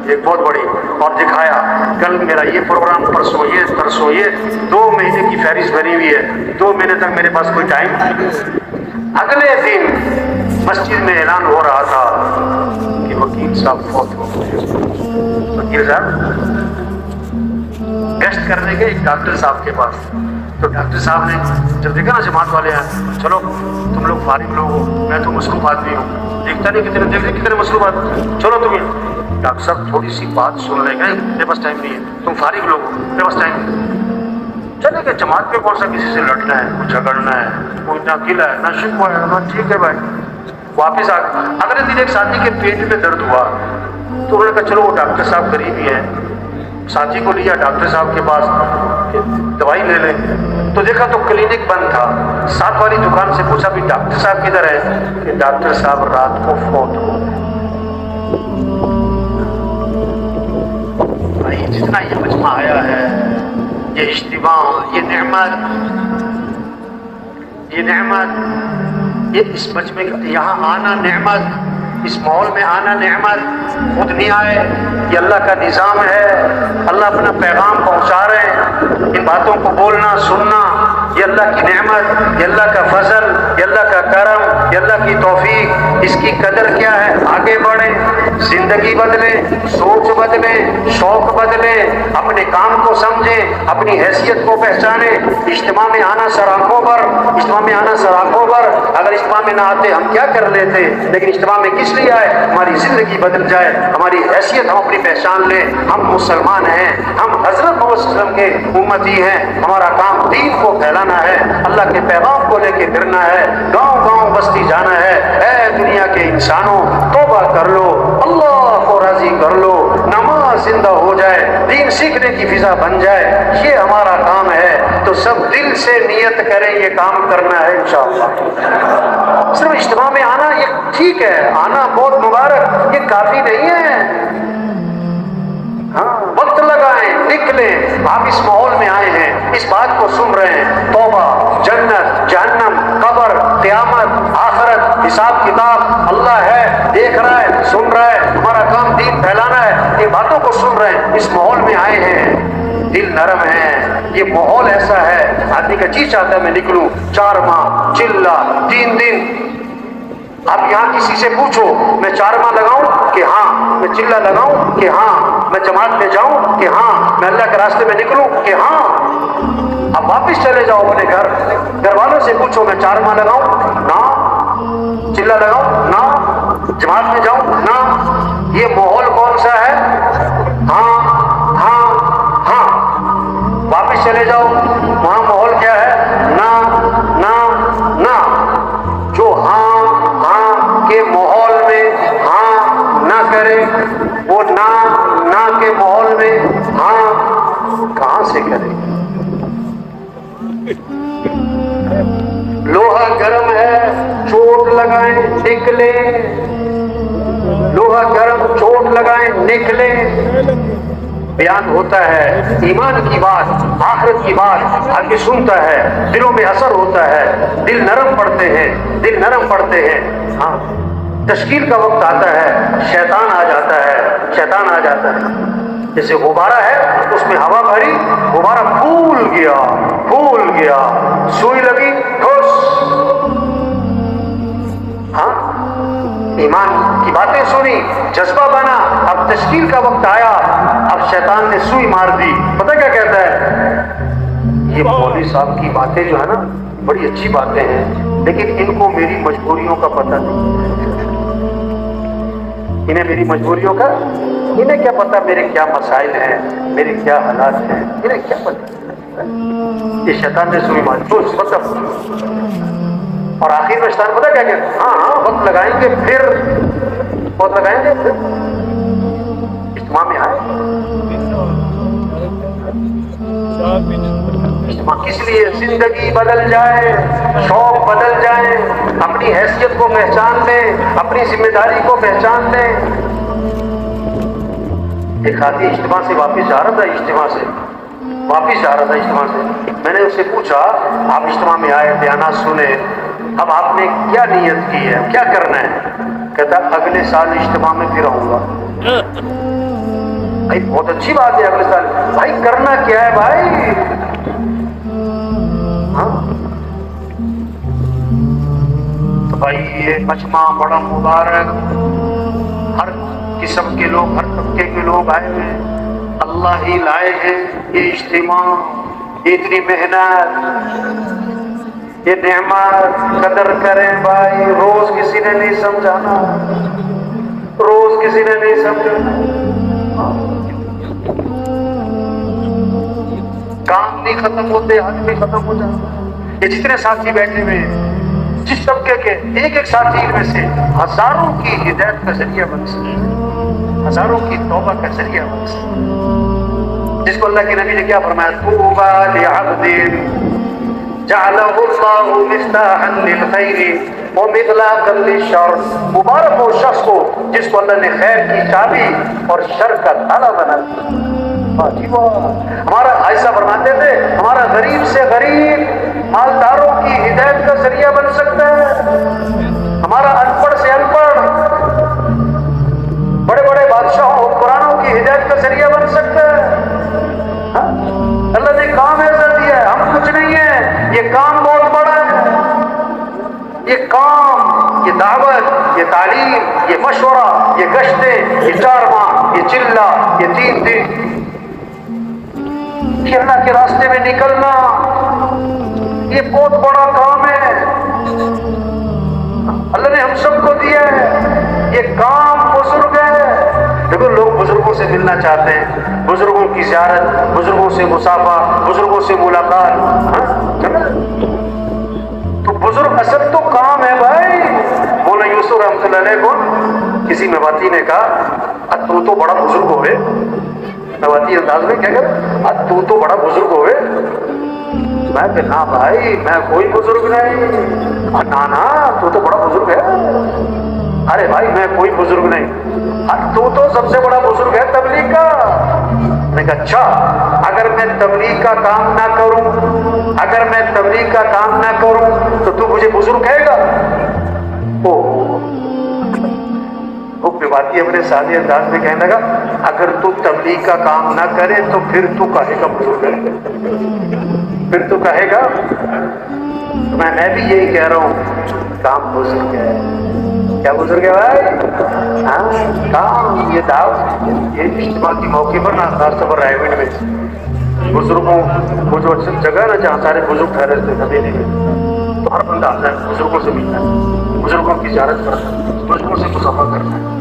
ایک بہت بڑی اور دکھایا، کل میرا یہ پروگرام، پرسوں یہ، ترسوں یہ، 2 مہینے کی فہرست بھری ہوئی ہے، 2 مہینے تک میرے پاس کوئی ٹائم نہیں۔ اگلے دن مسجد میں اعلان ہو رہا تھا کہ وکیل صاحب فوت ہو گئے۔ وکیل صاحب ٹیسٹ کرنے گئے ایک ڈاکٹر صاحب کے پاس، تو ڈاکٹر صاحب نے جب دیکھا نا جماعت والے ہیں، چلو تم لوگ فارغ لوگ ہو، میں تو مصروف آدمی ہوں، دیکھتا نہیں کتنے مصروف آدمی، چلو تم۔ ڈاکٹر صاحب تھوڑی سی بات سن لے گئے، میرے پاس ٹائم نہیں ہے، تم فارغ لوگ ہو، میرے پاس ٹائم نہیں ہے۔ چلے کہ جماعت میں کون سا کسی سے لڑنا ہے، کچھ جھگڑنا ہے، کوئی نہ قلعہ ہے نہ شکوہ ہے، نہ ٹھیک ہے بھائی۔ واپس آ گئے۔ اگلے دن ایک ساتھی کے پیٹ میں درد ہوا تو انہوں نے کہا چلو وہ ڈاکٹر صاحب قریب ہی ہیں، ساتھی کو لیا ڈاکٹر صاحب کے پاس کہ دوائی لے لیں، تو دیکھا تو کلینک بند تھا۔ ساتھ والی دکان سے پوچھا بھی ڈاکٹر صاحب کدھر ہے، کہ ڈاکٹر صاحب رات کو فوت ہو گئے۔ بھائی جتنا یہ مجمع آیا ہے، یہ اجتماع، یہ نعمت، یہ اس مجمع کا یہاں آنا نعمت، اس ماحول میں آنا نعمت، خود نہیں آئے، یہ اللہ کا نظام ہے، اللہ اپنا پیغام پہنچا رہے ہیں۔ ان باتوں کو بولنا سننا یہ اللہ کی نعمت، یہ اللہ کا فضل، یہ اللہ کا کرم، یہ اللہ کی توفیق۔ اس کی قدر کیا ہے؟ آگے بڑھیں، زندگی بدلیں، سوچ بدلیں، شوق بدلیں، اپنے کام کو سمجھیں، اپنی حیثیت کو پہچانیں۔ اجتماع میں آنا سر آنکھوں پر، اجتماع میں آنا سر آنکھوں پر۔ اگر اجتماع میں نہ آتے ہم کیا کر لیتے، لیکن اجتماع میں کس لیے آئے؟ ہماری زندگی بدل جائے، ہماری حیثیت ہم اپنی پہچان لیں، ہم مسلمان ہیں، ہم حضرت محمد صلی اللہ علیہ وسلم کے امتی ہیں، ہمارا کام دین کو پھیلانا ہے، اللہ کے پیغام کو لے کے پھرنا ہے، گاؤں گاؤں بستی جانا ہے۔ اے دنیا کے انسانوں توبہ کر لو، اللہ کو راضی کر لو، نماز زندہ ہو جائے، دین سیکھنے کی فضا بن جائے، یہ ہمارا کام ہے۔ تو سب دل سے نیت کریں یہ کام کرنا ہے انشاءاللہ۔ صرف اجتماع میں آنا یہ ٹھیک ہے، آنا بہت مبارک، یہ کافی نہیں ہے۔ ہاں وقت لگائیں، نکلیں۔ آپ اس ماحول میں آئے ہیں، اس بات کو سن رہے ہیں، توبہ، جنت، جہنم، قبر، قیامت، آخرت، حساب کتاب، اللہ ہے، دیکھ رہا ہے، سن رہا ہے، ہمارا کام دین پھیلانا ہے، یہ باتوں کو سن رہے ہیں، اس ماحول میں آئے ہیں، دل نرم ہے۔ یہ ماحول ایسا ہے آدمی کا جی چاہتا ہے میں نکلوں، 4 ماہ، چلہ، 3 دن۔ اب یہاں کسی سے پوچھو میں 4 ماہ لگاؤں کہ ہاں، میں چلہ لگاؤں کہ ہاں، میں جماعت میں جاؤں کہ ہاں، میں اللہ کے راستے میں نکلوں کہ ہاں۔ اب واپس چلے جاؤ اپنے گھر والوں سے پوچھو میں 4 ماہ لگاؤں نہ، چلہ لگاؤں نہ، جماعت میں جاؤں نہ۔ یہ ماحول کون سا ہے؟ ہاں ہاں ہاں۔ واپس چلے جاؤ وہاں ماحول کیا ہے؟ نہ نہ نہ۔ جو ہاں ہاں کے ماحول میں ہاں نہ کرے، وہ نہ کے ماحول میں ہاں کہاں سے کرے؟ لوہا گرم ہے، چوٹ لگائیں نکلے، لوہا گرم چوٹ لگائیں نکلے۔ بیان ہوتا ہے ایمان کی بات، آخرت کی بات، آگے سنتا ہے، دلوں میں اثر ہوتا ہے، دل نرم پڑتے ہیں، دل نرم پڑتے ہیں۔ ہاں تشکیل کا وقت آتا ہے، شیطان آ جاتا ہے، شیطان آ جاتا ہے۔ جیسے غبارہ ہے اس میں ہوا بھری، غبارہ پھول گیا، سوئی لگی ٹھوس۔ ہاں ایمان کی باتیں سنی، جذبہ بنا، اب تشکیل کا وقت آیا، اب شیطان نے سوئی مار دی۔ پتہ کیا کہتا ہے؟ یہ مولوی صاحب کی باتیں جو ہے نا بڑی اچھی باتیں ہیں، لیکن ان کو میری مجبوریوں کا پتہ نہیں، انہیں میری مجبوریوں کا، انہیں کیا پتہ میرے کیا مسائل ہیں، میرے کیا حالات ہیں، انہیں کیا پتہ؟ یہ شیطان نے سوئی ماری تو مطلب، اور آخر میں شیطان پتہ کیا کہتا؟ ہاں وقت لگائیں گے، پھر وقت لگائیں گے، پھر اجتماع میں آئے۔ اجتماع کس لیے؟ زندگی بدل جائے، شوق بدل جائے، اپنی حیثیت کو پہچان لیں، اپنی ذمہ داری کو پہچان لیں۔ ایک آدمی اجتماع سے واپس جا رہا تھا، اجتماع سے میں نے اس سے پوچھا آپ اجتماع میں آئے، بیانات سنے، اب آپ نے کیا نیت کی ہے، کیا کرنا ہے؟ کہتا اگلے سال اجتماع میں پھر آؤں گا۔ بھائی بہت اچھی بات ہے، اگلے سال بھائی کرنا کیا ہے بھائی؟ ہاں تو بھائی یہ مجمع بڑا مبارک، ہر قسم کے لوگ، ہر طبقے کے لوگ آئے ہوئے ہیں، اللہ ہی لائے ہیں یہ اجتماع، اتنی محنت، یہ نعمت، قدر کریں بھائی۔ روز کسی نے نہیں سمجھانا، روز کسی نے نہیں سمجھانا، کام نہیں ختم ہوتے، حج نہیں ختم ہو جاتا۔ یہ جتنے ساتھی بیٹھے ہوئے ہیں، جس طبقے کے ایک ایک ساتھی میں سے ہزاروں کی ہدایت کا ذریعہ بن سکے، ہزاروں کی توبہ کا ذریعہ بن سکے، جس کو اللہ کے نبی نے کیا فرمایا؟ طوبی لعبد جعلہ اللہ مفتاحا للخیر ومغلاقا للشر، مبارک ہو شخص کو جس کو اللہ نے خیر کی چابی اور شر کا تالا بنا دیا۔ ہمارا ایسا فرماتے تھے، ہمارا غریب سے غریب مالداروں کی ہدایت کا ذریعہ بن سکتا ہے، ہمارا ان پڑھ سے ان پڑھ بڑے بڑے بادشاہوں حکمرانوں کی ہدایت کا ذریعہ بن سکتا ہے۔ اللہ نے کام ایسا دیا ہے، ہم کچھ نہیں ہیں، یہ کام بہت بڑا ہے، یہ کام، یہ دعوت، یہ تعلیم، یہ مشورہ، یہ گشتیں، یہ 4 ماہ، یہ چلہ، یہ 3 دن، کہ اللہ کے راستے میں نکلنا، یہ بہت بڑا کام ہے، اللہ نے ہم سب کو دیا ہے، یہ کام بزرگ ہے۔ دیکھو لوگ بزرگوں سے ملنا چاہتے ہیں، بزرگوں کی زیارت، بزرگوں سے مصافحہ، بزرگوں سے ملاقات، تو بزرگ اصل تو کام ہے بھائی۔ مولانا یوسف رحمۃ اللہ علیہ کو کسی میواتی نے کہا تو بڑا بزرگ ہوئے، میواتی انداز میں کیا کہ تو بڑا بزرگ ہوئے۔ میں کہ نا بھائی میں کوئی بزرگ نہیں، نا تو بڑا بزرگ ہے۔ ارے بھائی میں کوئی بزرگ نہیں، تو سب سے بڑا بزرگ ہے تبلیغ کا۔ میں نے کہا اچھا، اگر میں تبلیغ کا کام نہ کروں، اگر میں تبلیغ کا کام نہ کروں تو مجھے بزرگ کہے گا؟ باتی اپنے سادے انداز میں کہنے لگا اگر تو تبلیغ کا کام نہ کرے تو پھر تو کہے گا بزرگ ہے، پھر تو کہے گا۔ میں بھی یہی کہہ رہا ہوں، کام بزرگ ہے۔ کیا بزرگ ہے بھائی؟ ہاں کام، یہ دعوت، یہ اجتماع کے موقع پر نا، خاص طور پر رائے گنج میں بزرگوں کو جو جگہ نا جہاں سارے بزرگ ٹھہرے تھے حویلی میں، تو ہر بندہ آتا ہے بزرگوں سے ملنا ہے، بزرگوں کی زیارت کرنا ہے، بزرگوں سے مصافحہ کرنا ہے۔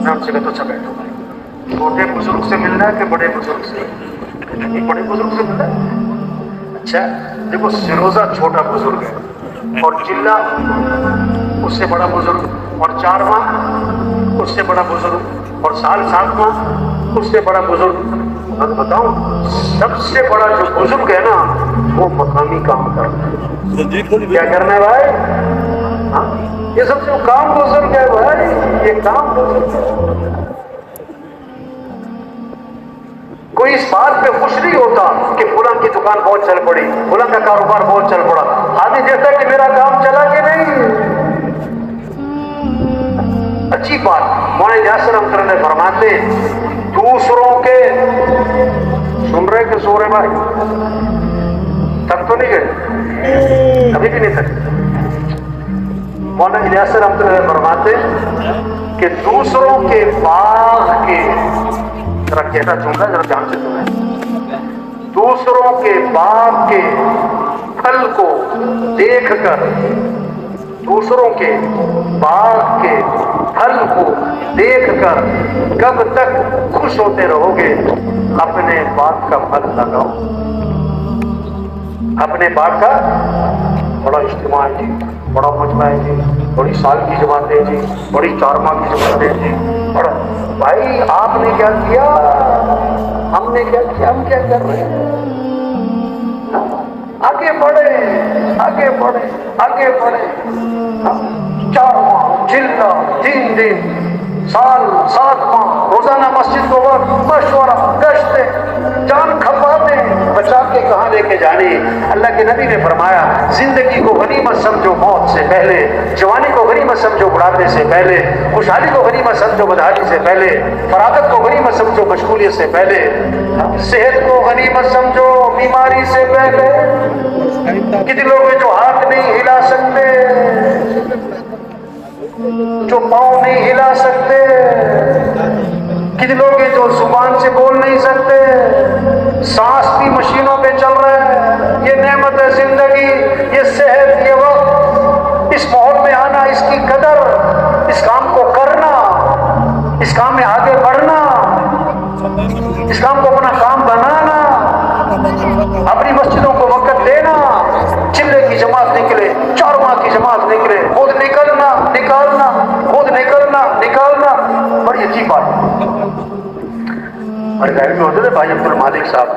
میں ان سے کہتا اچھا بیٹھو بھائی، چھوٹے بزرگ سے ملنا ہے کہ بڑے بزرگ سے؟ بڑے بزرگ سے ملنا ہے۔ اچھا دیکھو سروزہ چھوٹا بزرگ ہے، اور چلہ اس سے بڑا بزرگ، اور 4 ماہ اس سے بڑا بزرگ، اور سال 7 ماہ اس سے بڑا بزرگ۔ میں بتاؤں سب سے بڑا جو بزرگ ہے نا وہ مقامی کام کرنا ہے۔ کیا کرنا ہے بھائی؟ ہاں یہ سب سے کام بزرگ ہے بھائی، یہ کام بزرگ ہے۔ کوئی اس بات پہ خوش نہیں ہوتا کہ فلاں کی دکان بہت چل پڑی، فلاں کا کاروبار بہت چل پڑا، آدمی دیکھتا ہے کہ میرا کام چلا کہ نہیں۔ اچھی بات مولانا یاسر رحمۃ اللہ علیہ فرماتے دوسروں کے، سن رہے کہ سو رہے بھائی؟ تک تو نہیں گئے؟ ابھی بھی نہیں تک۔ مولانا یاسر رحمۃ اللہ علیہ فرماتے کہ دوسروں کے باغ کے، ذرا کہنا چاہوں گا، ذرا دھیان سے سنیں، دوسروں کے باغ کے پھل کو دیکھ کر، دوسروں کے باغ کے پھل کو دیکھ کر کب تک خوش ہوتے رہو گے؟ اپنے باغ کا پھل لگاؤ۔ اپنے باغ کا بڑا اجتماع ہے جی، بڑا مجمع ہے جی، بڑی سال کی جماعتیں جی، بڑی 4 ماہ کی جماعتیں جی، بڑا بھائی آپ نے کیا کیا، ہم نے کیا کیا، ہم کیا کر رہے ہیں؟ آگے بڑھے، آگے بڑھے، آگے بڑھے۔ 4 ماہ، چلہ، 3 دن، سال، 7 ماہ، روزانہ مسجد کو وقت، مشورہ، گشتے، جان کھپاتے، بچا کے کہاں لے کے جانے؟ اللہ کے نبی نے فرمایا زندگی کو غنیمت سمجھو موت سے پہلے، جوانی کو غنیمت سمجھو بڑھاپے سے پہلے، خوشحالی کو غنیمت سمجھو بدحالی سے پہلے، فراغت کو غنیمت سمجھو مشغولیت سے پہلے، صحت کو غنیمت سمجھو بیماری سے پہلے۔ کتنے لوگ ہیں جو ہاتھ نہیں ہلا سکتے، جو پاؤں نہیں ہلا سکتے، کتنے لوگ ہیں جو زبان سے بول نہیں سکتے، سانس بھی مشینوں پہ چل رہا ہے۔ یہ نعمت ہے زندگی، یہ صحت، یہ وقت، اس ماحول میں آنا، اس کی قدر، اس کام کو کرنا، اس کام میں آگے بڑھنا، اس کام کو اپنا کام بنانا، اپنی مسجدوں کو وقت دینا، چلے کی جماعت نکلے، 4 ماہ کی جماعت نکلے، خود نکلنا، نکالنا، خود نکلنا، نکالنا، بڑی عجیب بات ہے۔ ہمارے گھر میں ہوتے تھے بھائی عبد المالک صاحب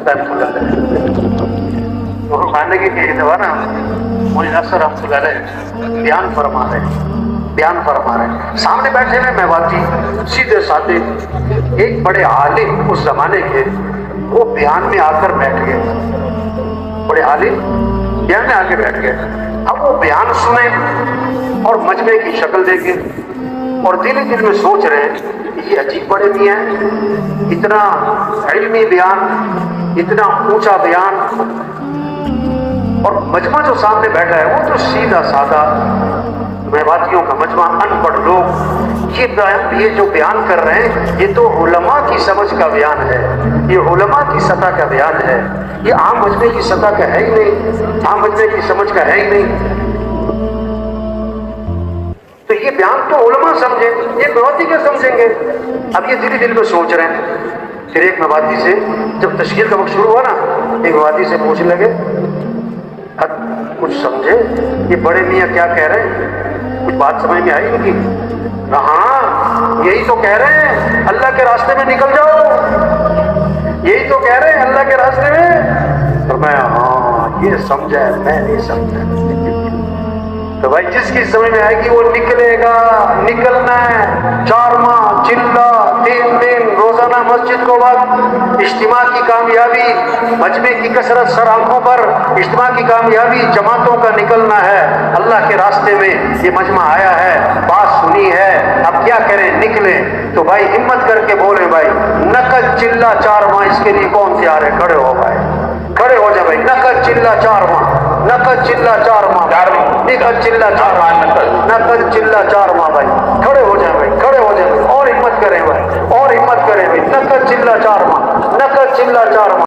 رحمۃ اللہ علیہ، تو خانے کی ایک دفعہ نا مجھے اکثر رحمۃ اللہ علیہ بیان فرما رہے ہیں، سامنے بیٹھے ہوئے میواتی سیدھے سادے ایک بڑے عالم اس زمانے کے، وہ بیان میں آ کر بیٹھ گئے، بڑے عالم بیان میں آ کے بیٹھ گئے۔ اب وہ بیان سنیں اور مجمع کی شکل دیکھیں اور دل ہی دل میں سوچ رہے ہیں یہ عجیب بڑے میاں ہیں، اتنا علمی بیان، اتنا اونچا بیان، اور مجمع جو سامنے بیٹھا ہے وہ تو سیدھا سادہ میواتیوں کا مجمع، ان پڑھ لوگ، یہ جو بیان کر رہے ہیں یہ تو علماء کی سمجھ کا بیان ہے، یہ علماء کی سطح کا بیان ہے، یہ عام مجمع کی سطح کا ہے ہی نہیں، عام مجمع کی سمجھ کا ہے ہی نہیں۔ تو یہ بیان تو علماء سمجھیں، یہ میواتی کیا سمجھیں گے؟ اب یہ دل ہی دل میں سوچ رہے ہیں۔ پھر ایک میواتی سے جب تشکیل کا وقت شروع ہوا نا، ایک میواتی سے پوچھنے لگے کچھ سمجھے یہ بڑے میاں کیا کہہ رہے ہیں؟ کچھ بات سمجھ میں آئی ان کی؟ ہاں یہی تو کہہ رہے ہیں اللہ کے راستے میں نکل جاؤ، یہی تو کہہ رہے ہیں اللہ کے راستے میں۔ تو میں ہاں یہ سمجھا ہے، میں نہیں سمجھا۔ تو بھائی جس کی سمجھ میں آئے گی وہ نکلے گا، نکلنا ہے۔ 4 ماہ، چلہ، 3 دن، روزانہ مسجد کو وقت، اجتماع کی کامیابی، مجمع کی کثرت سر آنکھوں پر، اجتماع کی کامیابی، جماعتوں کا نکلنا ہے اللہ کے راستے میں۔ یہ مجمع آیا ہے، بات سنی ہے، اب کیا کریں؟ نکلیں۔ تو بھائی ہمت کر کے بولے بھائی نقد چلہ 4 ماہ، اس کے لیے کون تیار ہے؟ کھڑے ہو بھائی، کھڑے ہو جائے بھائی، نقد چلہ 4 ماہ، نقد چلہ 4 ماہ، نقد چلہ 4 ماہ، نقد چلہ 4 ماہ بھائی، کھڑے ہو جائیں بھائی، کھڑے ہو جائیں بھائی، اور ہمت کریں بھائی، اور ہمت کریں بھائی، نقد چلہ 4 ماہ، نقد چلہ 4 ماہ۔